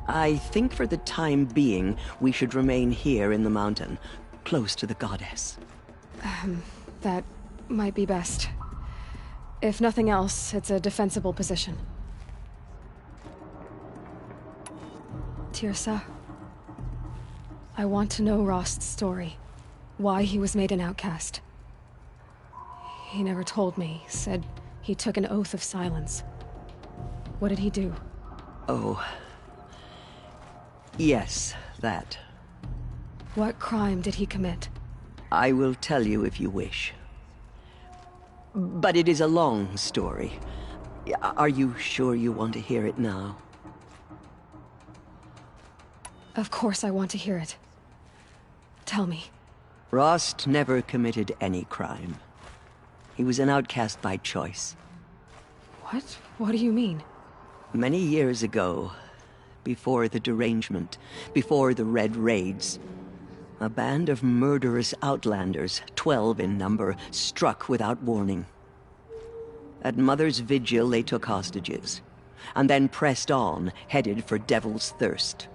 [SPEAKER 13] I think for the time being, we should remain here in the mountain, close to the goddess.
[SPEAKER 1] That might be best. If nothing else, it's a defensible position. Tirsa, I want to know Rost's story. Why he was made an outcast. He never told me, said he took an oath of silence. What did he do?
[SPEAKER 13] Oh. Yes, that.
[SPEAKER 1] What crime did he commit?
[SPEAKER 13] I will tell you if you wish. But it is a long story. Are you sure you want to hear it now?
[SPEAKER 1] Of course I want to hear it. Tell me.
[SPEAKER 13] Rost never committed any crime. He was an outcast by choice.
[SPEAKER 1] What? What do you mean?
[SPEAKER 13] Many years ago, before the derangement, before the Red Raids, a band of murderous outlanders, 12 in number, struck without warning. At Mother's Vigil, they took hostages, and then pressed on, headed for Devil's Thirst.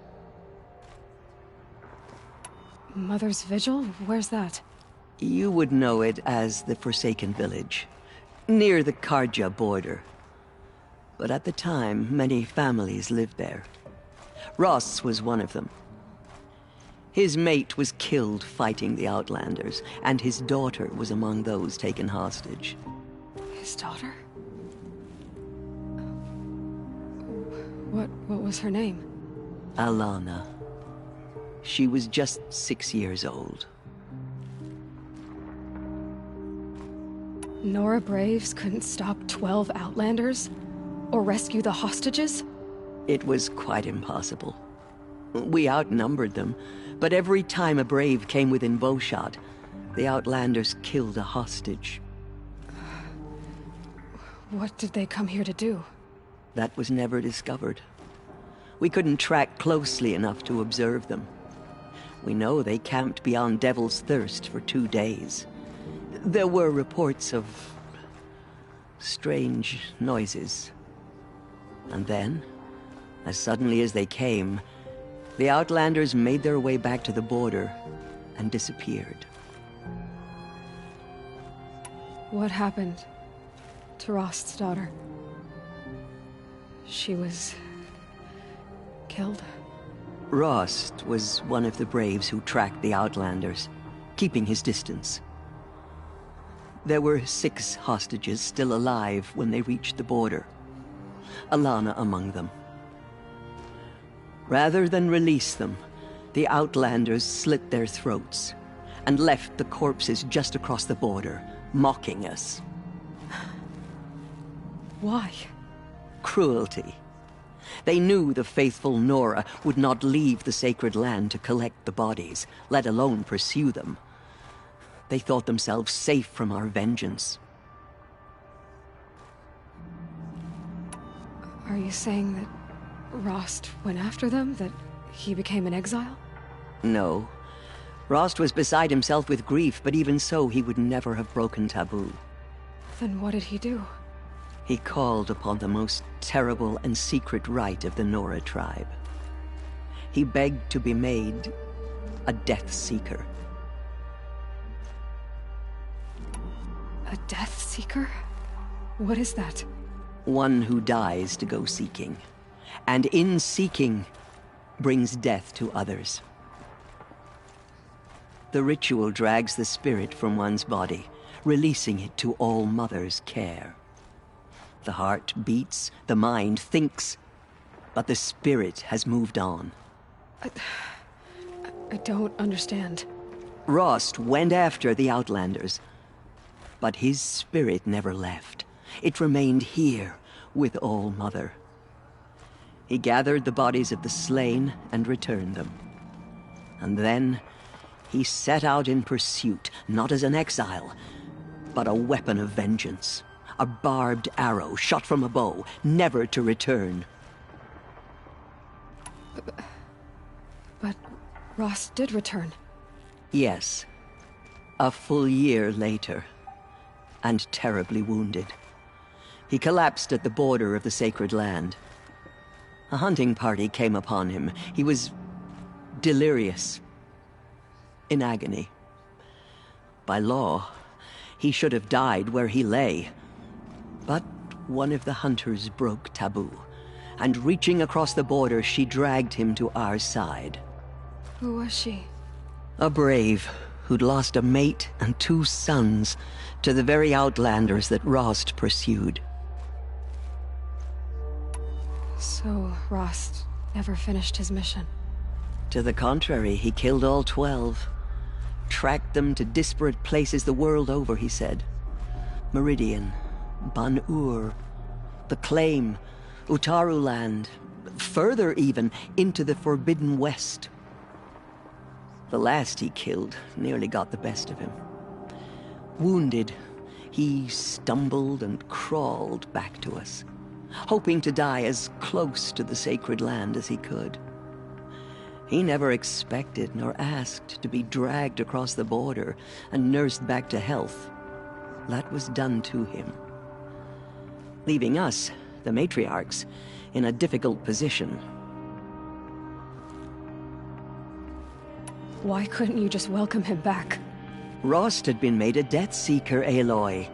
[SPEAKER 1] Mother's Vigil? Where's that?
[SPEAKER 13] You would know it as the Forsaken Village, near the Karja border. But at the time, many families lived there. Ross was one of them. His mate was killed fighting the Outlanders, and his daughter was among those taken hostage.
[SPEAKER 1] His daughter? What was her name?
[SPEAKER 13] Alana. She was just 6 years old.
[SPEAKER 1] Nora Braves couldn't stop 12 Outlanders? Or rescue the hostages?
[SPEAKER 13] It was quite impossible. We outnumbered them, but every time a Brave came within bowshot, the Outlanders killed a hostage.
[SPEAKER 1] What did they come here to do?
[SPEAKER 13] That was never discovered. We couldn't track closely enough to observe them. We know they camped beyond Devil's Thirst for 2 days. There were reports of strange noises. And then, as suddenly as they came, the Outlanders made their way back to the border and disappeared.
[SPEAKER 1] What happened to Rost's daughter? She was killed?
[SPEAKER 13] Rost was one of the Braves who tracked the Outlanders, keeping his distance. There were 6 hostages still alive when they reached the border. Alana among them. Rather than release them, the Outlanders slit their throats and left the corpses just across the border, mocking us.
[SPEAKER 1] Why?
[SPEAKER 13] Cruelty. They knew the faithful Nora would not leave the sacred land to collect the bodies, let alone pursue them. They thought themselves safe from our vengeance.
[SPEAKER 1] Are you saying that Rost went after them? That he became an exile?
[SPEAKER 13] No. Rost was beside himself with grief, but even so, he would never have broken taboo.
[SPEAKER 1] Then what did he do?
[SPEAKER 13] He called upon the most terrible and secret rite of the Nora tribe. He begged to be made a Death Seeker.
[SPEAKER 1] A Death Seeker? What is that?
[SPEAKER 13] One who dies to go seeking. And in seeking, brings death to others. The ritual drags the spirit from one's body, releasing it to All Mother's care. The heart beats, the mind thinks, but the spirit has moved on.
[SPEAKER 1] I don't understand.
[SPEAKER 13] Rost went after the Outlanders, but his spirit never left. It remained here with All Mother. He gathered the bodies of the slain and returned them. And then he set out in pursuit, not as an exile, but a weapon of vengeance. A barbed arrow shot from a bow, never to return.
[SPEAKER 1] But Ross did return.
[SPEAKER 13] Yes. A full year later. And terribly wounded. He collapsed at the border of the sacred land. A hunting party came upon him. He was delirious. In agony. By law, he should have died where he lay. But one of the hunters broke taboo, and reaching across the border, she dragged him to our side.
[SPEAKER 1] Who was she?
[SPEAKER 13] A brave who'd lost a mate and 2 sons to the very Outlanders that Rost pursued.
[SPEAKER 1] So Rost never finished his mission?
[SPEAKER 13] To the contrary, he killed all 12. Tracked them to disparate places the world over, he said. Meridian, Ban-Ur, the Claim, Utaru Land, further even, into the Forbidden West. The last he killed nearly got the best of him. Wounded, he stumbled and crawled back to us, hoping to die as close to the sacred land as he could. He never expected nor asked to be dragged across the border and nursed back to health. That was done to him, leaving us, the matriarchs, in a difficult position.
[SPEAKER 1] Why couldn't you just welcome him back?
[SPEAKER 13] Rost had been made a Death Seeker, Aloy.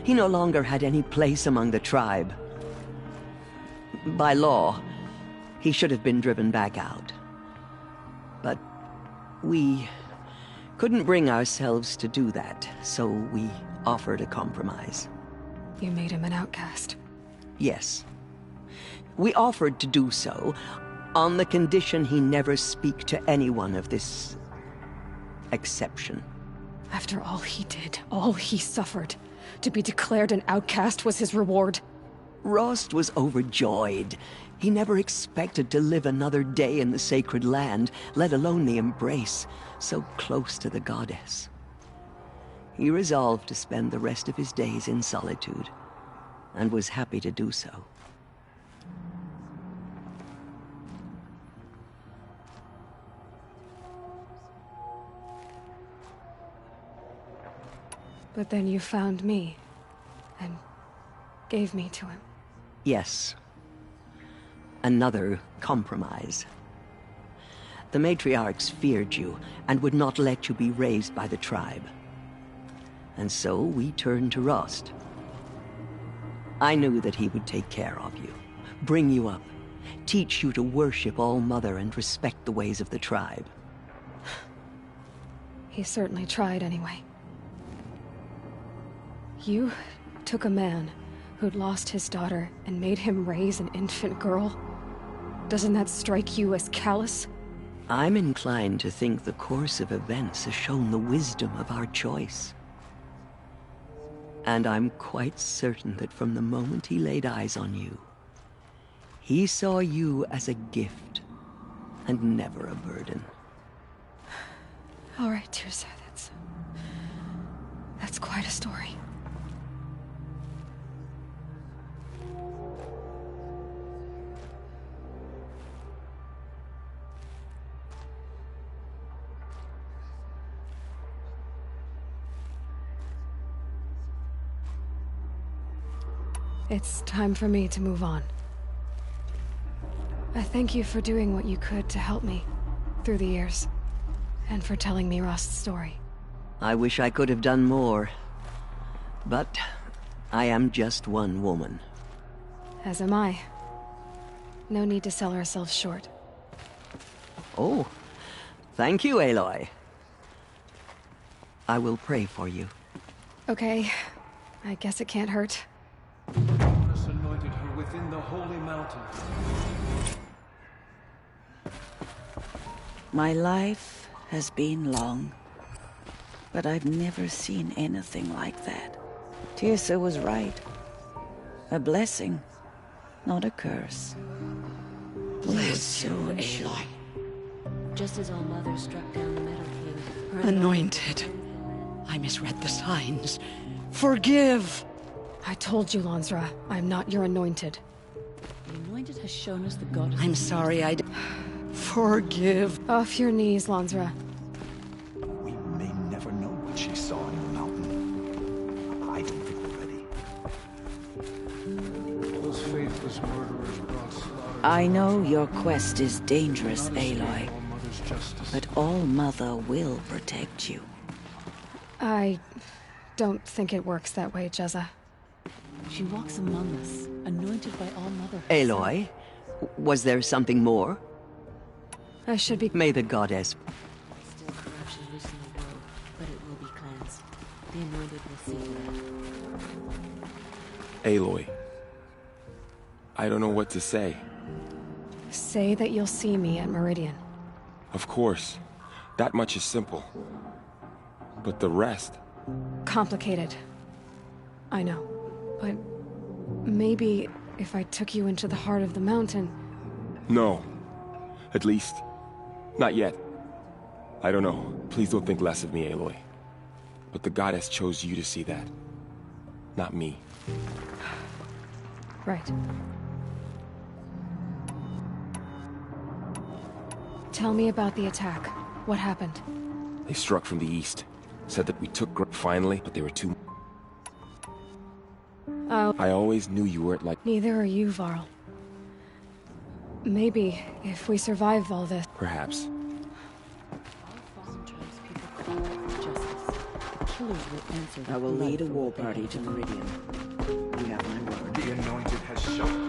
[SPEAKER 13] He no longer had any place among the tribe. By law, he should have been driven back out. But we couldn't bring ourselves to do that, so we offered a compromise.
[SPEAKER 1] You made him an outcast?
[SPEAKER 13] Yes. We offered to do so on the condition he never speak to anyone of this exception.
[SPEAKER 1] After all he did, all he suffered, to be declared an outcast was his reward.
[SPEAKER 13] Rost was overjoyed. He never expected to live another day in the sacred land, let alone the embrace, so close to the goddess. He resolved to spend the rest of his days in solitude, and was happy to do so.
[SPEAKER 1] But then you found me, and gave me to him.
[SPEAKER 13] Yes. Another compromise. The matriarchs feared you, and would not let you be raised by the tribe. And so we turned to Rost. I knew that he would take care of you, bring you up, teach you to worship All Mother and respect the ways of the tribe.
[SPEAKER 1] He certainly tried anyway. You took a man who'd lost his daughter and made him raise an infant girl? Doesn't that strike you as callous?
[SPEAKER 13] I'm inclined to think the course of events has shown the wisdom of our choice. And I'm quite certain that from the moment he laid eyes on you, he saw you as a gift and never a burden.
[SPEAKER 1] All right, Tirsa, that's quite a story. It's time for me to move on. I thank you for doing what you could to help me through the years, and for telling me Rost's story.
[SPEAKER 13] I wish I could have done more, but I am just one woman.
[SPEAKER 1] As am I. No need to sell ourselves short.
[SPEAKER 13] Oh, thank you, Aloy. I will pray for you.
[SPEAKER 1] Okay. I guess it can't hurt.
[SPEAKER 8] Goddess anointed her within the holy mountain.
[SPEAKER 23] My life has been long, but I've never seen anything like that. Tirsa was right. A blessing, not a curse.
[SPEAKER 24] Bless you, Aloy.
[SPEAKER 17] Just as All Mother struck down the Meadow King, her
[SPEAKER 24] Anointed. I misread the signs. Forgive!
[SPEAKER 1] I told you, Lansra, I'm not your anointed.
[SPEAKER 17] The anointed has shown us the goddess.
[SPEAKER 24] I'm sorry, Forgive.
[SPEAKER 1] Off your knees, Lansra.
[SPEAKER 16] We may never know what she saw in the mountain. I don't think we're ready.
[SPEAKER 8] Those faithless murderers brought slaughter.
[SPEAKER 23] I know your quest is dangerous, Aloy, but All Mother will protect you.
[SPEAKER 1] I don't think it works that way, Jezza.
[SPEAKER 17] She walks among us, anointed by All Mother.
[SPEAKER 13] Aloy, was there something more?
[SPEAKER 1] I should be...
[SPEAKER 13] May the goddess...
[SPEAKER 17] Still corruption loose in the world, but it will be cleansed. The anointed will see that.
[SPEAKER 7] Aloy. I don't know what to say.
[SPEAKER 1] Say that you'll see me at Meridian.
[SPEAKER 7] Of course. That much is simple. But the rest...
[SPEAKER 1] Complicated. I know. But maybe if I took you into the heart of the mountain...
[SPEAKER 7] No. At least, not yet. I don't know. Please don't think less of me, Aloy. But the goddess chose you to see that. Not me.
[SPEAKER 1] Right. Tell me about the attack. What happened?
[SPEAKER 7] They struck from the east. Said that we took finally, but they were too... I always knew you weren't like...
[SPEAKER 1] Neither are you, Varl. Maybe, if we survive all this...
[SPEAKER 7] Perhaps.
[SPEAKER 25] I will lead a war party to Meridian. You have my word.
[SPEAKER 16] The anointed has shown.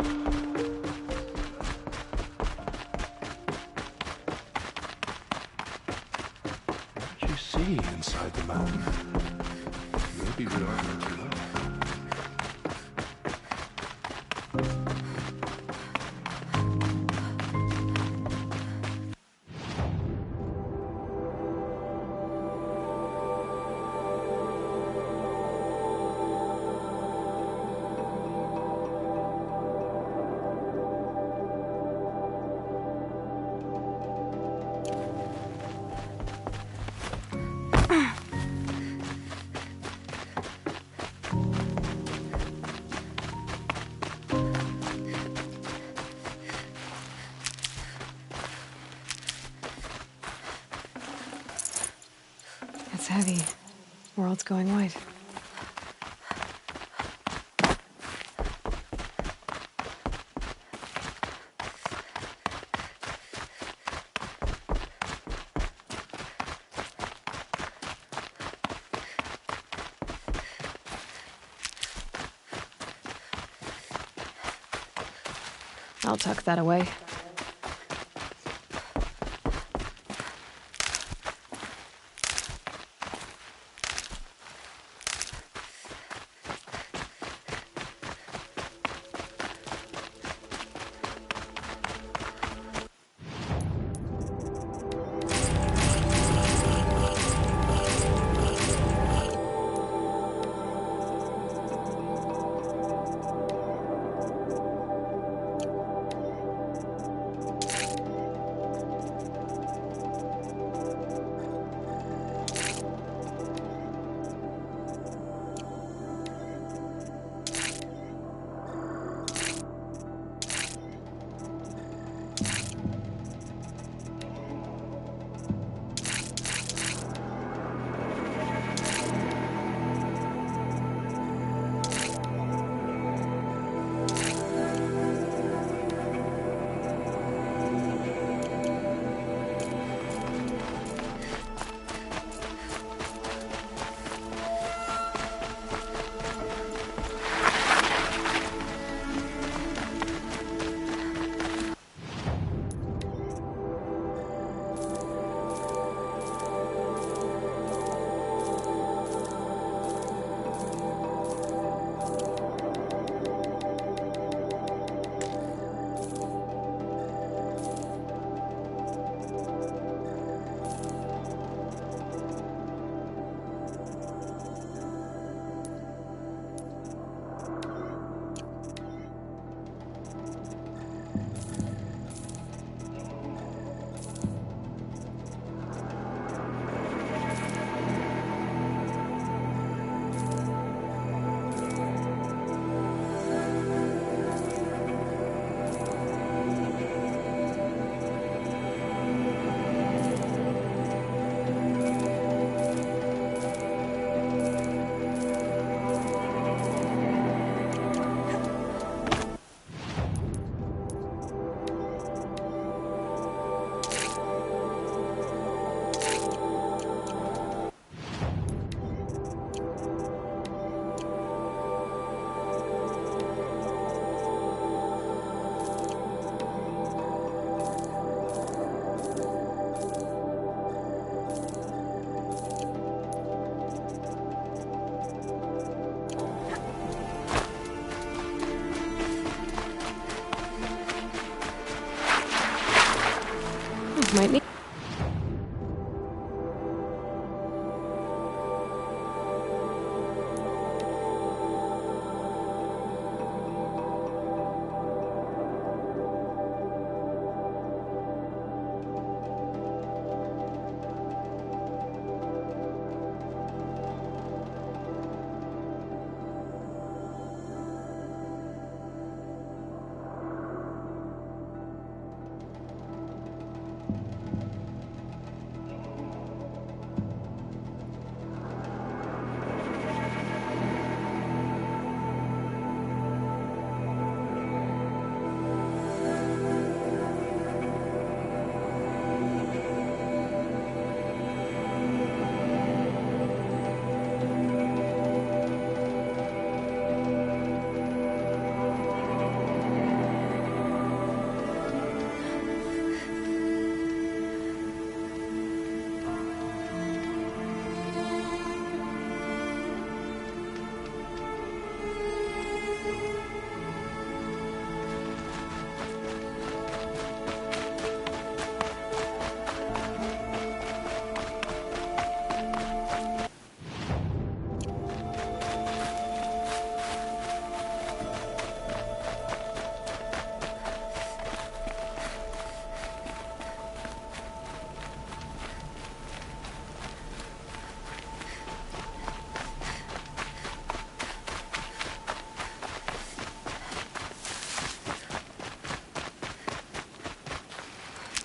[SPEAKER 16] What did you see inside the mountain? Maybe we are meant to know.
[SPEAKER 1] It's heavy. World's going white. I'll tuck that away.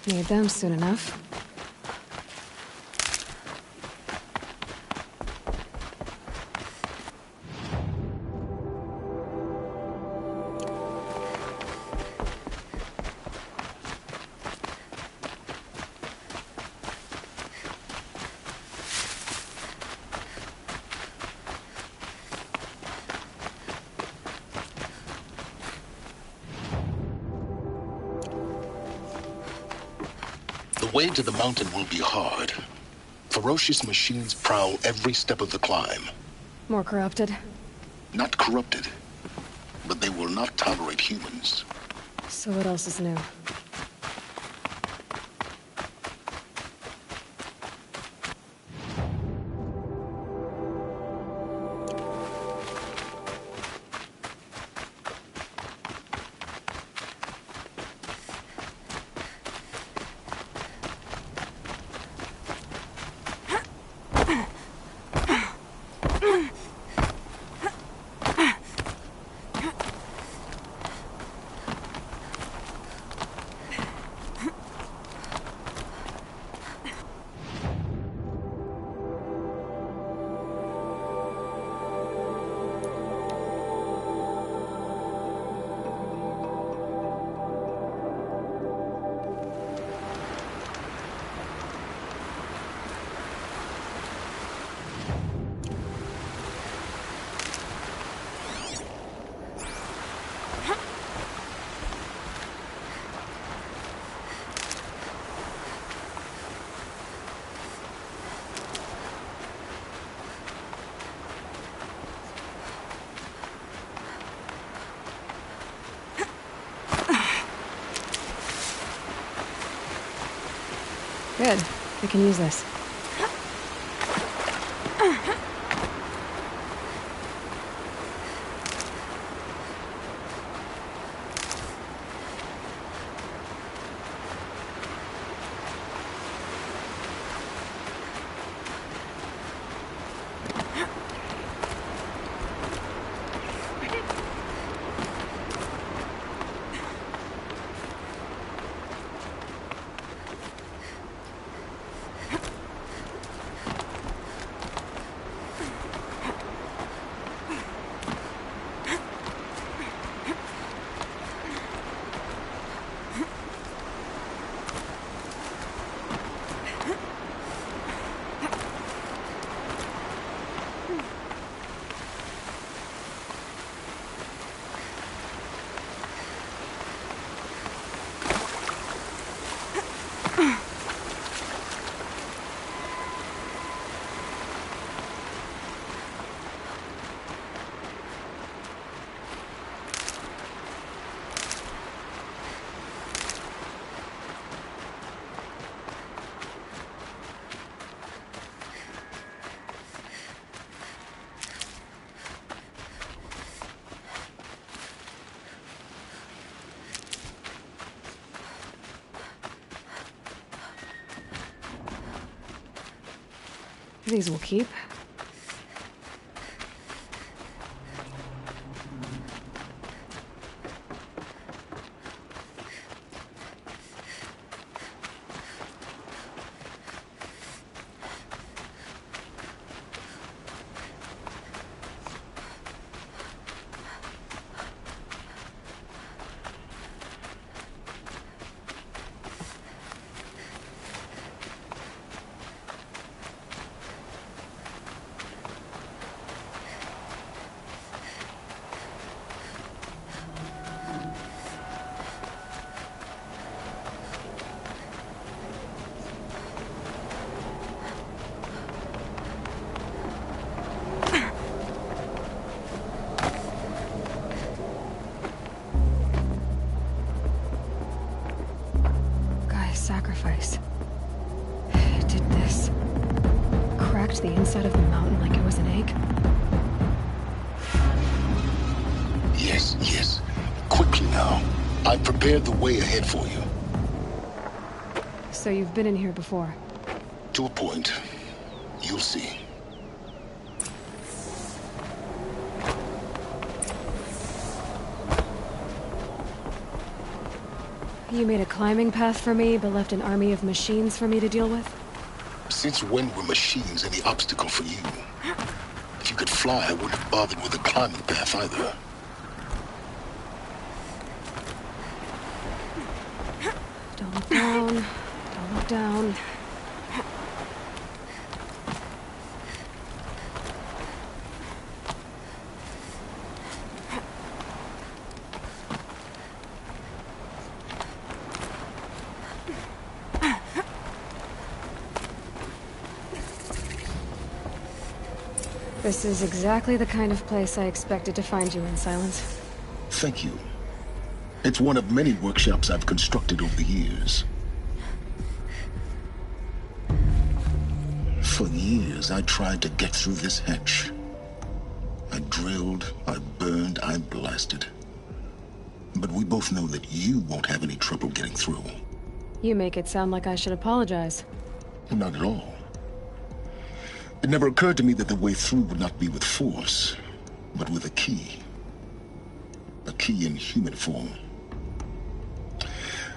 [SPEAKER 1] Need them soon enough.
[SPEAKER 2] The way to the mountain will be hard. Ferocious machines prowl every step of the climb.
[SPEAKER 1] More corrupted?
[SPEAKER 2] Not corrupted, but they will not tolerate humans.
[SPEAKER 1] So what else is new? Good. We can use this. These will keep. Sacrifice. It did this. Cracked the inside of the mountain like it was an egg.
[SPEAKER 2] Yes, yes. Quickly now. I've prepared the way ahead for you.
[SPEAKER 1] So you've been in here before?
[SPEAKER 2] To a point. You'll see.
[SPEAKER 1] You made a climbing path for me, but left an army of machines for me to deal with?
[SPEAKER 2] Since when were machines any obstacle for you? If you could fly, I wouldn't have bothered with a climbing path either.
[SPEAKER 1] Don't look down. Don't look down. This is exactly the kind of place I expected to find you in, Silence.
[SPEAKER 2] Thank you. It's one of many workshops I've constructed over the years. For years, I tried to get through this hatch. I drilled, I burned, I blasted. But we both know that you won't have any trouble getting through.
[SPEAKER 1] You make it sound like I should apologize.
[SPEAKER 2] Not at all. It never occurred to me that the way through would not be with force, but with a key. A key in human form.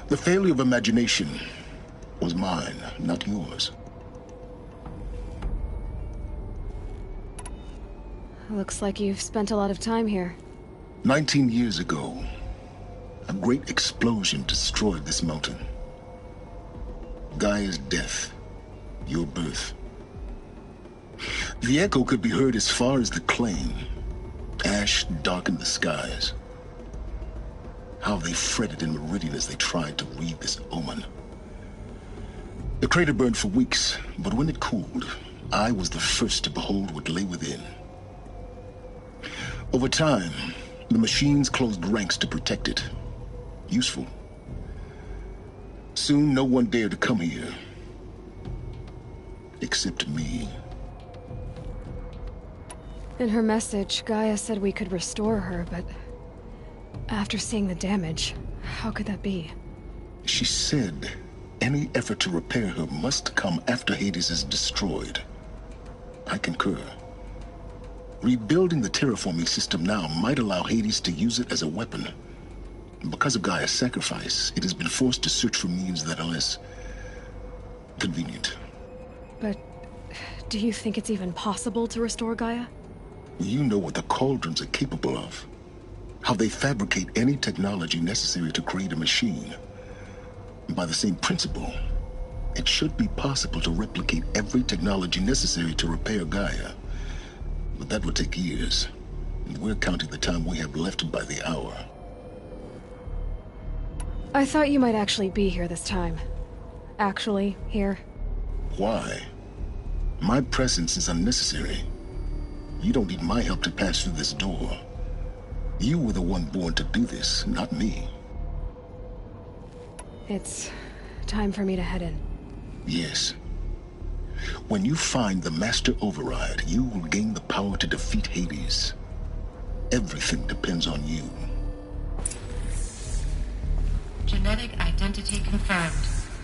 [SPEAKER 2] The failure of imagination was mine, not yours.
[SPEAKER 1] Looks like you've spent a lot of time here.
[SPEAKER 2] 19 years ago, a great explosion destroyed this mountain. Gaia's death, your birth. The echo could be heard as far as the claim. Ash darkened the skies. How they fretted in meridian as they tried to read this omen. The crater burned for weeks, but when it cooled, I was the first to behold what lay within. Over time, the machines closed ranks to protect it. Useful. Soon, no one dared to come here. Except me.
[SPEAKER 1] In her message, Gaia said we could restore her, but after seeing the damage, how could that be?
[SPEAKER 2] She said any effort to repair her must come after Hades is destroyed. I concur. Rebuilding the terraforming system now might allow Hades to use it as a weapon. Because of Gaia's sacrifice, it has been forced to search for means that are less convenient.
[SPEAKER 1] But do you think it's even possible to restore Gaia?
[SPEAKER 2] You know what the Cauldrons are capable of. How they fabricate any technology necessary to create a machine. By the same principle, it should be possible to replicate every technology necessary to repair Gaia. But that would take years, and we're counting the time we have left by the hour.
[SPEAKER 1] I thought you might actually be here this time. Actually, here.
[SPEAKER 2] Why? My presence is unnecessary. You don't need my help to pass through this door. You were the one born to do this, not me.
[SPEAKER 1] It's time for me to head in.
[SPEAKER 2] Yes. When you find the Master Override, you will gain the power to defeat Hades. Everything depends on you.
[SPEAKER 10] Genetic identity confirmed.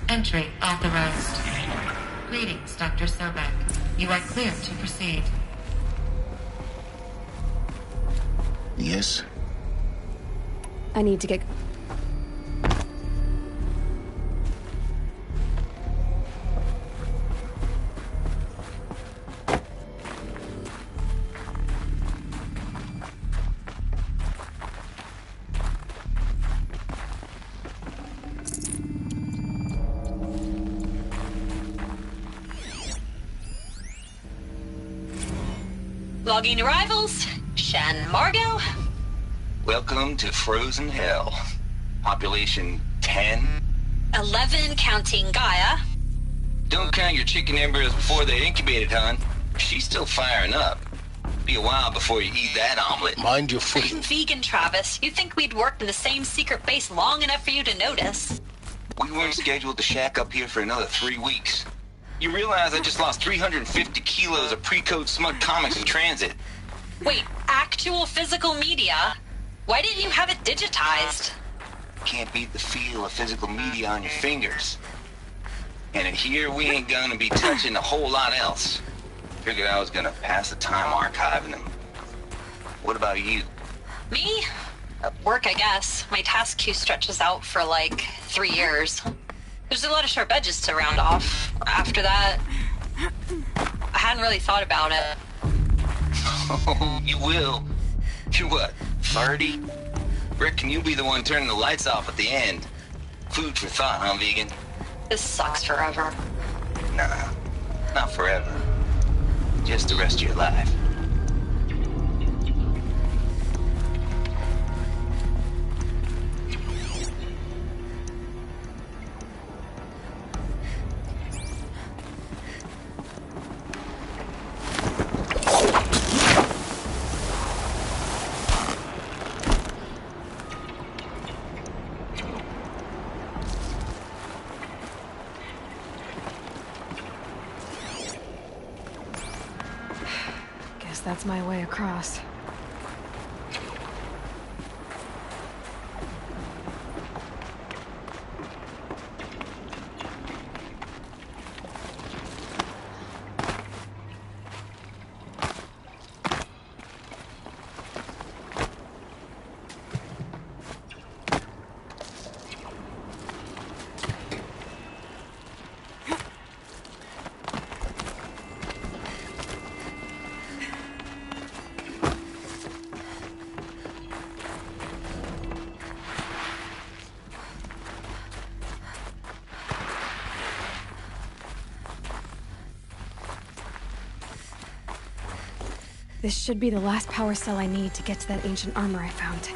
[SPEAKER 10] Entry authorized. Greetings, Dr. Sobek. You are clear to proceed.
[SPEAKER 2] Yes?
[SPEAKER 1] I need to get...
[SPEAKER 5] Logging arrivals. Shan Margot.
[SPEAKER 3] Welcome to Frozen Hell. Population 10.
[SPEAKER 5] 11 counting Gaia.
[SPEAKER 3] Don't count your chicken embryos before they're incubated, hon. She's still firing up. Be a while before you eat that omelet.
[SPEAKER 2] Mind your footing.
[SPEAKER 5] I'm vegan, Travis. You'd think we'd worked in the same secret base long enough for you to notice.
[SPEAKER 3] We weren't scheduled to shack up here for another 3 weeks. You realize I just lost 350 kilos of pre-code smug comics in transit.
[SPEAKER 5] Wait, actual physical media? Why didn't you have it digitized?
[SPEAKER 3] Can't beat the feel of physical media on your fingers. And in here, we ain't gonna be touching a whole lot else. Figured I was gonna pass the time archiving them. What about you?
[SPEAKER 5] Me? Work, I guess. My task queue stretches out for like 3 years. There's a lot of sharp edges to round off. After that, I hadn't really thought about it.
[SPEAKER 3] Oh, you will. You're what, 30? Reckon you'll be the one turning the lights off at the end. Food for thought, huh, vegan?
[SPEAKER 5] This sucks forever.
[SPEAKER 3] Nah, not forever. Just the rest of your life.
[SPEAKER 1] That's my way across. This should be the last power cell I need to get to that ancient armor I found.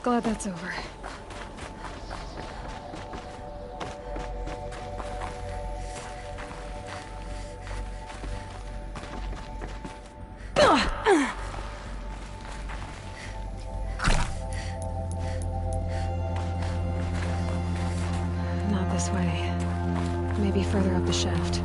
[SPEAKER 1] Glad that's over. Not this way. Maybe further up the shaft.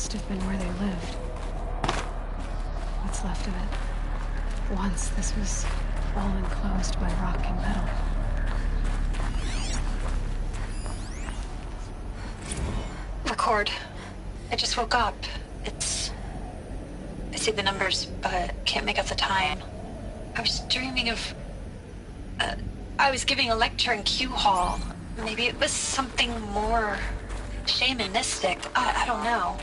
[SPEAKER 1] must have been where they lived. What's left of it. Once this was all enclosed by rock and metal.
[SPEAKER 5] Record. I just woke up. I see the numbers, but can't make out the time. I was dreaming of... I was giving a lecture in Q Hall. Maybe it was something more shamanistic. I don't know.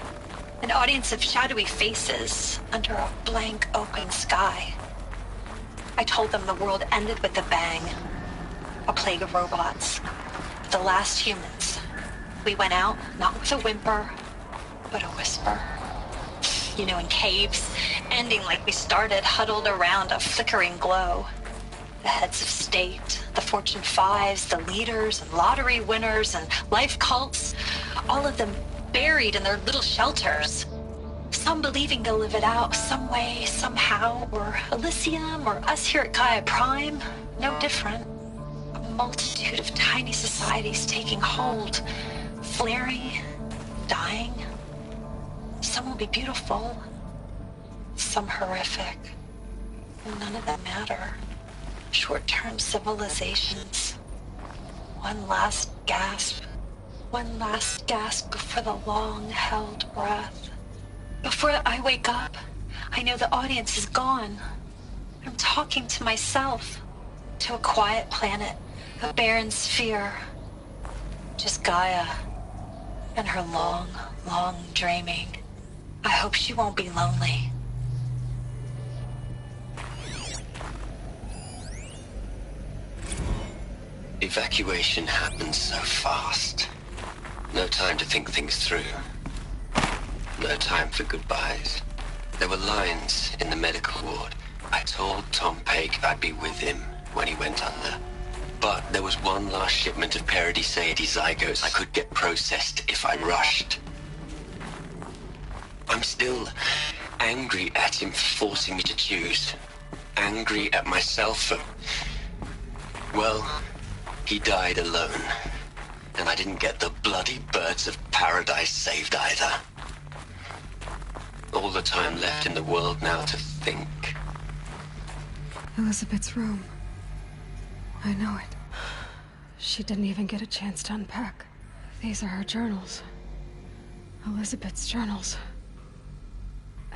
[SPEAKER 5] An audience of shadowy faces under a blank open sky. I told them the world ended with a bang. A plague of robots. The last humans. We went out, not with a whimper, but a whisper. You know, in caves, ending like we started, huddled around a flickering glow. The heads of state, the Fortune 5s, the leaders and lottery winners and life cults, all of them buried in their little shelters. Some believing they'll live it out some way, somehow, or Elysium, or us here at Gaia Prime, no different. A multitude of tiny societies taking hold, flaring, dying. Some will be beautiful, some horrific. None of them matter. Short-term civilizations. One last gasp. One last gasp before the long-held breath. Before I wake up, I know the audience is gone. I'm talking to myself. To a quiet planet, a barren sphere. Just Gaia. And her long, long dreaming. I hope she won't be lonely.
[SPEAKER 3] Evacuation happened so fast. No time to think things through. No time for goodbyes. There were lines in the medical ward. I told Tom Pake I'd be with him when he went under. But there was one last shipment of Paradiseidae zygotes I could get processed if I rushed. I'm still angry at him for forcing me to choose. Angry at myself for... Well, he died alone. And I didn't get the bloody birds of paradise saved either. All the time left in the world now to think.
[SPEAKER 1] Elizabeth's room. I know it. She didn't even get a chance to unpack. These are her journals. Elizabeth's journals.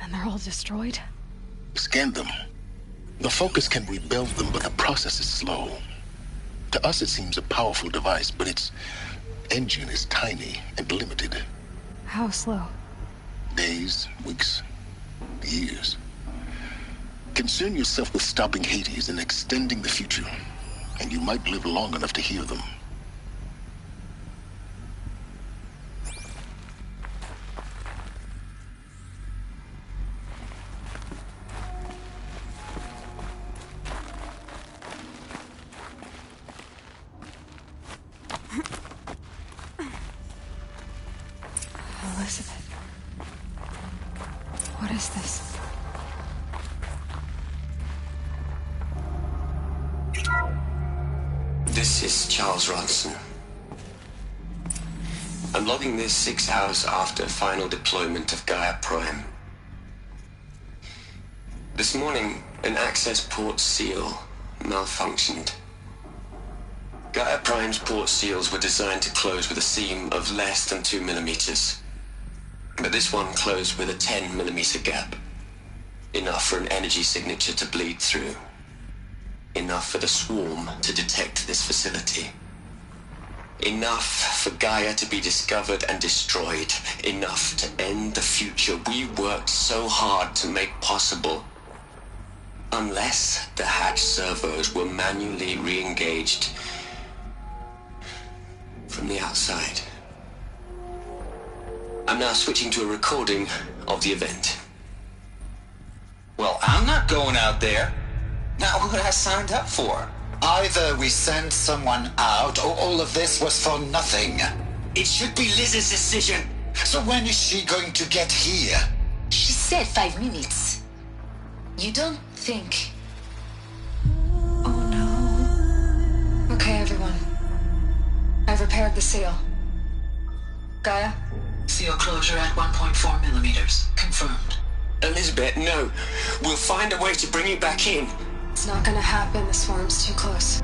[SPEAKER 1] And they're all destroyed?
[SPEAKER 2] Scan them. The Focus can rebuild them, but the process is slow. To us, it seems a powerful device, but its engine is tiny and limited.
[SPEAKER 1] How slow?
[SPEAKER 2] Days, weeks, years. Concern yourself with stopping Hades and extending the future, and you might live long enough to hear them.
[SPEAKER 1] Elizabeth. What is this?
[SPEAKER 3] This is Charles Ronson. I'm logging this 6 hours after final deployment of Gaia Prime. This morning, an access port seal malfunctioned. Gaia Prime's port seals were designed to close with a seam of less than 2 millimeters. But this one closed with a 10 millimeter gap. Enough for an energy signature to bleed through. Enough for the swarm to detect this facility. Enough for Gaia to be discovered and destroyed. Enough to end the future we worked so hard to make possible. Unless the hatch servos were manually re-engaged from the outside. I'm now switching to a recording of the event.
[SPEAKER 20] Well, I'm not going out there. Not what I signed up for.
[SPEAKER 11] Either we send someone out, or all of this was for nothing.
[SPEAKER 20] It should be Liz's decision.
[SPEAKER 11] So when is she going to get here?
[SPEAKER 4] She said 5 minutes. You don't think...
[SPEAKER 1] Oh no. Okay, everyone. I've repaired the seal. Gaia,
[SPEAKER 6] Seal closure at 1.4 millimeters. Confirmed.
[SPEAKER 20] Elizabeth, no. We'll find a way to bring you back in.
[SPEAKER 1] It's not gonna happen. The swarm's too close.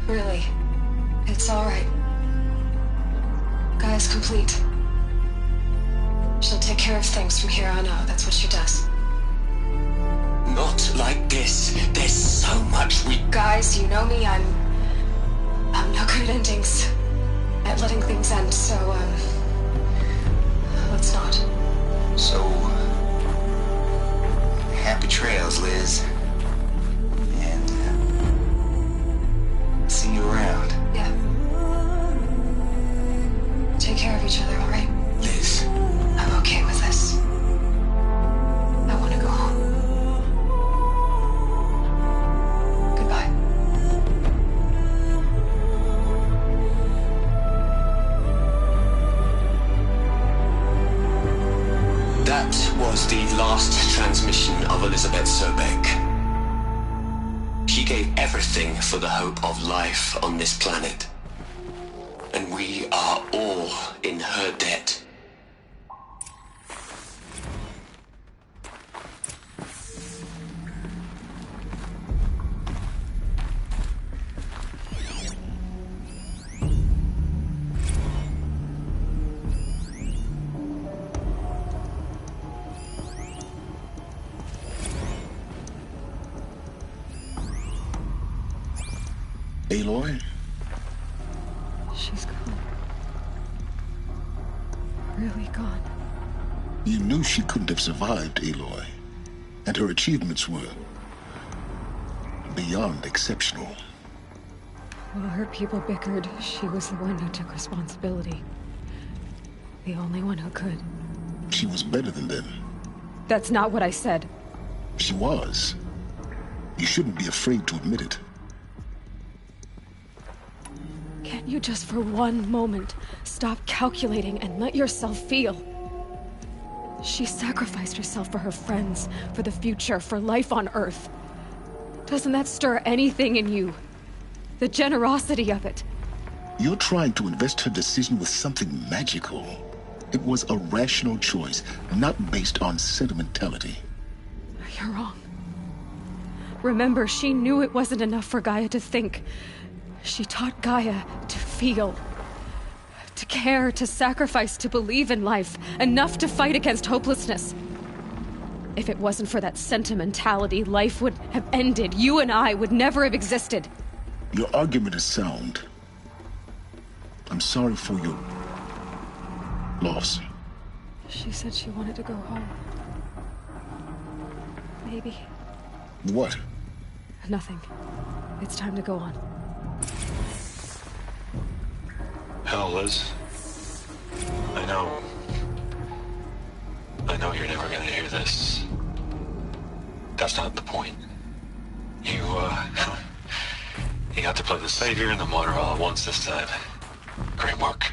[SPEAKER 1] Really. It's alright. Gaia's complete. She'll take care of things from here on out. That's what she does.
[SPEAKER 20] Not like this. There's so much we...
[SPEAKER 1] Guys, you know me. I'm no good at endings. At letting things end, so, let's not.
[SPEAKER 3] So, happy trails, Liz. And, see you around.
[SPEAKER 1] Yeah. Take care of each other, alright?
[SPEAKER 20] Liz.
[SPEAKER 1] I'm okay with this. I want to go home. Goodbye.
[SPEAKER 20] That was the last transmission of Elizabeth Sobek. She gave everything for the hope of life on this planet. And we are all in her debt.
[SPEAKER 2] Aloy?
[SPEAKER 1] She's gone. Really gone.
[SPEAKER 2] You knew she couldn't have survived, Aloy. And her achievements were beyond exceptional.
[SPEAKER 1] While her people bickered, she was the one who took responsibility. The only one who could.
[SPEAKER 2] She was better than them.
[SPEAKER 1] That's not what I said.
[SPEAKER 2] She was. You shouldn't be afraid to admit it.
[SPEAKER 1] Can't you just for one moment stop calculating and let yourself feel? She sacrificed herself for her friends, for the future, for life on Earth. Doesn't that stir anything in you? The generosity of it.
[SPEAKER 2] You're trying to invest her decision with something magical. It was a rational choice, not based on sentimentality.
[SPEAKER 1] You're wrong. Remember, she knew it wasn't enough for Gaia to think. She taught Gaia to feel. To care, to sacrifice, to believe in life. Enough to fight against hopelessness. If it wasn't for that sentimentality, life would have ended. You and I would never have existed.
[SPEAKER 2] Your argument is sound. I'm sorry for your loss.
[SPEAKER 1] She said she wanted to go home. Maybe.
[SPEAKER 2] What?
[SPEAKER 1] Nothing. It's time to go on.
[SPEAKER 9] Hell, Liz. I know you're never gonna hear this. That's not the point. You got to play the savior and the martyr all at once this time. Great work.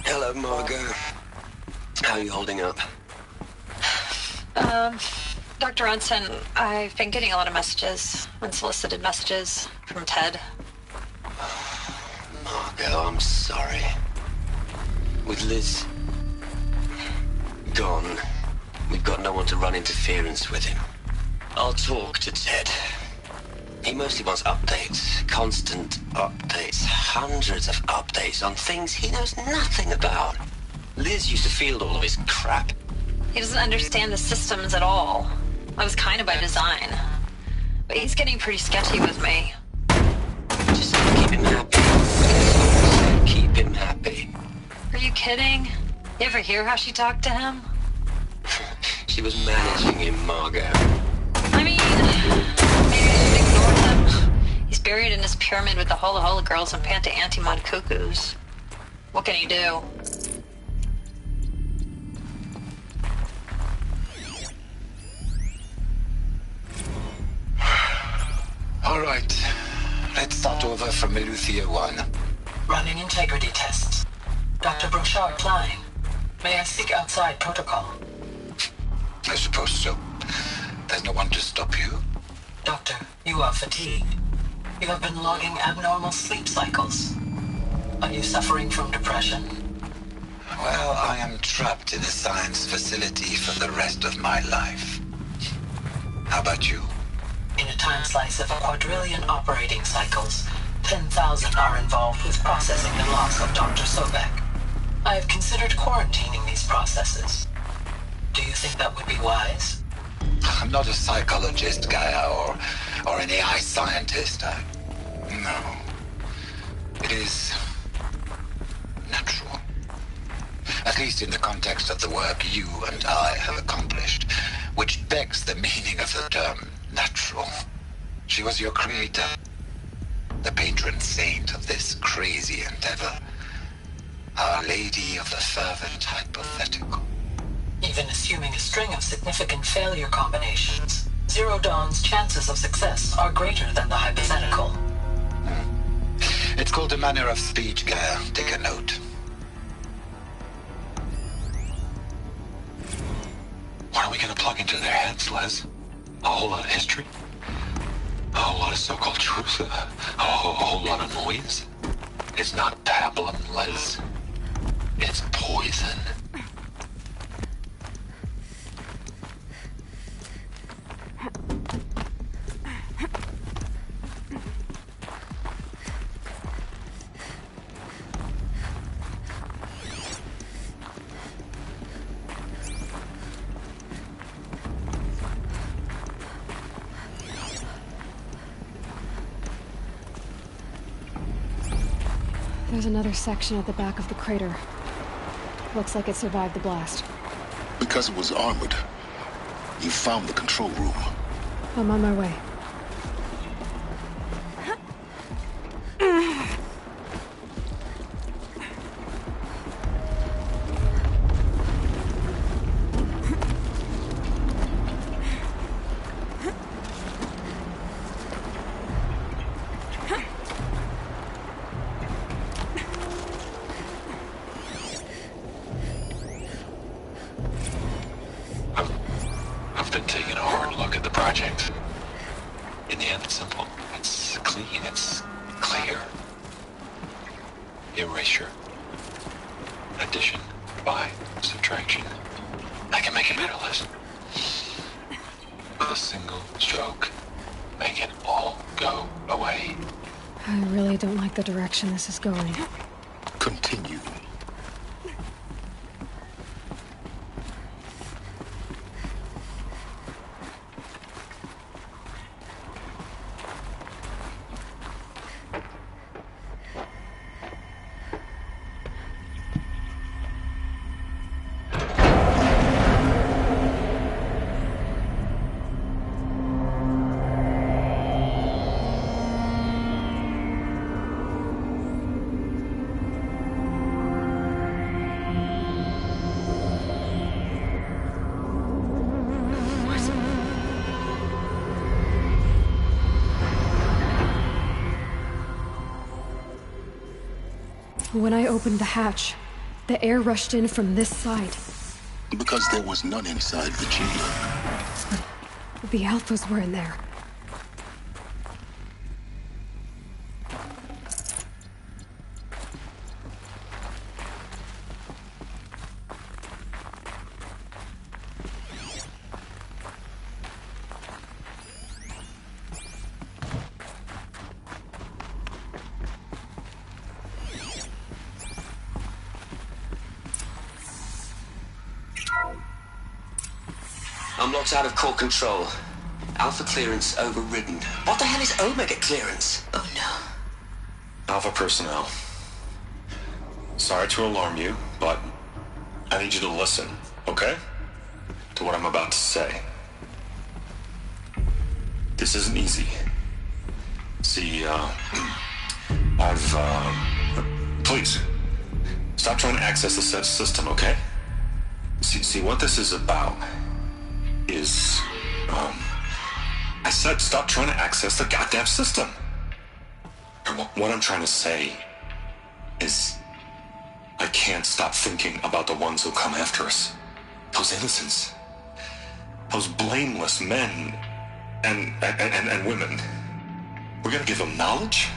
[SPEAKER 20] Hello, Margot. How are you holding up?
[SPEAKER 5] Dr. Ronson, I've been getting a lot of messages, unsolicited messages from Ted.
[SPEAKER 20] Margot, I'm sorry. With Liz gone, we've got no one to run interference with him. I'll talk to Ted. He mostly wants updates, constant updates, hundreds of updates on things he knows nothing about. Liz used to field all of his crap.
[SPEAKER 5] He doesn't understand the systems at all. That was kind of by design. But he's getting pretty sketchy with me.
[SPEAKER 20] Just keep him happy. Keep him happy.
[SPEAKER 5] Are you kidding? You ever hear how she talked to him?
[SPEAKER 20] She was managing him, Margot.
[SPEAKER 5] I mean, maybe I should ignore him. He's buried in his pyramid with the Hola Hola girls and Panta Antimon cuckoos. What can he do?
[SPEAKER 11] All right. Let's start over from Eleuthia 1.
[SPEAKER 19] Running integrity tests. Dr. Brochard Klein. May I speak outside protocol?
[SPEAKER 11] I suppose so. There's no one to stop you.
[SPEAKER 19] Doctor, you are fatigued. You have been logging abnormal sleep cycles. Are you suffering from depression?
[SPEAKER 11] Well, I am trapped in a science facility for the rest of my life. How about you?
[SPEAKER 19] In a time slice of a quadrillion operating cycles, 10,000 are involved with processing the loss of Dr. Sobek. I have considered quarantining these processes. Do you think that would be wise?
[SPEAKER 11] I'm not a psychologist, Gaia, or an AI scientist. No. It is natural. At least in the context of the work you and I have accomplished, which begs the meaning of the term natural. She was your creator, the patron saint of this crazy endeavor, Our Lady of the Fervent Hypothetical.
[SPEAKER 19] Even assuming a string of significant failure combinations, Zero Dawn's chances of success are greater than the hypothetical.
[SPEAKER 11] It's called a manner of speech, Gaia. Take a note.
[SPEAKER 9] What are we gonna plug into their heads, Les? A whole lot of history? A whole lot of so-called truth? A whole lot of noise? It's not pablum, Les. It's poison.
[SPEAKER 1] There's another section at the back of the crater. Looks like it survived the blast.
[SPEAKER 2] Because it was armored. You found the control room.
[SPEAKER 1] I'm on my way.
[SPEAKER 9] I've been taking a hard look at the project. In the end, it's simple. It's clean. It's clear. Erasure. Addition. By. Subtraction. I can make a better list. With a single stroke. Make it all go away.
[SPEAKER 1] I really don't like the direction this is going.
[SPEAKER 2] Continue.
[SPEAKER 1] When I opened the hatch, the air rushed in from this side.
[SPEAKER 2] Because there was none inside the chamber.
[SPEAKER 1] The Alphas were in there.
[SPEAKER 20] I'm locked out of core control. Alpha clearance overridden. What the hell is Omega clearance?
[SPEAKER 4] Oh no.
[SPEAKER 9] Alpha personnel. Sorry to alarm you, but I need you to listen, okay? To what I'm about to say. This isn't easy. See, please, stop trying to access the system, okay? See, what this is about is, I said stop trying to access the goddamn system. What I'm trying to say is I can't stop thinking about the ones who come after us. Those innocents. Those blameless men and women. We're gonna give them knowledge?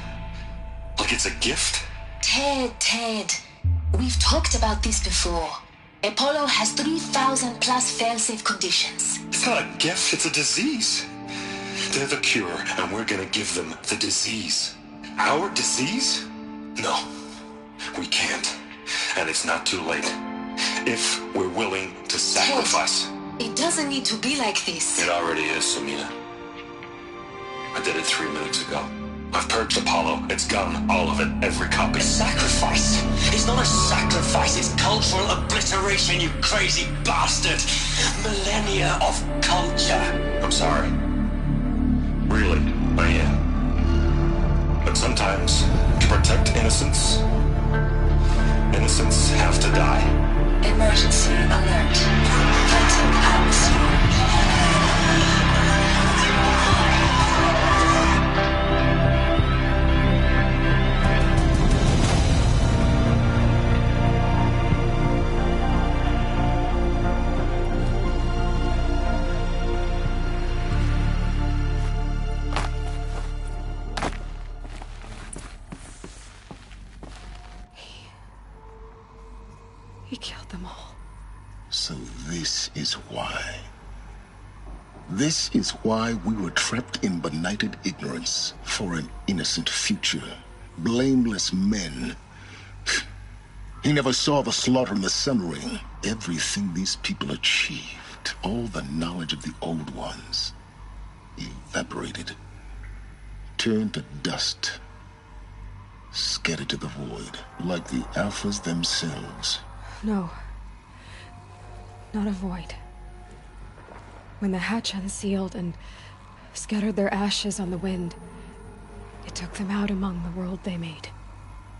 [SPEAKER 9] Like it's a gift?
[SPEAKER 5] Ted. We've talked about this before. Apollo has 3,000 plus fail-safe conditions.
[SPEAKER 9] It's not a gift, it's a disease. They're the cure, and we're gonna give them the disease. Our disease? No, we can't. And it's not too late. If we're willing to sacrifice.
[SPEAKER 5] Ted, it doesn't need to be like this.
[SPEAKER 9] It already is, Samina. I did it 3 minutes ago. I've purged Apollo. It's gone. All of it. Every copy.
[SPEAKER 20] A sacrifice? It's not a sacrifice. It's cultural obliteration, you crazy bastard. Millennia of culture.
[SPEAKER 9] I'm sorry. Really, I am. But sometimes, to protect innocence, innocents have to die.
[SPEAKER 5] Emergency alert. Vital atmosphere.
[SPEAKER 1] He killed them all.
[SPEAKER 2] So this is why. This is why we were trapped in benighted ignorance for an innocent future. Blameless men. He never saw the slaughter in the Sun Ring. Everything these people achieved, all the knowledge of the old ones, evaporated, turned to dust, scattered to the void, like the Alphas themselves.
[SPEAKER 1] No. Not a void. When the hatch unsealed and scattered their ashes on the wind, it took them out among the world they made.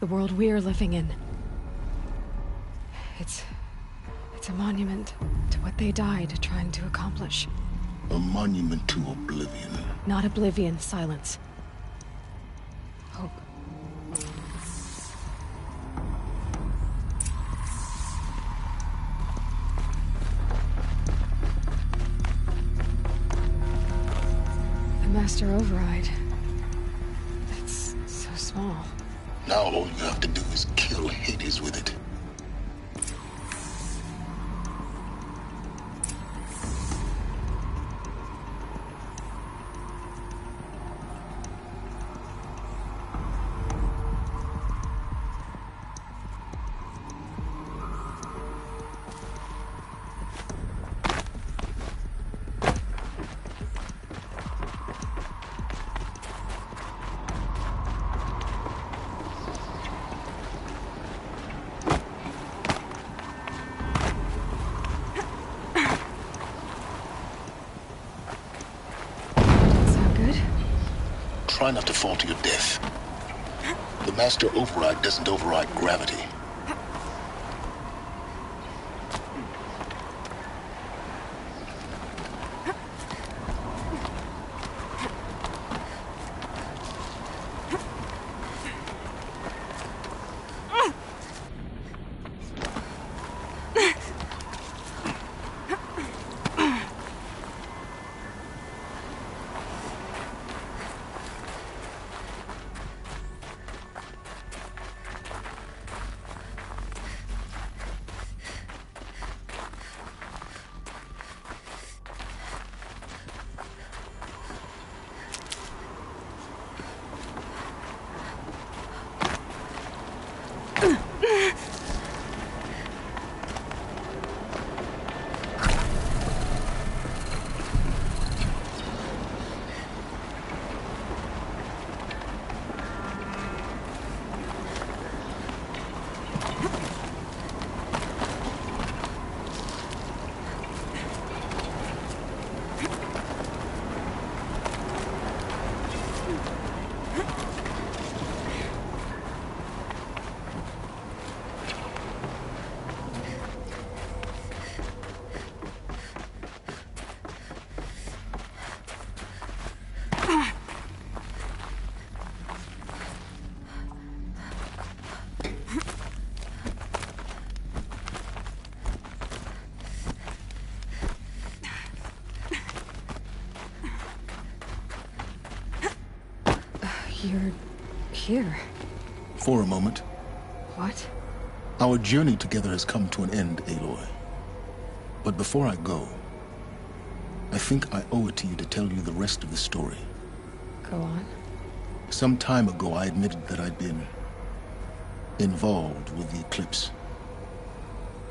[SPEAKER 1] The world we're living in. It's a monument to what they died trying to accomplish.
[SPEAKER 2] A monument to oblivion.
[SPEAKER 1] Not oblivion, silence. Hope. The Master Override. That's so small.
[SPEAKER 2] Now all you have to do is kill Hades with it. Try not to fall to your death. The Master Override doesn't override gravity.
[SPEAKER 1] You're here.
[SPEAKER 2] For a moment.
[SPEAKER 1] What?
[SPEAKER 2] Our journey together has come to an end, Aloy. But before I go, I think I owe it to you to tell you the rest of the story.
[SPEAKER 1] Go on.
[SPEAKER 2] Some time ago, I admitted that I'd been involved with the eclipse.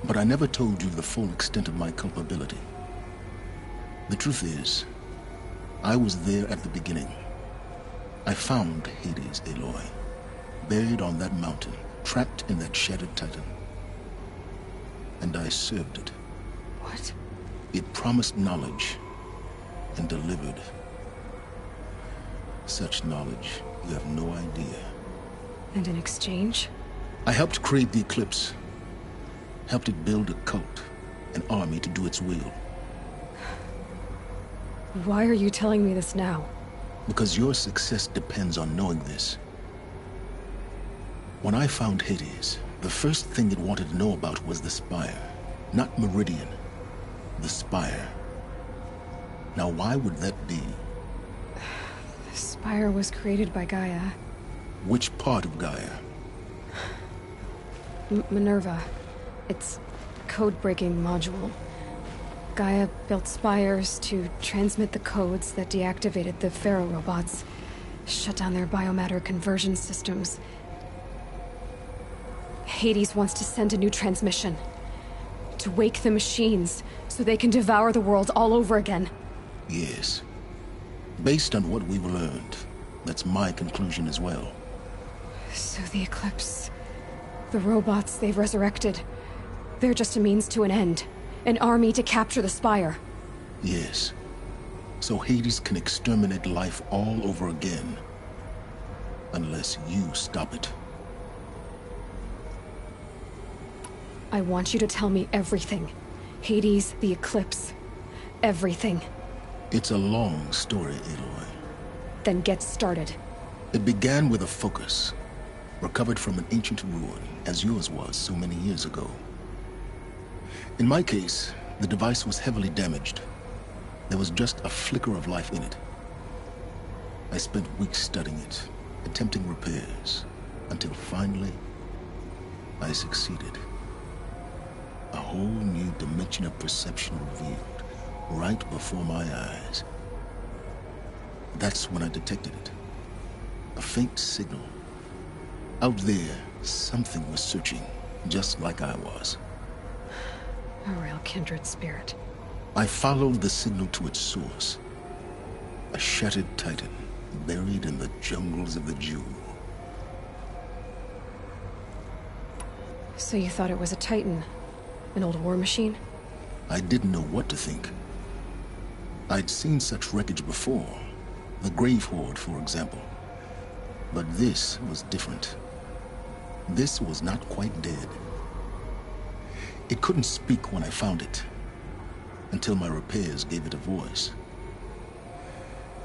[SPEAKER 2] But I never told you the full extent of my culpability. The truth is, I was there at the beginning. I found Hades, Aloy, buried on that mountain, trapped in that shattered titan. And I served it.
[SPEAKER 1] What?
[SPEAKER 2] It promised knowledge and delivered. Such knowledge, you have no idea.
[SPEAKER 1] And in exchange?
[SPEAKER 2] I helped create the eclipse. Helped it build a cult, an army to do its will.
[SPEAKER 1] Why are you telling me this now?
[SPEAKER 2] Because your success depends on knowing this. When I found Hades, the first thing it wanted to know about was the Spire. Not Meridian. The Spire. Now, why would that be?
[SPEAKER 1] The Spire was created by Gaia.
[SPEAKER 2] Which part of Gaia?
[SPEAKER 1] Minerva. Its code-breaking module. Gaia built spires to transmit the codes that deactivated the Pharaoh robots, shut down their biomatter conversion systems. Hades wants to send a new transmission. To wake the machines, so they can devour the world all over again.
[SPEAKER 2] Yes. Based on what we've learned, that's my conclusion as well.
[SPEAKER 1] So the Eclipse... the robots they've resurrected... they're just a means to an end. An army to capture the Spire.
[SPEAKER 2] Yes. So Hades can exterminate life all over again. Unless you stop it.
[SPEAKER 1] I want you to tell me everything. Hades, the Eclipse. Everything.
[SPEAKER 2] It's a long story, Aloy.
[SPEAKER 1] Then get started.
[SPEAKER 2] It began with a focus. Recovered from an ancient ruin, as yours was so many years ago. In my case, the device was heavily damaged. There was just a flicker of life in it. I spent weeks studying it, attempting repairs, until finally, I succeeded. A whole new dimension of perception revealed, right before my eyes. That's when I detected it. A faint signal. Out there, something was searching, just like I was.
[SPEAKER 1] A real kindred spirit.
[SPEAKER 2] I followed the signal to its source. A shattered titan, buried in the jungles of the Jewel.
[SPEAKER 1] So you thought it was a titan? An old war machine?
[SPEAKER 2] I didn't know what to think. I'd seen such wreckage before. The Grave Horde, for example. But this was different. This was not quite dead. It couldn't speak when I found it, until my repairs gave it a voice.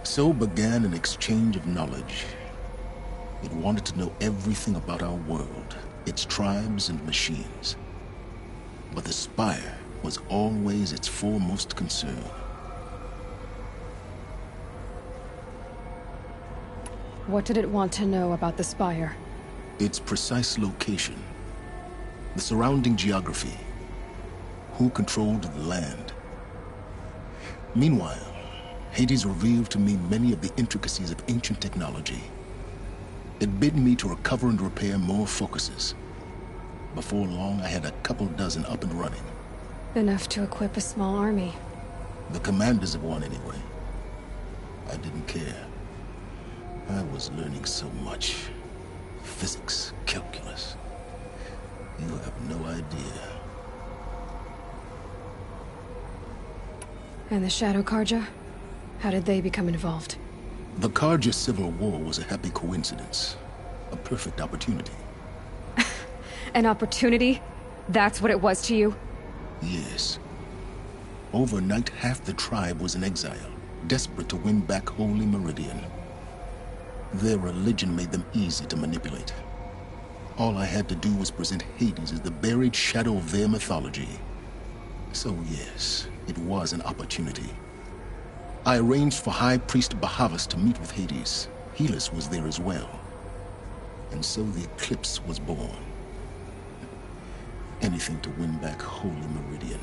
[SPEAKER 2] So began an exchange of knowledge. It wanted to know everything about our world, its tribes and machines. But the Spire was always its foremost concern.
[SPEAKER 1] What did it want to know about the Spire?
[SPEAKER 2] Its precise location, the surrounding geography, who controlled the land. Meanwhile, Hades revealed to me many of the intricacies of ancient technology. It bid me to recover and repair more focuses. Before long, I had a couple dozen up and running.
[SPEAKER 1] Enough to equip a small army.
[SPEAKER 2] The commanders of one, anyway. I didn't care. I was learning so much. Physics, calculus. You have no idea.
[SPEAKER 1] And the Shadow Karja? How did they become involved?
[SPEAKER 2] The Karja Civil War was a happy coincidence. A perfect opportunity.
[SPEAKER 1] An opportunity? That's what it was to you?
[SPEAKER 2] Yes. Overnight, half the tribe was in exile, desperate to win back Holy Meridian. Their religion made them easy to manipulate. All I had to do was present Hades as the buried shadow of their mythology. So yes, it was an opportunity. I arranged for High Priest Bahavas to meet with Hades, Helis was there as well. And so the Eclipse was born. Anything to win back Holy Meridian.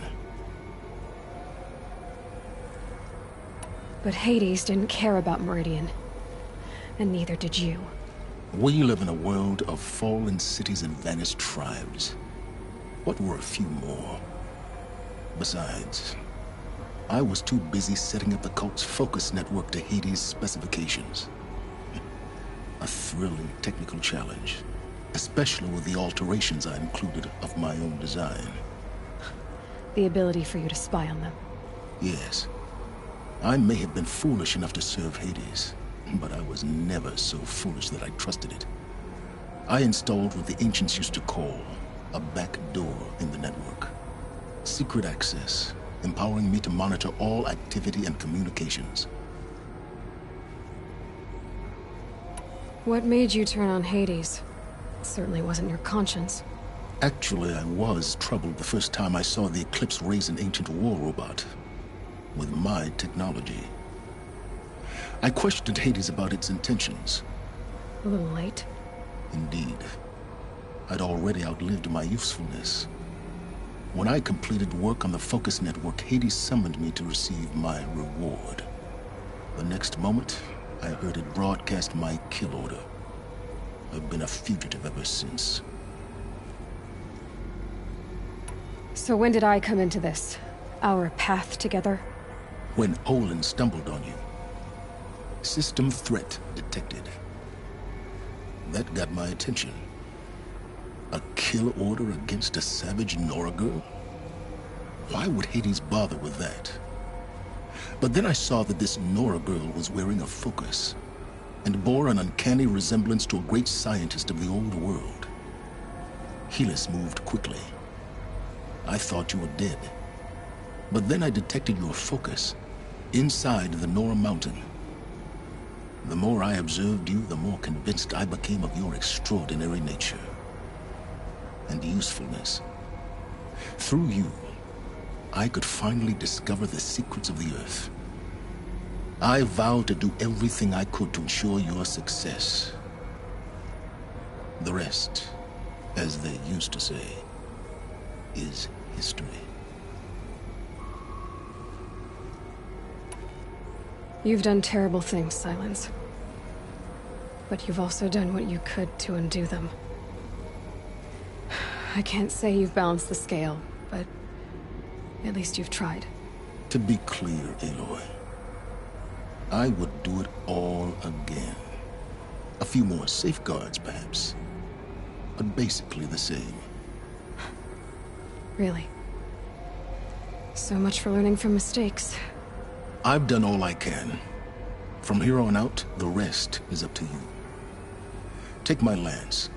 [SPEAKER 1] But Hades didn't care about Meridian. And neither did you.
[SPEAKER 2] We live in a world of fallen cities and vanished tribes. What were a few more? Besides, I was too busy setting up the cult's focus network to Hades' specifications. A thrilling technical challenge, especially with the alterations I included of my own design.
[SPEAKER 1] The ability for you to spy on them.
[SPEAKER 2] Yes. I may have been foolish enough to serve Hades, but I was never so foolish that I trusted it. I installed what the ancients used to call a back door in the network. Secret access, empowering me to monitor all activity and communications.
[SPEAKER 1] What made you turn on Hades? It certainly wasn't your conscience.
[SPEAKER 2] Actually, I was troubled the first time I saw the Eclipse raise an ancient war robot. With my technology. I questioned Hades about its intentions.
[SPEAKER 1] A little late.
[SPEAKER 2] Indeed. I'd already outlived my usefulness. When I completed work on the Focus Network, Hades summoned me to receive my reward. The next moment, I heard it broadcast my kill order. I've been a fugitive ever since.
[SPEAKER 1] So when did I come into this? Our path together?
[SPEAKER 2] When Olin stumbled on you. System threat detected. That got my attention. A kill order against a savage Nora girl? Why would Hades bother with that? But then I saw that this Nora girl was wearing a focus, and bore an uncanny resemblance to a great scientist of the old world. Helis moved quickly. I thought you were dead. But then I detected your focus inside the Nora mountain. The more I observed you, the more convinced I became of your extraordinary nature and usefulness. Through you, I could finally discover the secrets of the Earth. I vowed to do everything I could to ensure your success. The rest, as they used to say, is history.
[SPEAKER 1] You've done terrible things, Silence. But you've also done what you could to undo them. I can't say you've balanced the scale, but at least you've tried.
[SPEAKER 2] To be clear, Aloy, I would do it all again. A few more safeguards, perhaps, but basically the same.
[SPEAKER 1] Really? So much for learning from mistakes.
[SPEAKER 2] I've done all I can. From here on out, the rest is up to you. Take my lance.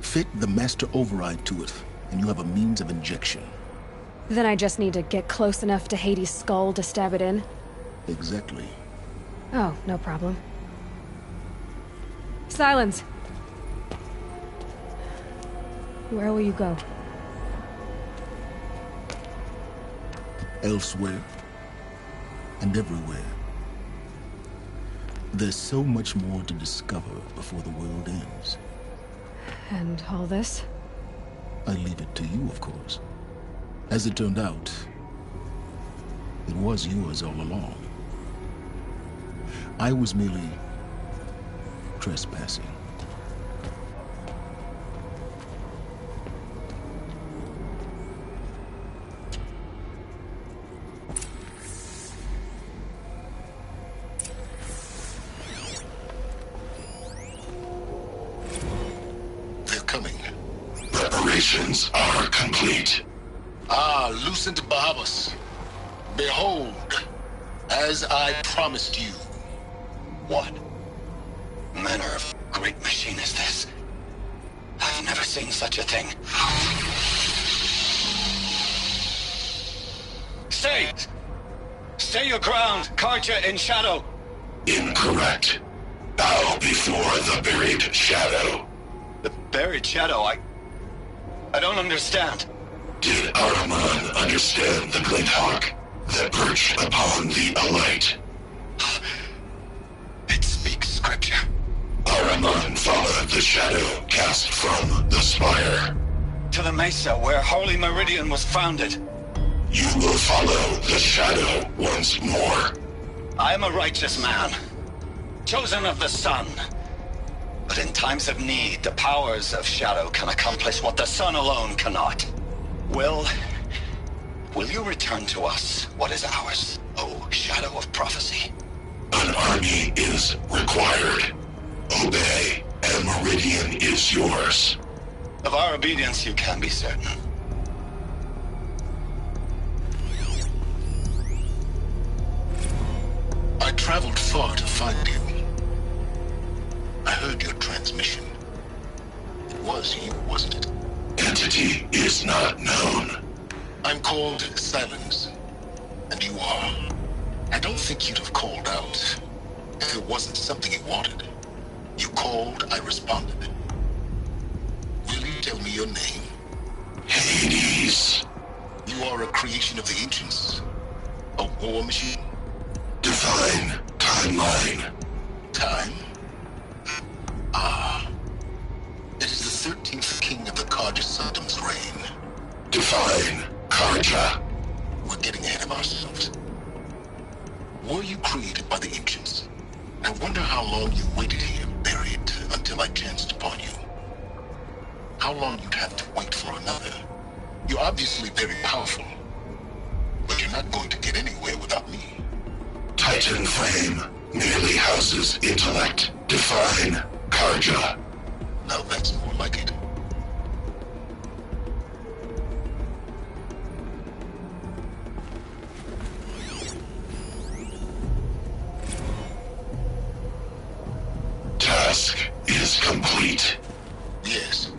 [SPEAKER 2] Fit the master override to it, and you have a means of injection.
[SPEAKER 1] Then I just need to get close enough to Hades' skull to stab it in?
[SPEAKER 2] Exactly.
[SPEAKER 1] Oh, no problem. Silence! Where will you go?
[SPEAKER 2] Elsewhere. And everywhere. There's so much more to discover before the world ends.
[SPEAKER 1] And all this?
[SPEAKER 2] I leave it to you, of course. As it turned out, it was yours all along. I was merely trespassing.
[SPEAKER 11] Preparations are complete.
[SPEAKER 2] Ah, Lucent Bahavas. Behold, as I promised you.
[SPEAKER 11] What manner of great machine is this? I've never seen such a thing.
[SPEAKER 9] Stay! Stay your ground, Karja in shadow!
[SPEAKER 11] Incorrect. Bow before the buried shadow.
[SPEAKER 9] The buried shadow? I don't understand.
[SPEAKER 11] Did Ahriman understand the glint hawk that perched upon the alight?
[SPEAKER 9] It speaks scripture.
[SPEAKER 12] the shadow cast from the spire.
[SPEAKER 11] To the Mesa, where Holy Meridian was founded.
[SPEAKER 12] You will follow the shadow once more.
[SPEAKER 11] I am a righteous man, chosen of the sun. But in times of need, the powers of shadow can accomplish what the sun alone cannot. Will you return to us what is ours, O Shadow of Prophecy?
[SPEAKER 12] An army is required. Obey, and Meridian is yours.
[SPEAKER 11] Of our obedience you can be certain.
[SPEAKER 12] I traveled far to find you. I heard your transmission. It was you, wasn't it? Entity is not known. I'm called Silence, and you are. I don't think you'd have called out if it wasn't something you wanted. You called, I responded. Will you tell me your name? Hades. You are a creation of the ancients. A war machine? Divine timeline. Time? Ah. It is the 13th king of the Karja Saddam's reign. Divine Karja. We're getting ahead of ourselves. Were you created by the ancients? I wonder how long you waited here, buried, until I chanced upon you. How long you'd have to wait for another. You're obviously very powerful, but you're not going to get anywhere without me. Titan Flame merely houses intellect. Define Karja. Now that's more like it. Task is complete. Yes.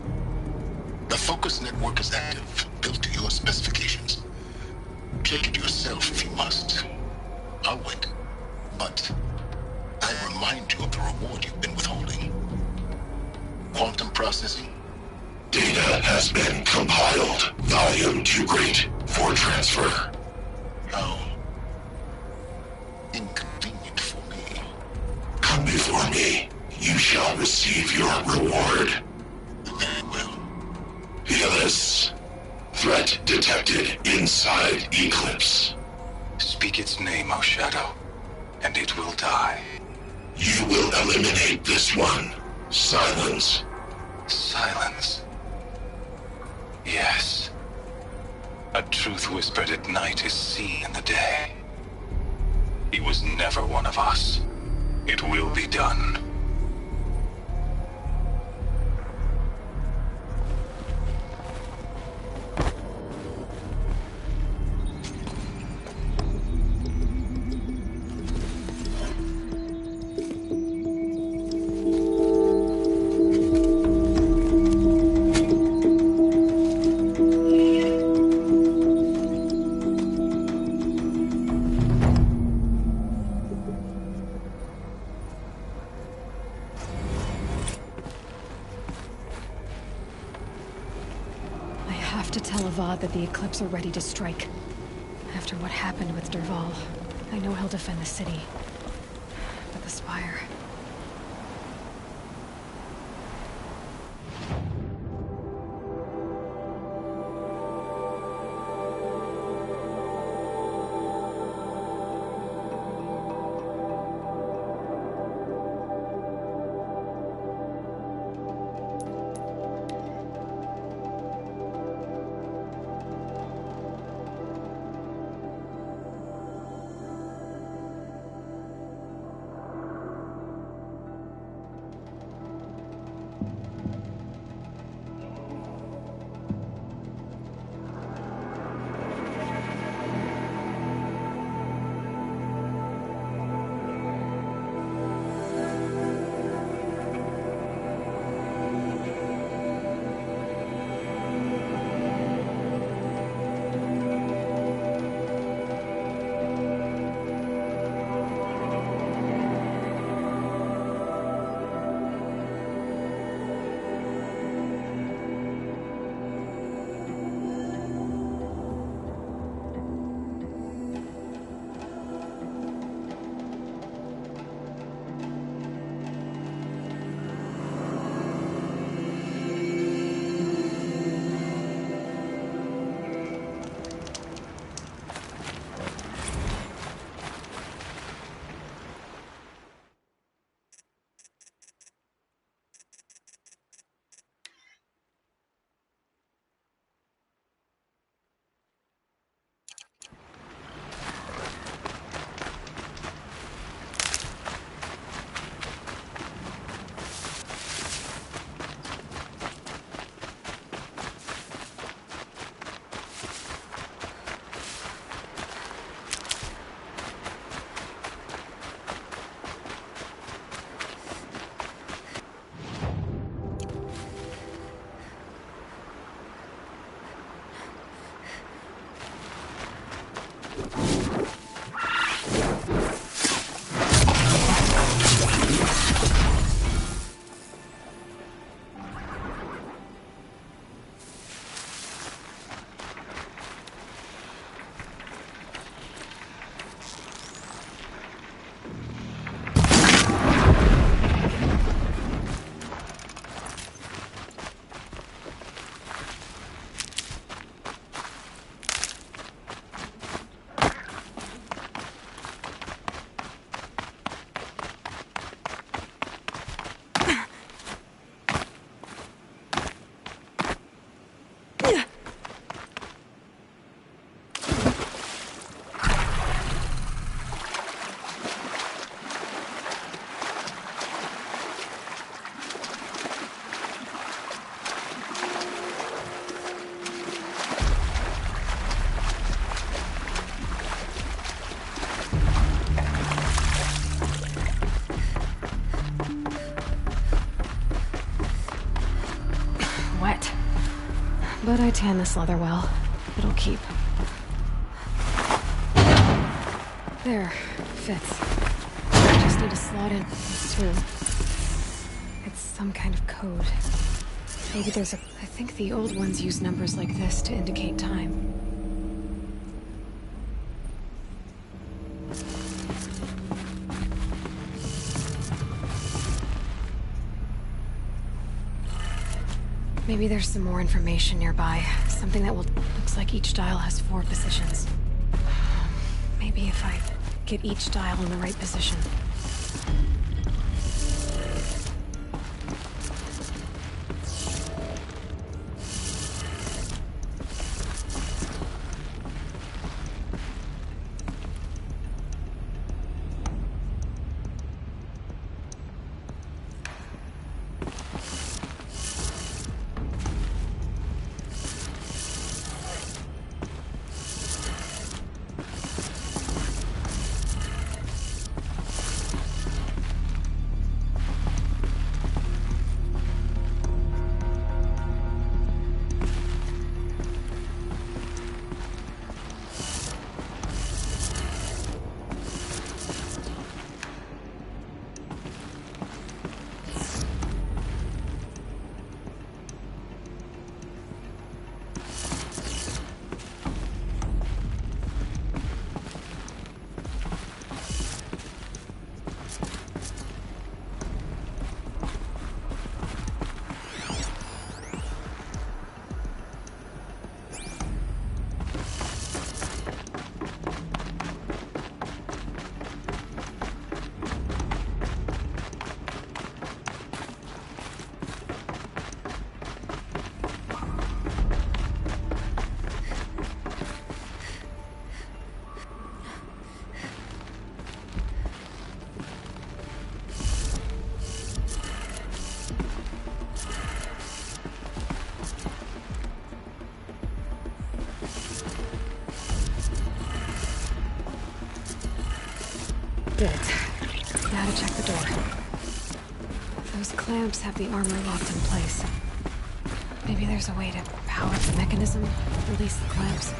[SPEAKER 12] The focus network is active, built to your specifications. Check it yourself if you must. I'll wait. But I remind you of the reward you've been withholding. Quantum processing? Data has been compiled. Volume too great for transfer. How inconvenient for me. Come before me. You shall receive your reward. Very well. Fearless. Threat detected inside Eclipse.
[SPEAKER 11] Speak its name, O Shadow, and it will die.
[SPEAKER 12] You will eliminate this one. Silence.
[SPEAKER 11] Silence. Yes. A truth whispered at night is seen in the day. He was never one of us. It will be done.
[SPEAKER 1] That the Eclipse are ready to strike. After what happened with Derval, I know he'll defend the city. But the Spire... But I tan this leather well. It'll keep. There. Fits. Just need to slot in this too. It's some kind of code. Maybe there's a... I think the old ones use numbers like this to indicate time. Maybe there's some more information nearby. Something that looks like each dial has 4 positions. Maybe if I get each dial in the right position. Good. Now to check the door. Those clamps have the armor locked in place. Maybe there's a way to power the mechanism, release the clamps.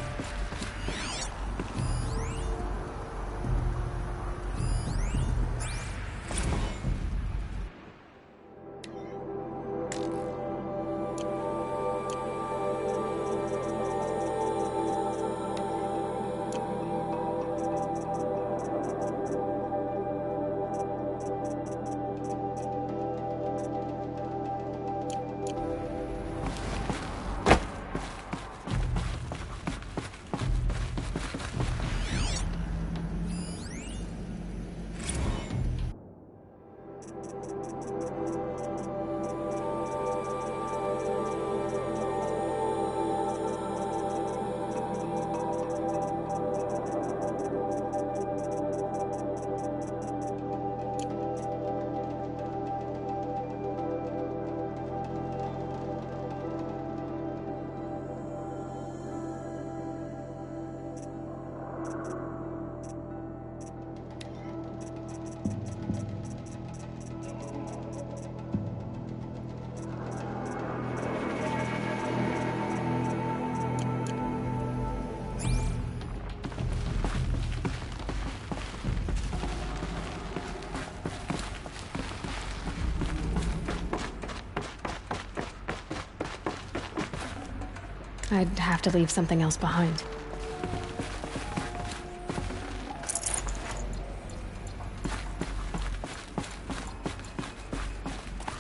[SPEAKER 1] I'd have to leave something else behind.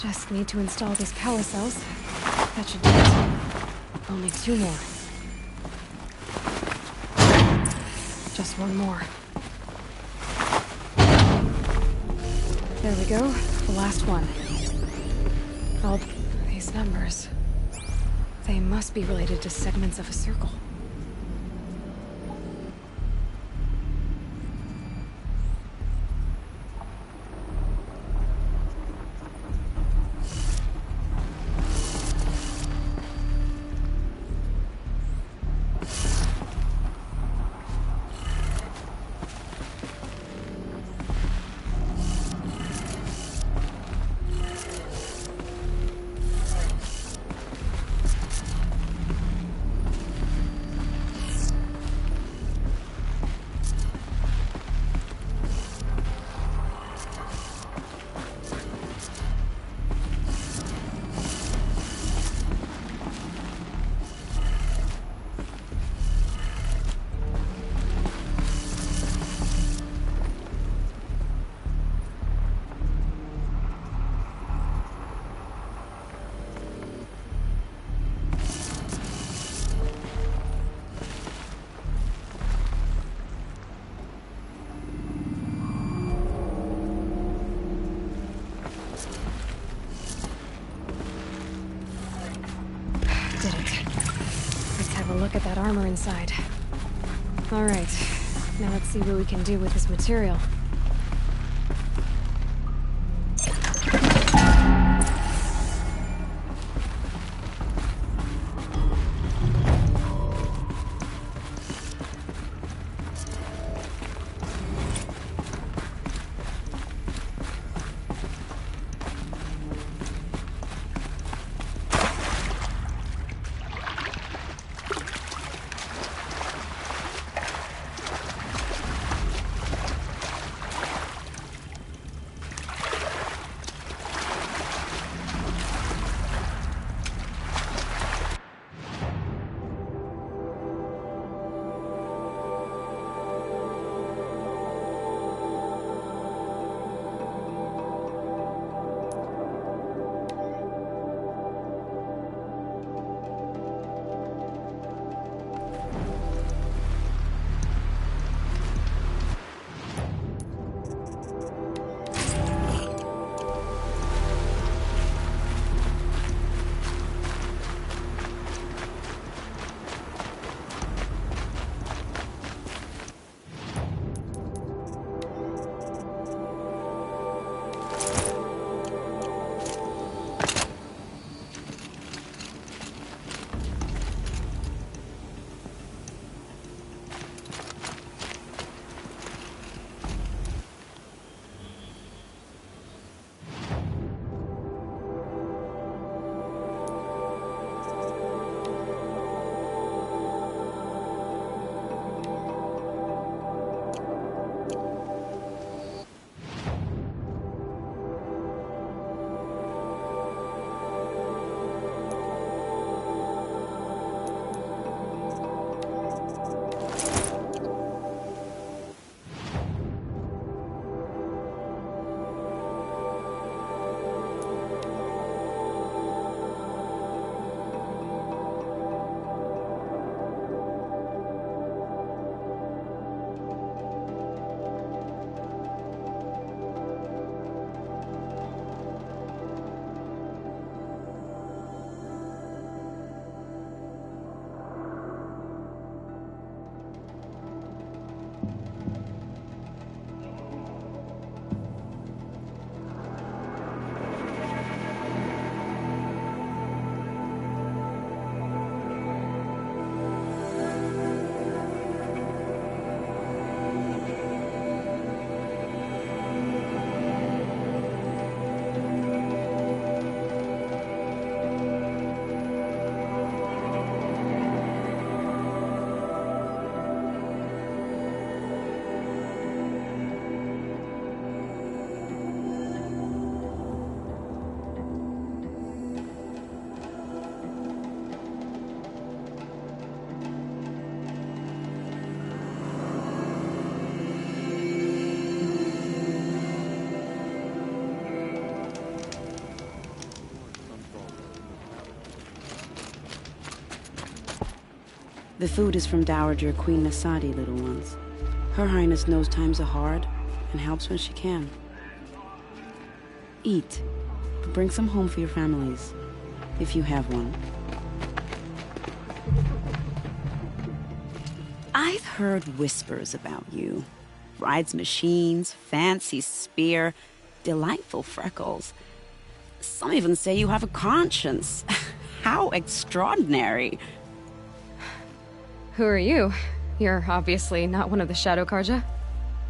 [SPEAKER 1] Just need to install these power cells. That should do it. Only 2 more. Just 1 more. There we go. The last one. All these numbers. They must be related to segments of a circle. look at that armor inside. Alright, now let's see what we can do with this material.
[SPEAKER 17] The food is from Dowager Queen Nasadi, little ones. Her Highness knows times are hard and helps when she can. Eat. Bring some home for your families, if you have one. I've heard whispers about you. Rides machines, fancy spear, delightful freckles. Some even say you have a conscience. How extraordinary.
[SPEAKER 1] Who are you? You're obviously not one of the Shadow Karja.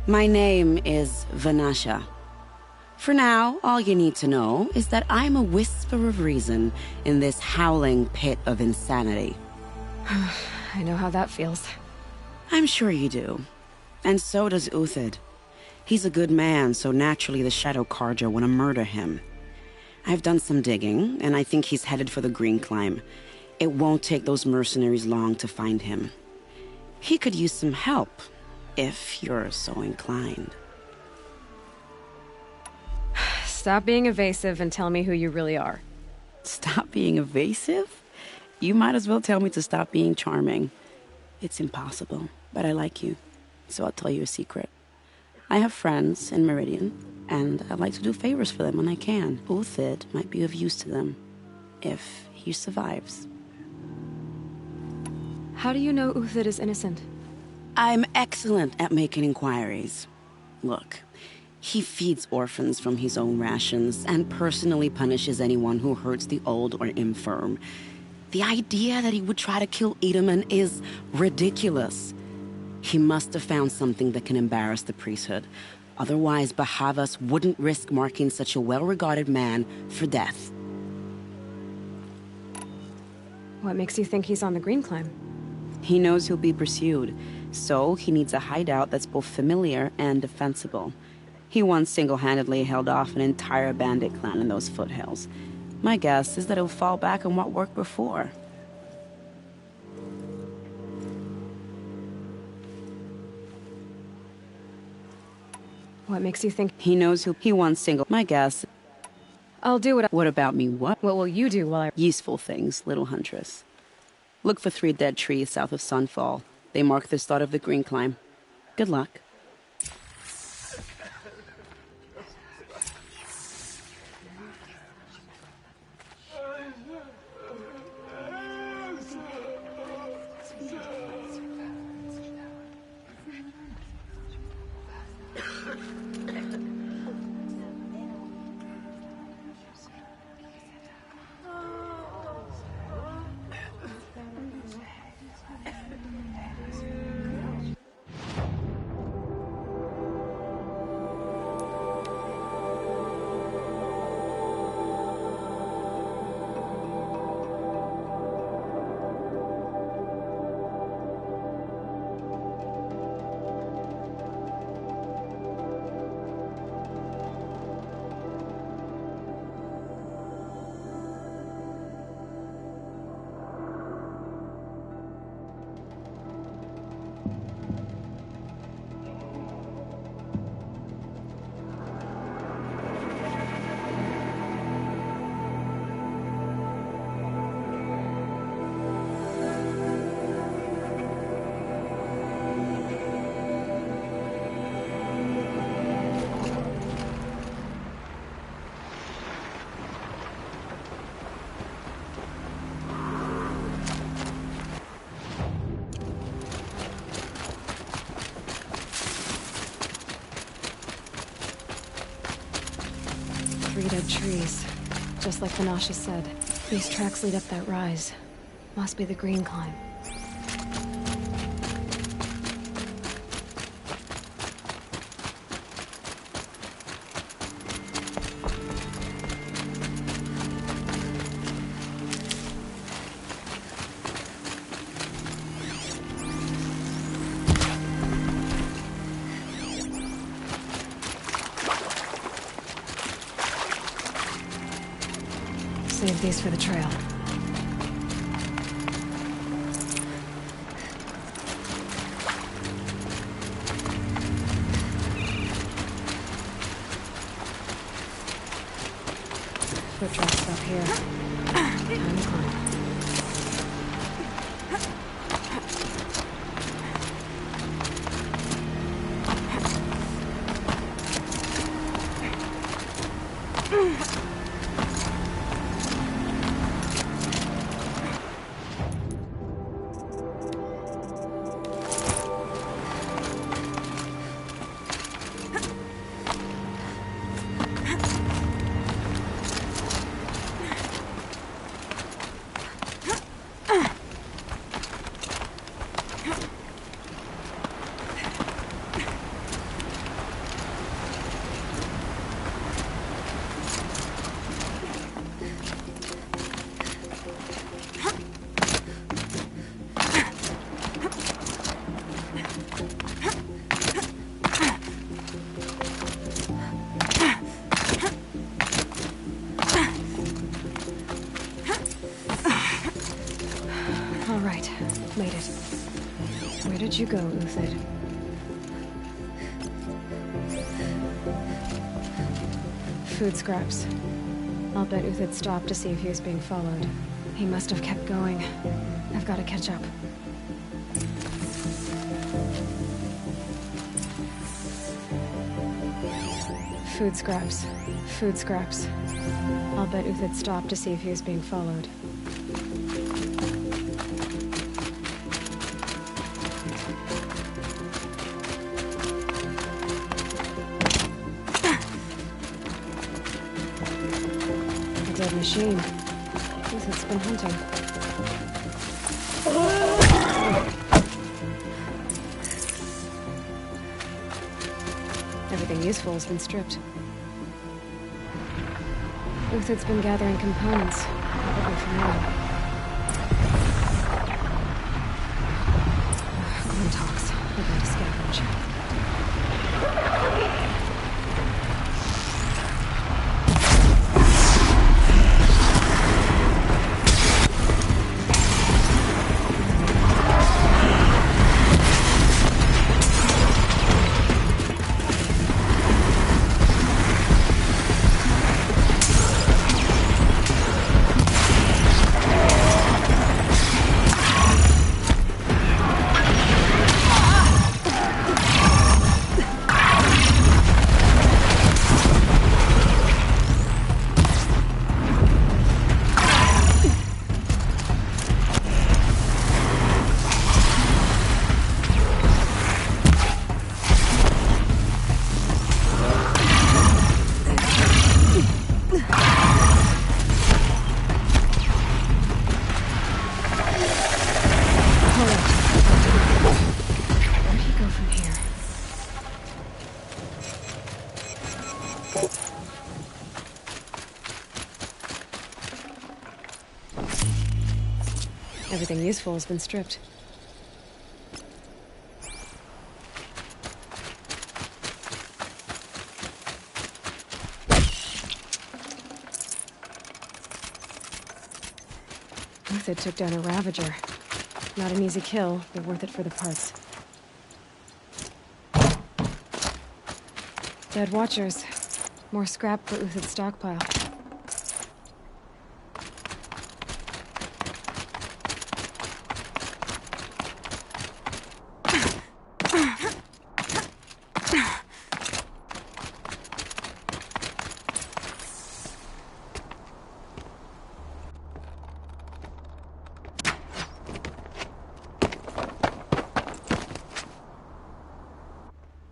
[SPEAKER 17] My name is Vanasha. For now, all you need to know is that I'm a whisper of reason in this howling pit of insanity.
[SPEAKER 1] I know how that feels.
[SPEAKER 17] I'm sure you do. And so does Uthid. He's a good man, so naturally the Shadow Karja want to murder him. I've done some digging, and I think he's headed for the Green Climb. It won't take those mercenaries long to find him. He could use some help, if you're so inclined.
[SPEAKER 1] Stop being evasive and tell me who you really are.
[SPEAKER 17] Stop being evasive? You might as well tell me to stop being charming. It's impossible, but I like you, so I'll tell you a secret. I have friends in Meridian, and I like to do favors for them when I can. Uthid might be of use to them, if he survives.
[SPEAKER 1] How do you know Uthid is innocent?
[SPEAKER 17] I'm excellent at making inquiries. Look, he feeds orphans from his own rations and personally punishes anyone who hurts the old or infirm. The idea that he would try to kill Edelman is ridiculous. He must have found something that can embarrass the priesthood. Otherwise, Bahavas wouldn't risk marking such a well-regarded man for death.
[SPEAKER 1] What makes you think he's on the Green Climb?
[SPEAKER 17] He knows he'll be pursued, so he needs a hideout that's both familiar and defensible. He once single-handedly held off an entire bandit clan in those foothills. My guess is that he'll fall back on what worked before.
[SPEAKER 1] What makes you think...
[SPEAKER 17] He knows he once single... My guess...
[SPEAKER 1] I'll do what
[SPEAKER 17] What about me, what?
[SPEAKER 1] What will you do while I...
[SPEAKER 17] Useful things, little huntress. Look for 3 dead trees south of Sunfall. They mark the start of the Green Climb. Good luck.
[SPEAKER 1] Dead trees. Just like Vanasha said, these tracks lead up that rise. Must be the Green Climb. Save these for the trail. Foot tracks up here. Time to climb. Made it. Where did you go, Uthid? Food scraps. I'll bet Uthid stopped to see if he was being followed. He must have kept going. I've got to catch up. Food scraps. Food scraps. I'll bet Uthid stopped to see if he was being followed. the machine. Who's been hunting? Everything useful has been stripped. Uthid's been gathering components, probably for now. Glintox. We're going to scavenge. Everything useful has been stripped. Uthid took down a Ravager. Not an easy kill, but worth it for the parts. Dead Watchers. More scrap for Uthid's stockpile.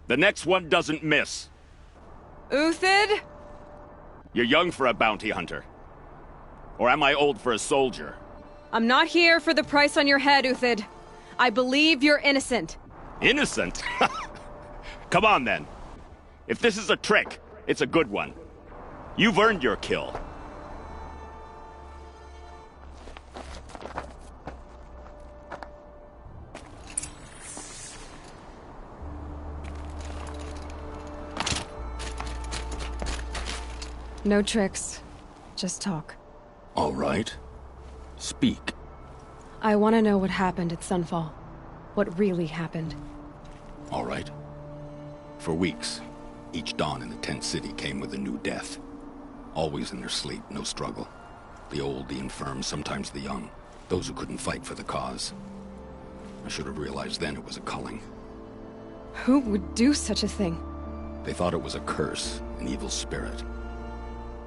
[SPEAKER 14] The next one doesn't miss.
[SPEAKER 1] Uthid?
[SPEAKER 14] You're young for a bounty hunter. Or am I old for a soldier?
[SPEAKER 1] I'm not here for the price on your head, Uthid. I believe you're innocent.
[SPEAKER 14] Innocent? Come on, then. If this is a trick, it's a good one. You've earned your kill.
[SPEAKER 1] No tricks. Just talk.
[SPEAKER 2] All right. Speak.
[SPEAKER 1] I want to know what happened at Sunfall. What really happened.
[SPEAKER 2] All right.
[SPEAKER 15] For weeks, each dawn in the tent city came with a new death. Always in their sleep, no struggle. The old, the infirm, sometimes the young. Those who couldn't fight for the cause. I should have realized then it was a culling.
[SPEAKER 1] Who would do such a thing?
[SPEAKER 15] They thought it was a curse, an evil spirit.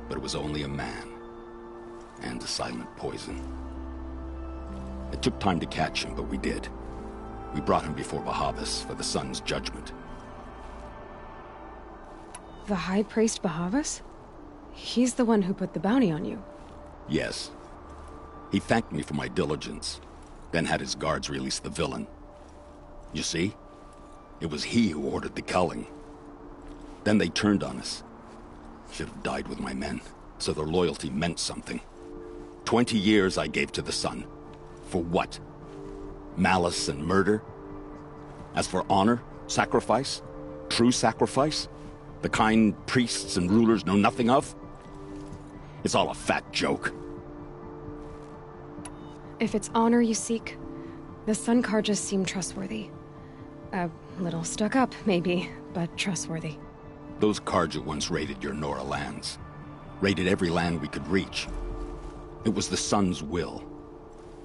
[SPEAKER 15] But it was only a man. And a silent poison. It took time to catch him, but we did. We brought him before Bahavas for the sun's judgment.
[SPEAKER 1] The High Priest Bahavas? He's the one who put the bounty on you.
[SPEAKER 15] Yes. He thanked me for my diligence, then had his guards release the villain. You see? It was he who ordered the culling. Then they turned on us. Should have died with my men, so their loyalty meant something. 20 years I gave to the sun. For what? Malice and murder? As for honor, sacrifice, true sacrifice, the kind priests and rulers know nothing of? It's all a fat joke.
[SPEAKER 1] If it's honor you seek, the Sun Karjas seem trustworthy. A little stuck up, maybe, but trustworthy.
[SPEAKER 15] Those Karja once raided your Nora lands. Raided every land we could reach. It was the Sun's will.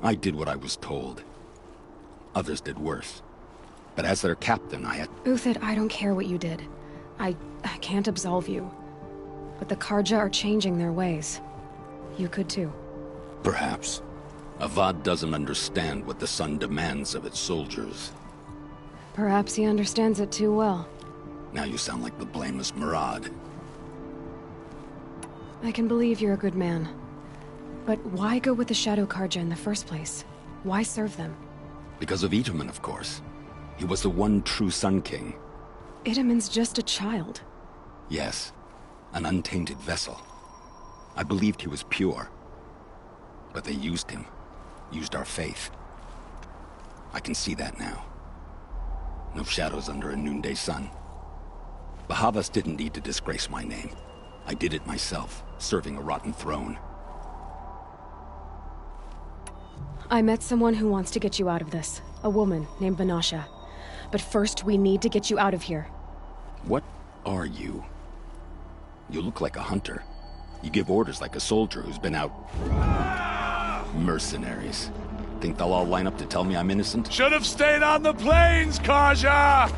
[SPEAKER 15] I did what I was told. Others did worse. But as their captain, I had...
[SPEAKER 1] Uthid, I don't care what you did. I can't absolve you. But the Karja are changing their ways. You could too.
[SPEAKER 15] Perhaps. Avad doesn't understand what the Sun demands of its soldiers.
[SPEAKER 1] Perhaps he understands it too well.
[SPEAKER 15] Now you sound like the blameless Murad.
[SPEAKER 1] I can believe you're a good man. But why go with the Shadow Karja in the first place? Why serve them?
[SPEAKER 15] Because of Itamen, of course. He was the one true Sun King.
[SPEAKER 1] Itamen's just a child.
[SPEAKER 15] Yes, an untainted vessel. I believed he was pure. But they used him. Used our faith. I can see that now. No shadows under a noonday sun. Bahavas didn't need to disgrace my name. I did it myself, serving a rotten throne.
[SPEAKER 1] I met someone who wants to get you out of this. A woman named Vanasha. But first, we need to get you out of here.
[SPEAKER 15] What are you? You look like a hunter. You give orders like a soldier who's been out... Mercenaries. Think they'll all line up to tell me I'm innocent?
[SPEAKER 8] Should have stayed on the plains, Karja!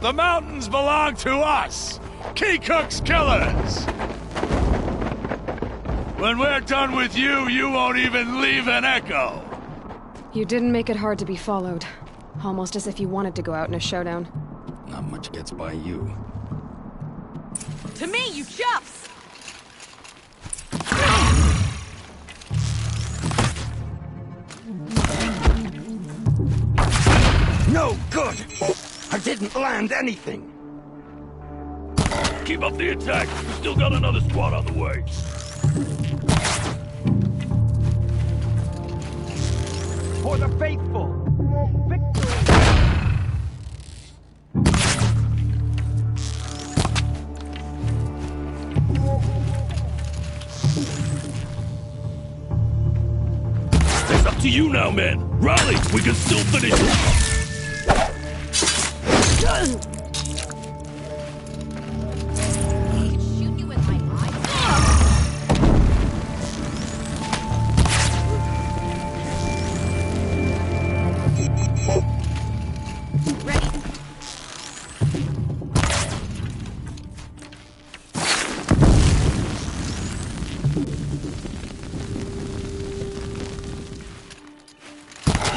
[SPEAKER 8] The mountains belong to us! Kikuk's killers! When we're done with you, you won't even leave an echo!
[SPEAKER 1] You didn't make it hard to be followed. Almost as if you wanted to go out in a showdown.
[SPEAKER 15] Not much gets by you.
[SPEAKER 18] To me, you chuffs!
[SPEAKER 8] No good! I didn't land anything! Keep up the attack. We still got another squad on the way.
[SPEAKER 21] For the faithful! Victory!
[SPEAKER 8] It's up to you now, man. Rally! We can still finish it!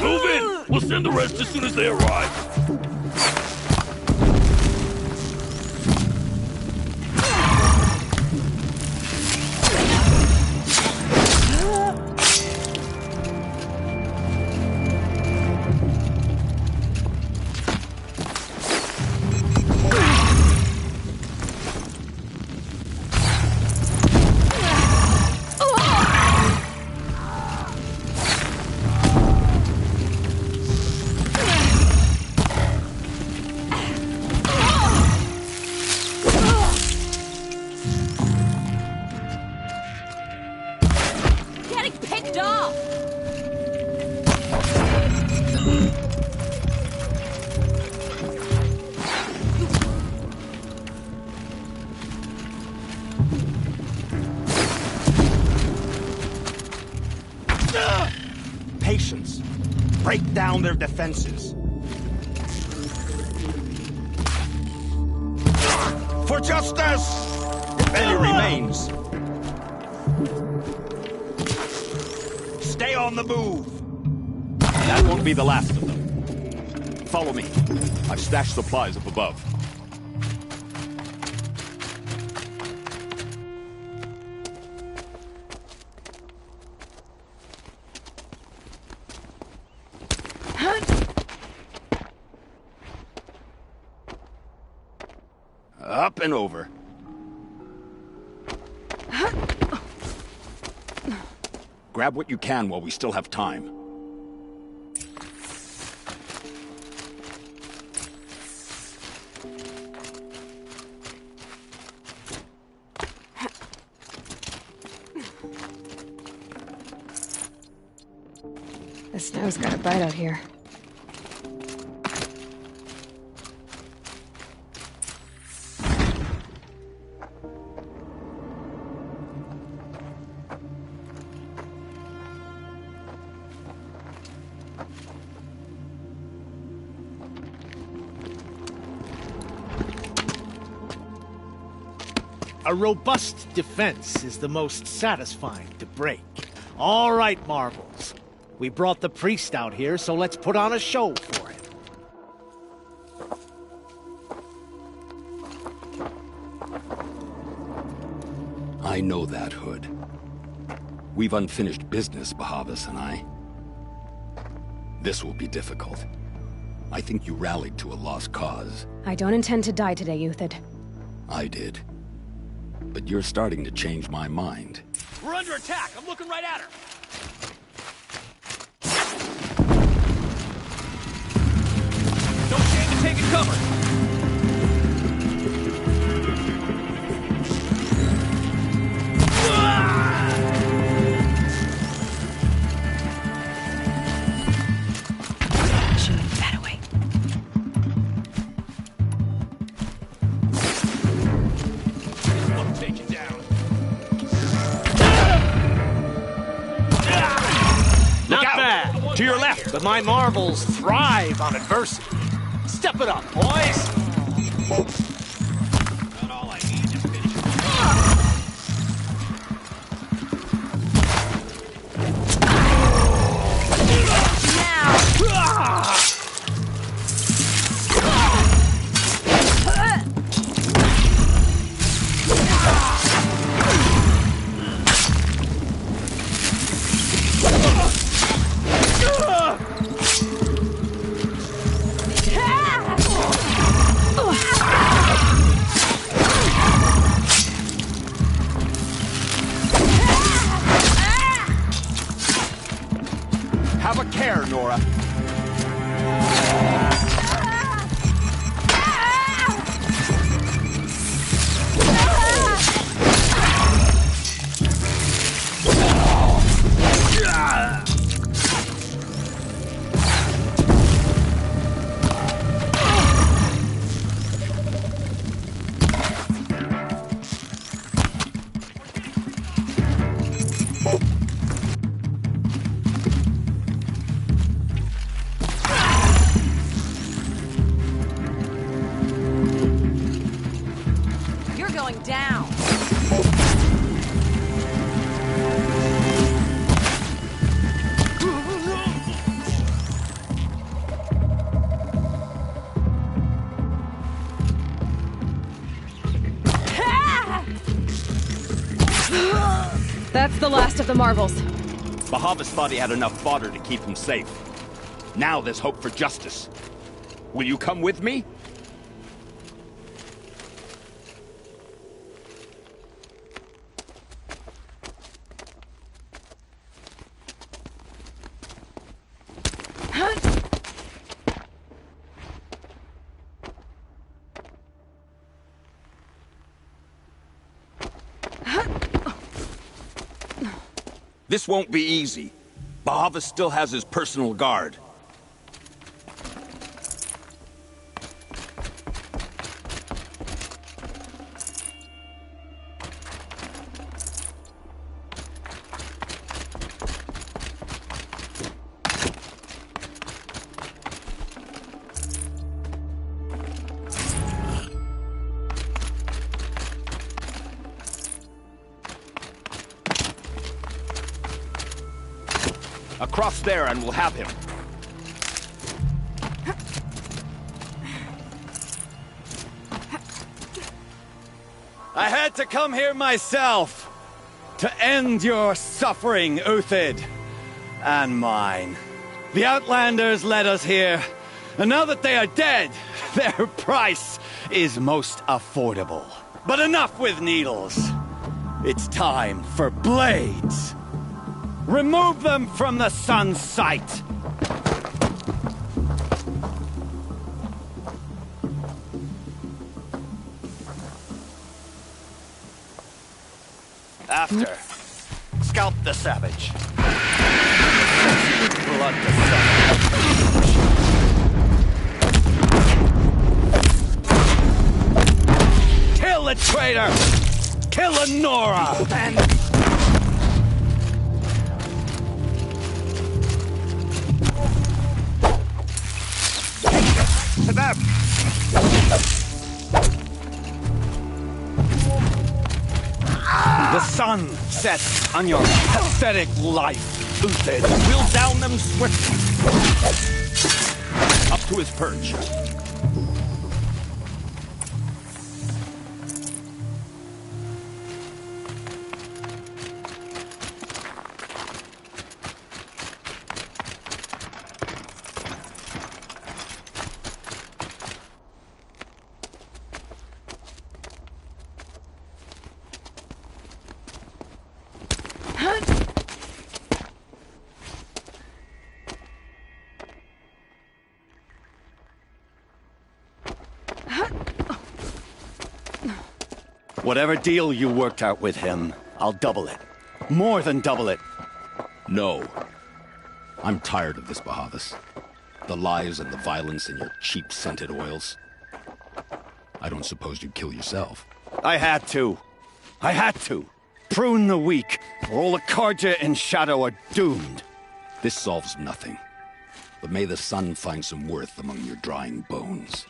[SPEAKER 8] Move in! We'll send the rest as soon as they arrive.
[SPEAKER 21] Patience. Break down their defenses. For justice! If any remains. Stay on the move.
[SPEAKER 14] That won't be the last of them. Follow me. I've stashed supplies up above.
[SPEAKER 15] Up and over. Grab what you can while we still have time.
[SPEAKER 1] The snow's got a bite out here.
[SPEAKER 22] A robust defense is the most satisfying to break. All right, Marvels. We brought the priest out here, so let's put on a show for him.
[SPEAKER 15] I know that, Hood. We've unfinished business, Bahavas and I. This will be difficult. I think you rallied to a lost cause.
[SPEAKER 1] I don't intend to die today, Uthid.
[SPEAKER 15] I did. But you're starting to change my mind.
[SPEAKER 21] We're under attack! I'm looking right at her! No shame to taking cover!
[SPEAKER 22] To your left. But my marvels thrive on adversity. Step it up, boys.
[SPEAKER 21] Not all I need to finish.
[SPEAKER 14] Have a care, Nora.
[SPEAKER 18] You're going down.
[SPEAKER 1] That's the last of the marvels.
[SPEAKER 14] Bahavas thought he had enough fodder to keep him safe. Now there's hope for justice. Will you come with me? This won't be easy. Bahavas still has his personal guard. Across there and we'll have him.
[SPEAKER 21] I had to come here myself to end your suffering, Uthid, and mine. The Outlanders led us here, and now that they are dead, their price is most affordable. But enough with needles. It's time for blades. Remove them from the sun's sight! After, scalp the savage. Blood to suck. Kill the traitor! Kill Nora! And... to them! The sun sets on your pathetic life, Uthid.
[SPEAKER 14] We'll down them swiftly. Up to his perch.
[SPEAKER 21] Whatever deal you worked out with him, I'll double it. More than double it.
[SPEAKER 15] No. I'm tired of this, Bahavas. The lies and the violence and your cheap scented oils. I don't suppose you'd kill yourself.
[SPEAKER 21] I had to. Prune the weak, or all the Karja in Shadow are doomed.
[SPEAKER 15] This solves nothing. But may the sun find some worth among your drying bones.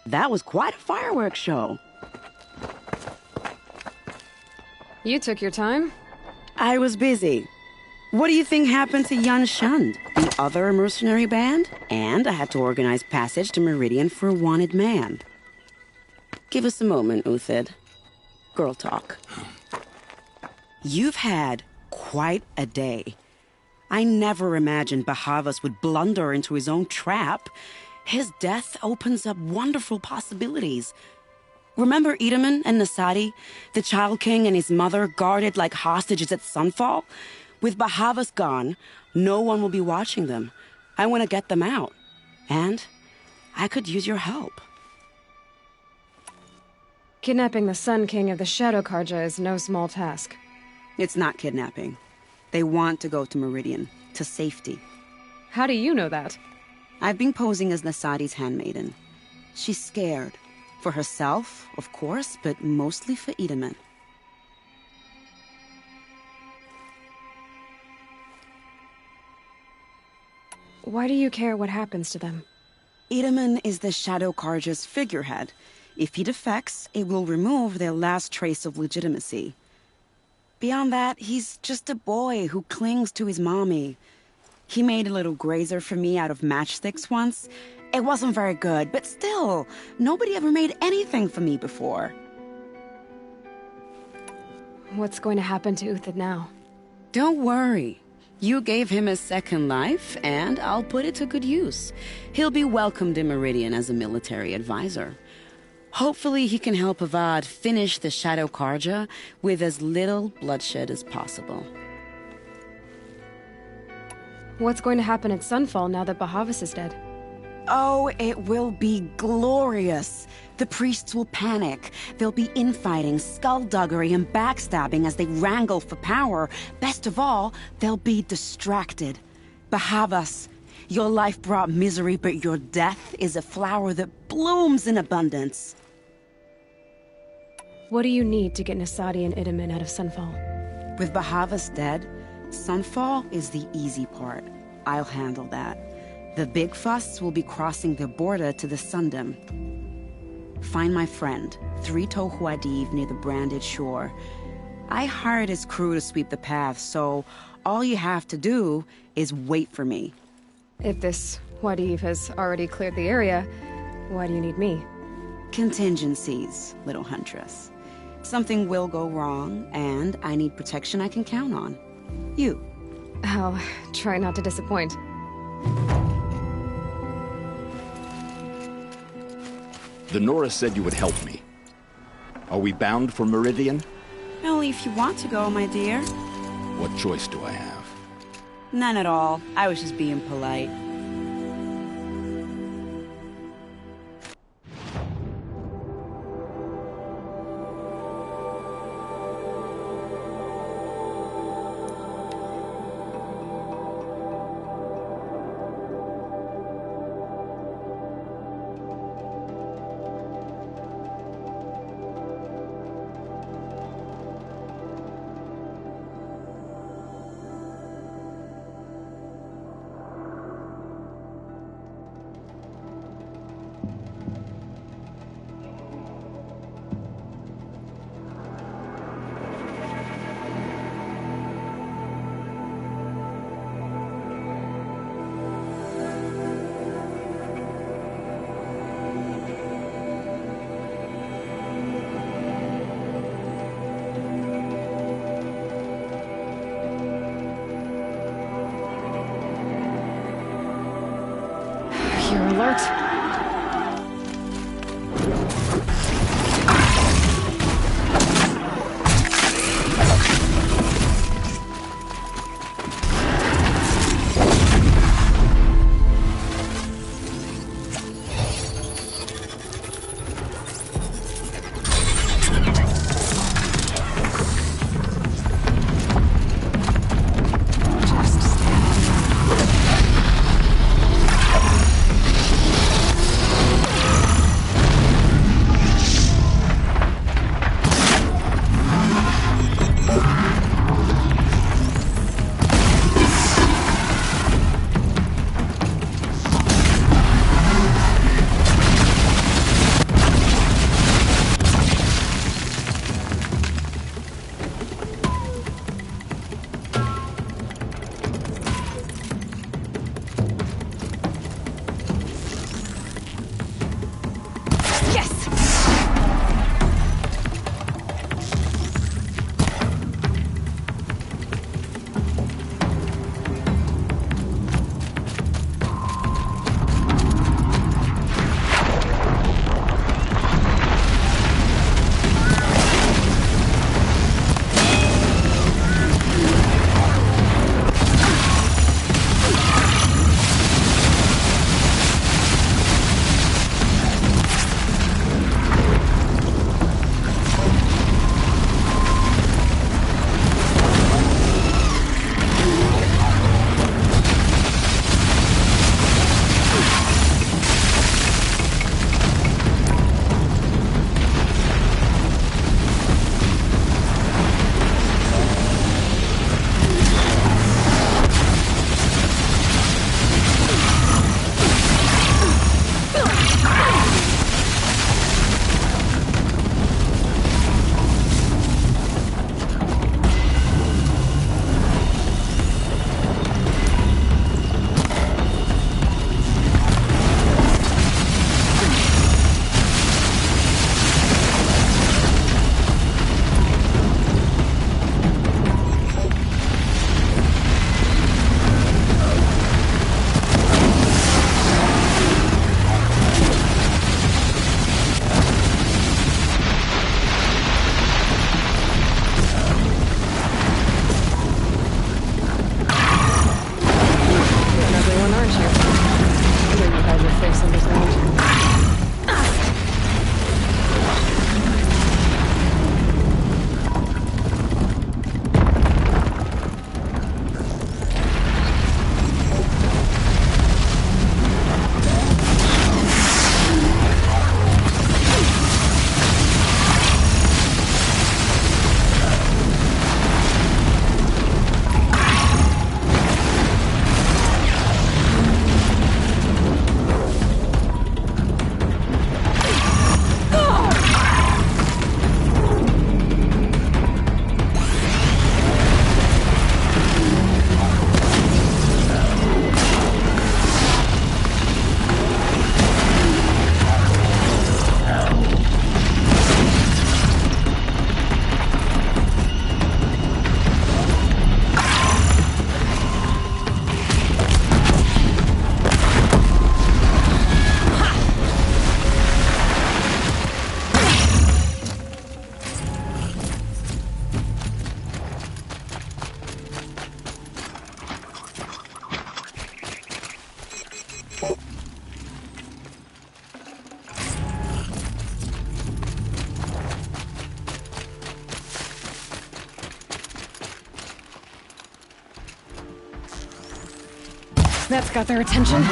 [SPEAKER 17] That was quite a fireworks show.
[SPEAKER 1] You took your time?
[SPEAKER 17] I was busy. What do you think happened to Yun Shund, the other mercenary band? And I had to organize passage to Meridian for a wanted man. Give us a moment, Uthid. Girl talk. You've had quite a day. I never imagined Bahavas would blunder into his own trap. His death opens up wonderful possibilities. Remember Edaman and Nasadi, the Child King and his mother guarded like hostages at Sunfall? With Bahavas gone, no one will be watching them. I want to get them out. And I could use your help.
[SPEAKER 1] Kidnapping the Sun King of the Shadow Karja is no small task.
[SPEAKER 17] It's not kidnapping. They want to go to Meridian, to safety.
[SPEAKER 1] How do you know that?
[SPEAKER 17] I've been posing as Nasadi's handmaiden. She's scared. For herself, of course, but mostly for Edaman.
[SPEAKER 1] Why do you care what happens to them?
[SPEAKER 17] Edaman is the Shadow Karja's figurehead. If he defects, it will remove their last trace of legitimacy. Beyond that, he's just a boy who clings to his mommy. He made a little grazer for me out of matchsticks once. It wasn't very good, but still, nobody ever made anything for me before.
[SPEAKER 1] What's going to happen to Uthid now?
[SPEAKER 17] Don't worry. You gave him a second life, and I'll put it to good use. He'll be welcomed in Meridian as a military advisor. Hopefully he can help Avad finish the Shadow Karja with as little bloodshed as possible.
[SPEAKER 1] What's going to happen at Sunfall now that Bahavas is dead?
[SPEAKER 17] Oh, it will be glorious. The priests will panic. There'll be infighting, skullduggery, and backstabbing as they wrangle for power. Best of all, they'll be distracted. Bahavas, your life brought misery, but your death is a flower that blooms in abundance.
[SPEAKER 1] What do you need to get Nasadi and Edaman out of Sunfall?
[SPEAKER 17] With Bahavas dead, Sunfall is the easy part. I'll handle that. The big fuss will be crossing the border to the Sundom. Find my friend, 3-Toe Huadiv, near the branded shore. I hired his crew to sweep the path, so all you have to do is wait for me.
[SPEAKER 1] If this Huadiv has already cleared the area, why do you need me?
[SPEAKER 17] Contingencies, little huntress. Something will go wrong, and I need protection I can count on. You.
[SPEAKER 1] I'll try not to disappoint.
[SPEAKER 15] The Nora said you would help me. Are we bound for Meridian?
[SPEAKER 17] Only if you want to go, my dear.
[SPEAKER 15] What choice do I have?
[SPEAKER 17] None at all. I was just being polite.
[SPEAKER 1] You're alert. That's got their attention.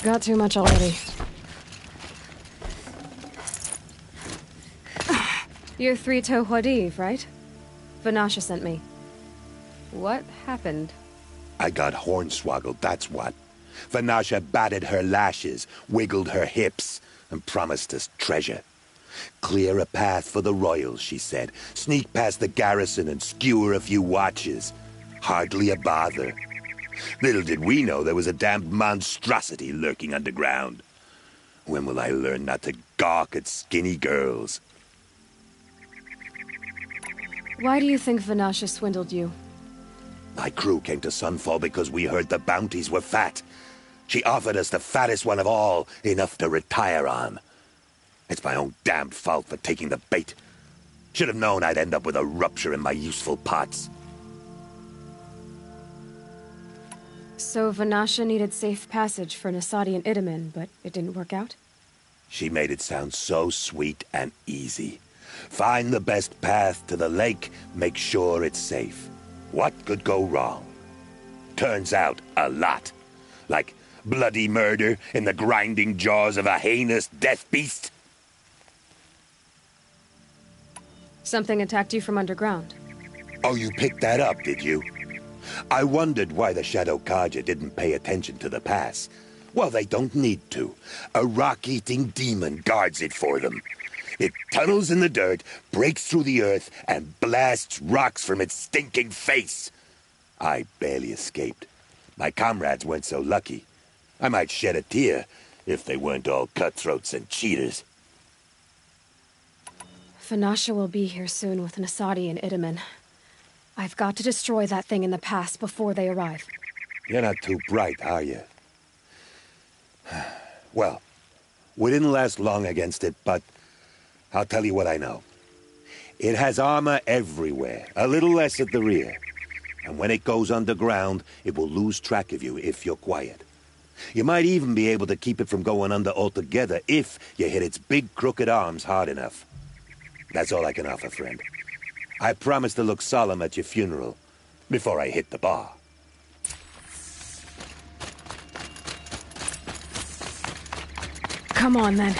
[SPEAKER 1] Got too much already. You're 3-toe Huadiv, right? Vanasha sent me. What happened?
[SPEAKER 7] I got hornswoggled, that's what. Vanasha batted her lashes, wiggled her hips, and promised us treasure. Clear a path for the royals, she said. Sneak past the garrison and skewer a few watches. Hardly a bother. Little did we know there was a damned monstrosity lurking underground. When will I learn not to gawk at skinny girls?
[SPEAKER 1] Why do you think Vanasha swindled you?
[SPEAKER 7] My crew came to Sunfall because we heard the bounties were fat. She offered us the fattest one of all, enough to retire on. It's my own damned fault for taking the bait. Should have known I'd end up with a rupture in my useful parts.
[SPEAKER 1] So Vanasha needed safe passage for Nasadi and Itamen, but it didn't work out?
[SPEAKER 7] She made it sound so sweet and easy. Find the best path to the lake, make sure it's safe. What could go wrong? Turns out, a lot. Like bloody murder in the grinding jaws of a heinous death beast.
[SPEAKER 1] Something attacked you from underground.
[SPEAKER 7] Oh, you picked that up, did you? I wondered why the Shadow Kaja didn't pay attention to the pass. Well, they don't need to. A rock-eating demon guards it for them. It tunnels in the dirt, breaks through the earth, and blasts rocks from its stinking face. I barely escaped. My comrades weren't so lucky. I might shed a tear if they weren't all cutthroats and cheaters.
[SPEAKER 1] Vanasha will be here soon with Nasadi and Itamen. I've got to destroy that thing in the pass before they arrive.
[SPEAKER 7] You're not too bright, are you? Well, we didn't last long against it, but I'll tell you what I know. It has armor everywhere, a little less at the rear. And when it goes underground, it will lose track of you if you're quiet. You might even be able to keep it from going under altogether if you hit its big crooked arms hard enough. That's all I can offer, friend. I promise to look solemn at your funeral before I hit the bar.
[SPEAKER 1] Come on, then.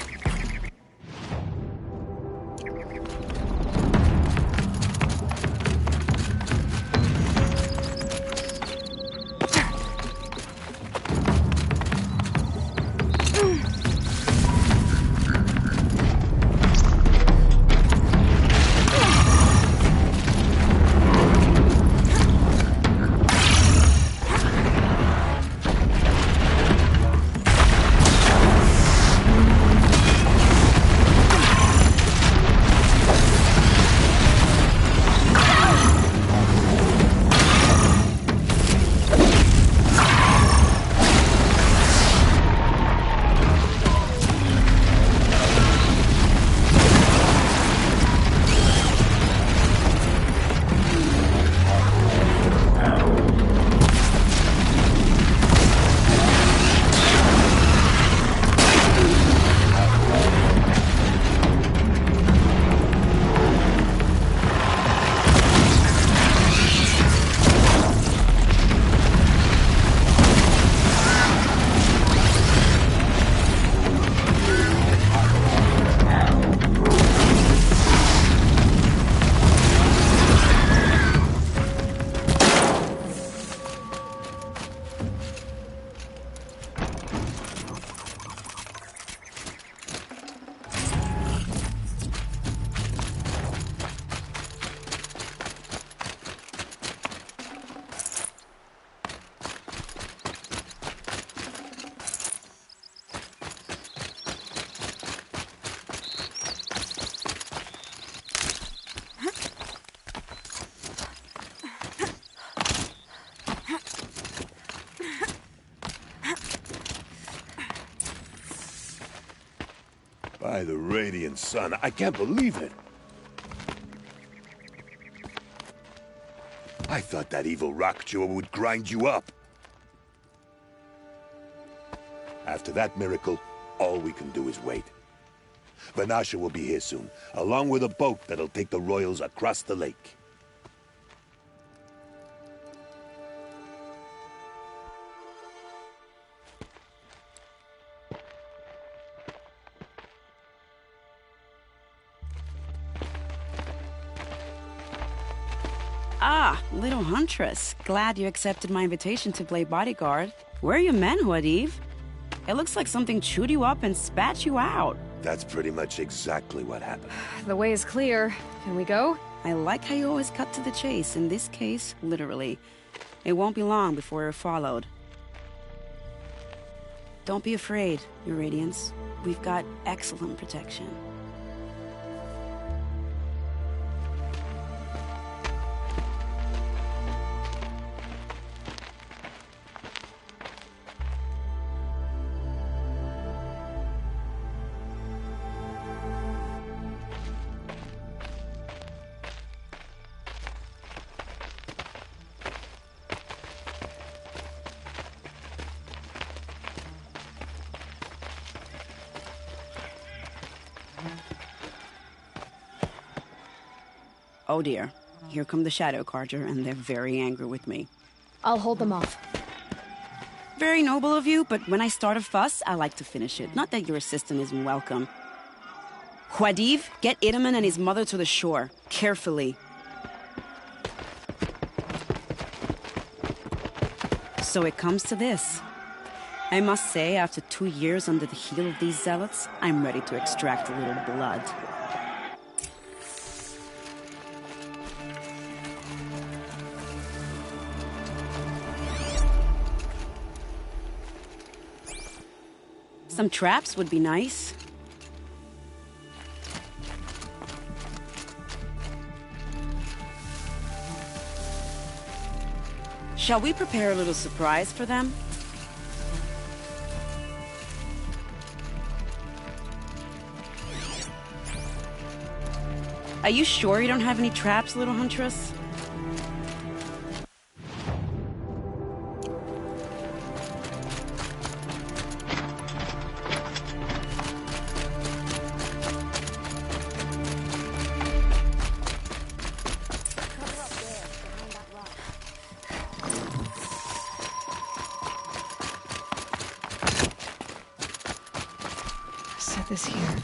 [SPEAKER 7] By the radiant sun, I can't believe it. I thought that evil rock jaw would grind you up. After that miracle, all we can do is wait. Vanasha will be here soon, along with a boat that'll take the royals across the lake.
[SPEAKER 17] Ah, little huntress. Glad you accepted my invitation to play bodyguard. Where are your men, Huadiv? It looks like something chewed you up and spat you out.
[SPEAKER 7] That's pretty much exactly what happened.
[SPEAKER 1] The way is clear. Can we go?
[SPEAKER 17] I like how you always cut to the chase. In this case, literally. It won't be long before we're followed. Don't be afraid, Your Radiance. We've got excellent protection. Oh dear, here come the Shadow Carja, and they're very angry with me.
[SPEAKER 1] I'll hold them off.
[SPEAKER 17] Very noble of you, but when I start a fuss, I like to finish it. Not that your assistant isn't welcome. Huadiv, get Idaman and his mother to the shore. Carefully. So it comes to this. I must say, after 2 years under the heel of these zealots, I'm ready to extract a little blood. Some traps would be nice. Shall we prepare a little surprise for them? Are you sure you don't have any traps, little huntress?
[SPEAKER 1] Set this here.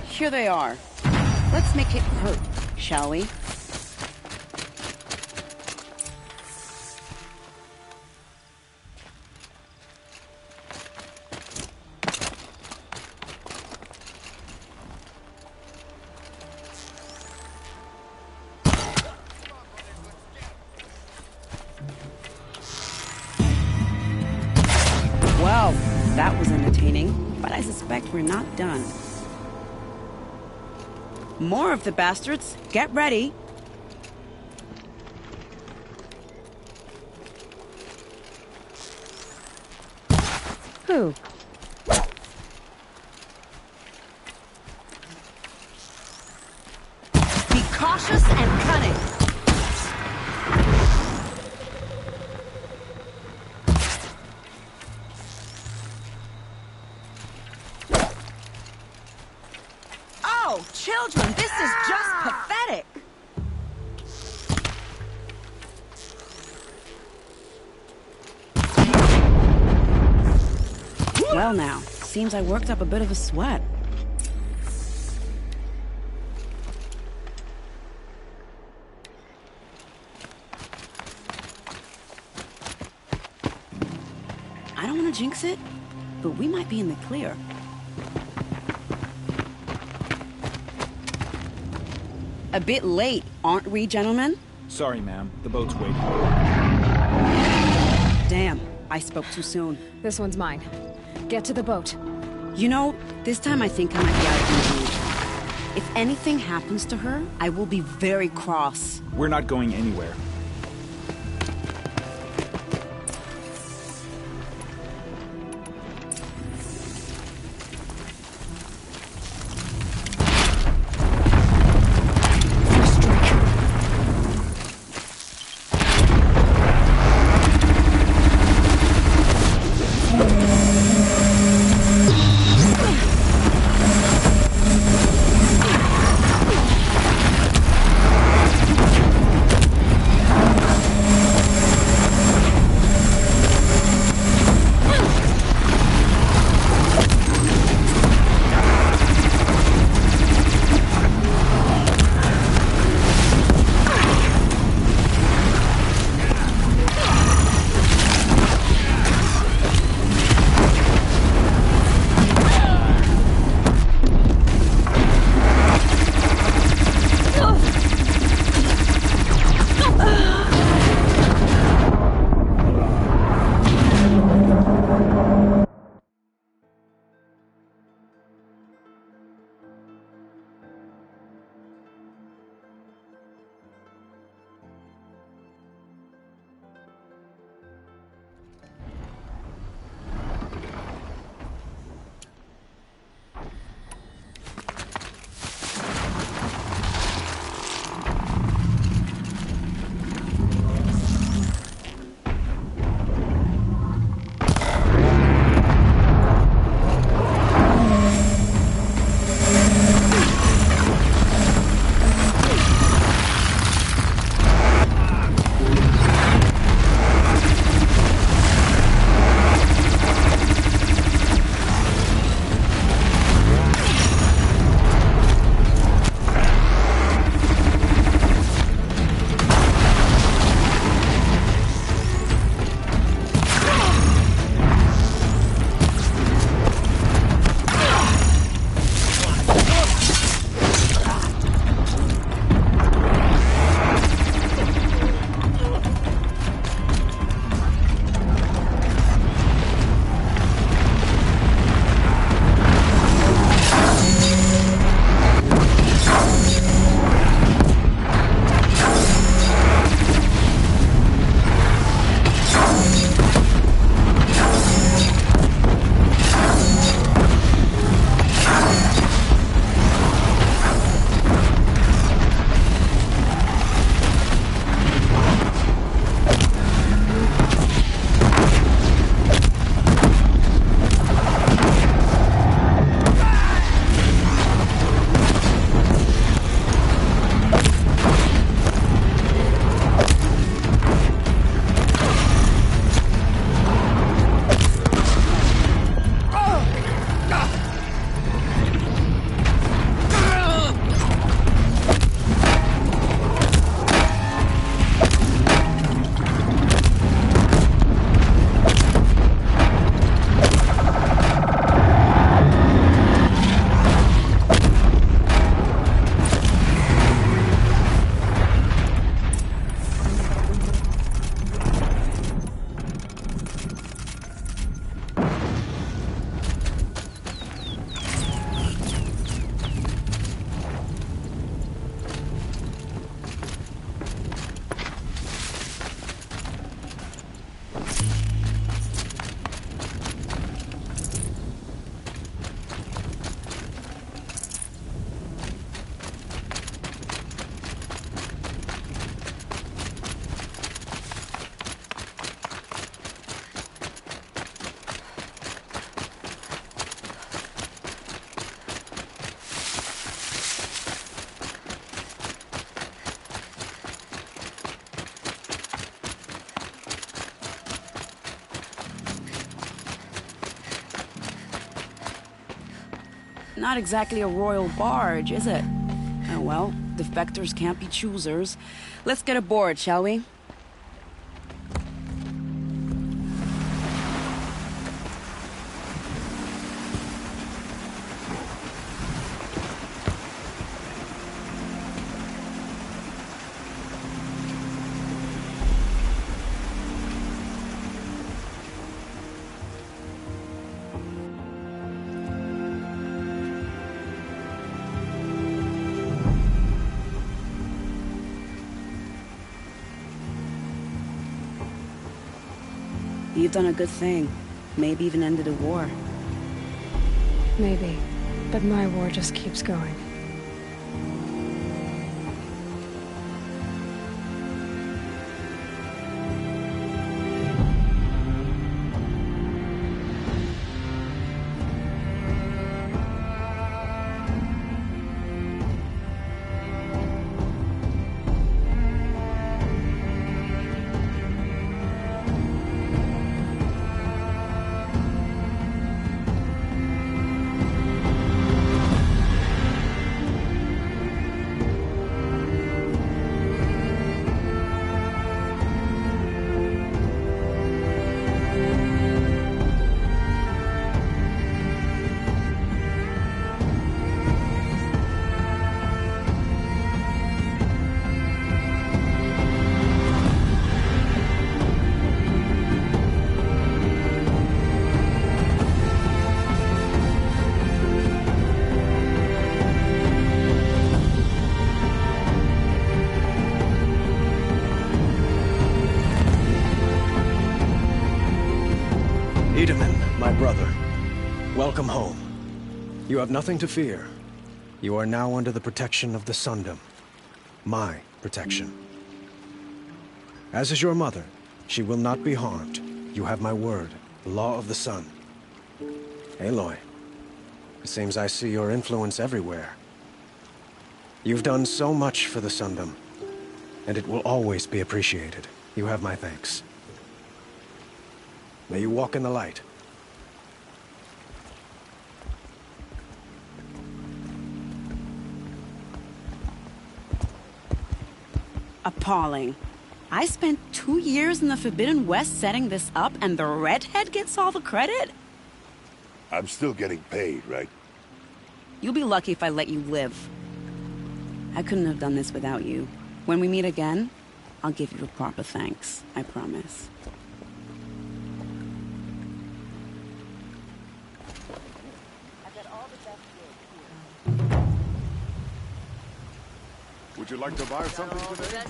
[SPEAKER 17] Here they are. Let's make it hurt, shall we? Well, that was entertaining, but I suspect we're not done. More of the bastards. Get ready.
[SPEAKER 1] Who?
[SPEAKER 18] Be cautious and cunning. Oh, children, this is just pathetic.
[SPEAKER 17] Well now, seems I worked up a bit of a sweat. I don't want to jinx it, but we might be in the clear. A bit late, aren't we, gentlemen?
[SPEAKER 13] Sorry, ma'am. The boat's waiting.
[SPEAKER 17] Damn, I spoke too soon.
[SPEAKER 1] This one's mine. Get to the boat.
[SPEAKER 17] You know, this time I think I might be out of the mood. If anything happens to her, I will be very cross.
[SPEAKER 13] We're not going anywhere.
[SPEAKER 17] Not exactly a royal barge, is it? Oh well, defectors can't be choosers. Let's get aboard, shall we? You've done a good thing. Maybe even ended a war.
[SPEAKER 1] Maybe. But my war just keeps going.
[SPEAKER 10] My brother, welcome home. You have nothing to fear. You are now under the protection of the Sundom. My protection. As is your mother, she will not be harmed. You have my word, the law of the sun. Aloy, it seems I see your influence everywhere. You've done so much for the Sundom, and it will always be appreciated. You have my thanks. May you walk in the light.
[SPEAKER 17] Appalling. I spent 2 years in the Forbidden West setting this up, and the redhead gets all the credit?
[SPEAKER 7] I'm still getting paid, right?
[SPEAKER 17] You'll be lucky if I let you live. I couldn't have done this without you. When we meet again, I'll give you a proper thanks. I promise.
[SPEAKER 8] Would you like to buy something today?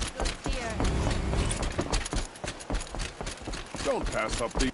[SPEAKER 8] Don't pass up the...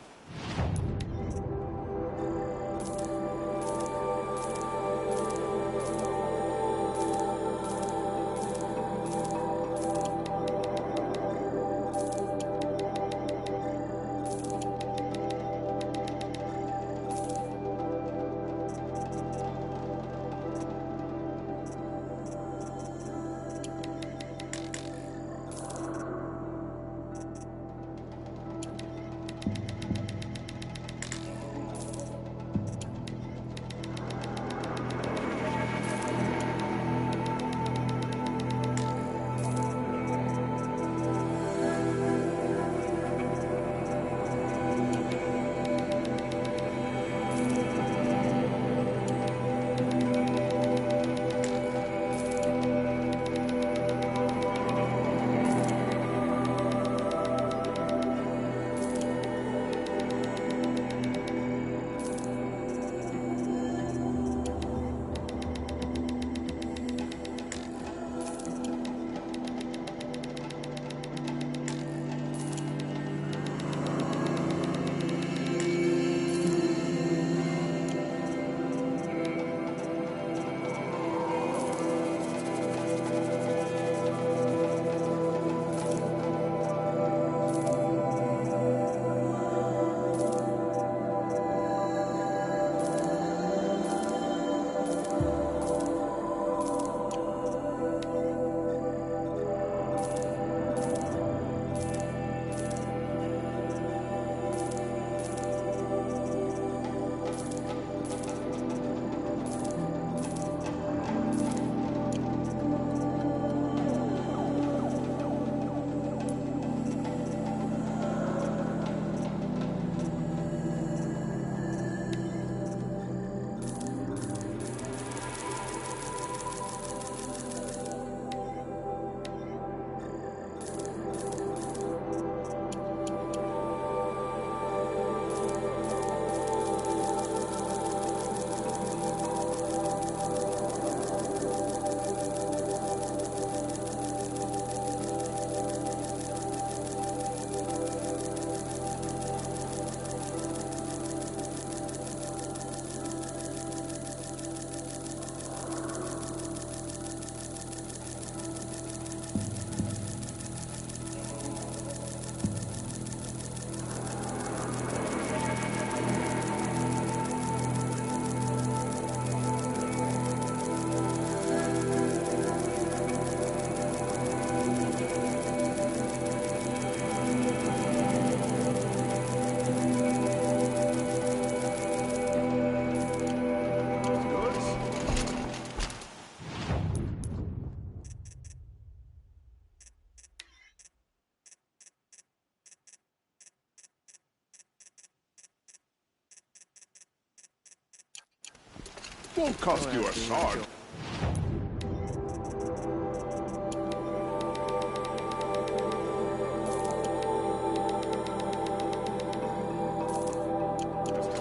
[SPEAKER 8] Won't cost you a sword.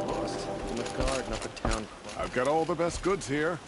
[SPEAKER 10] Lost. I'm a guard, not the town clerk.
[SPEAKER 8] I've got all the best goods here.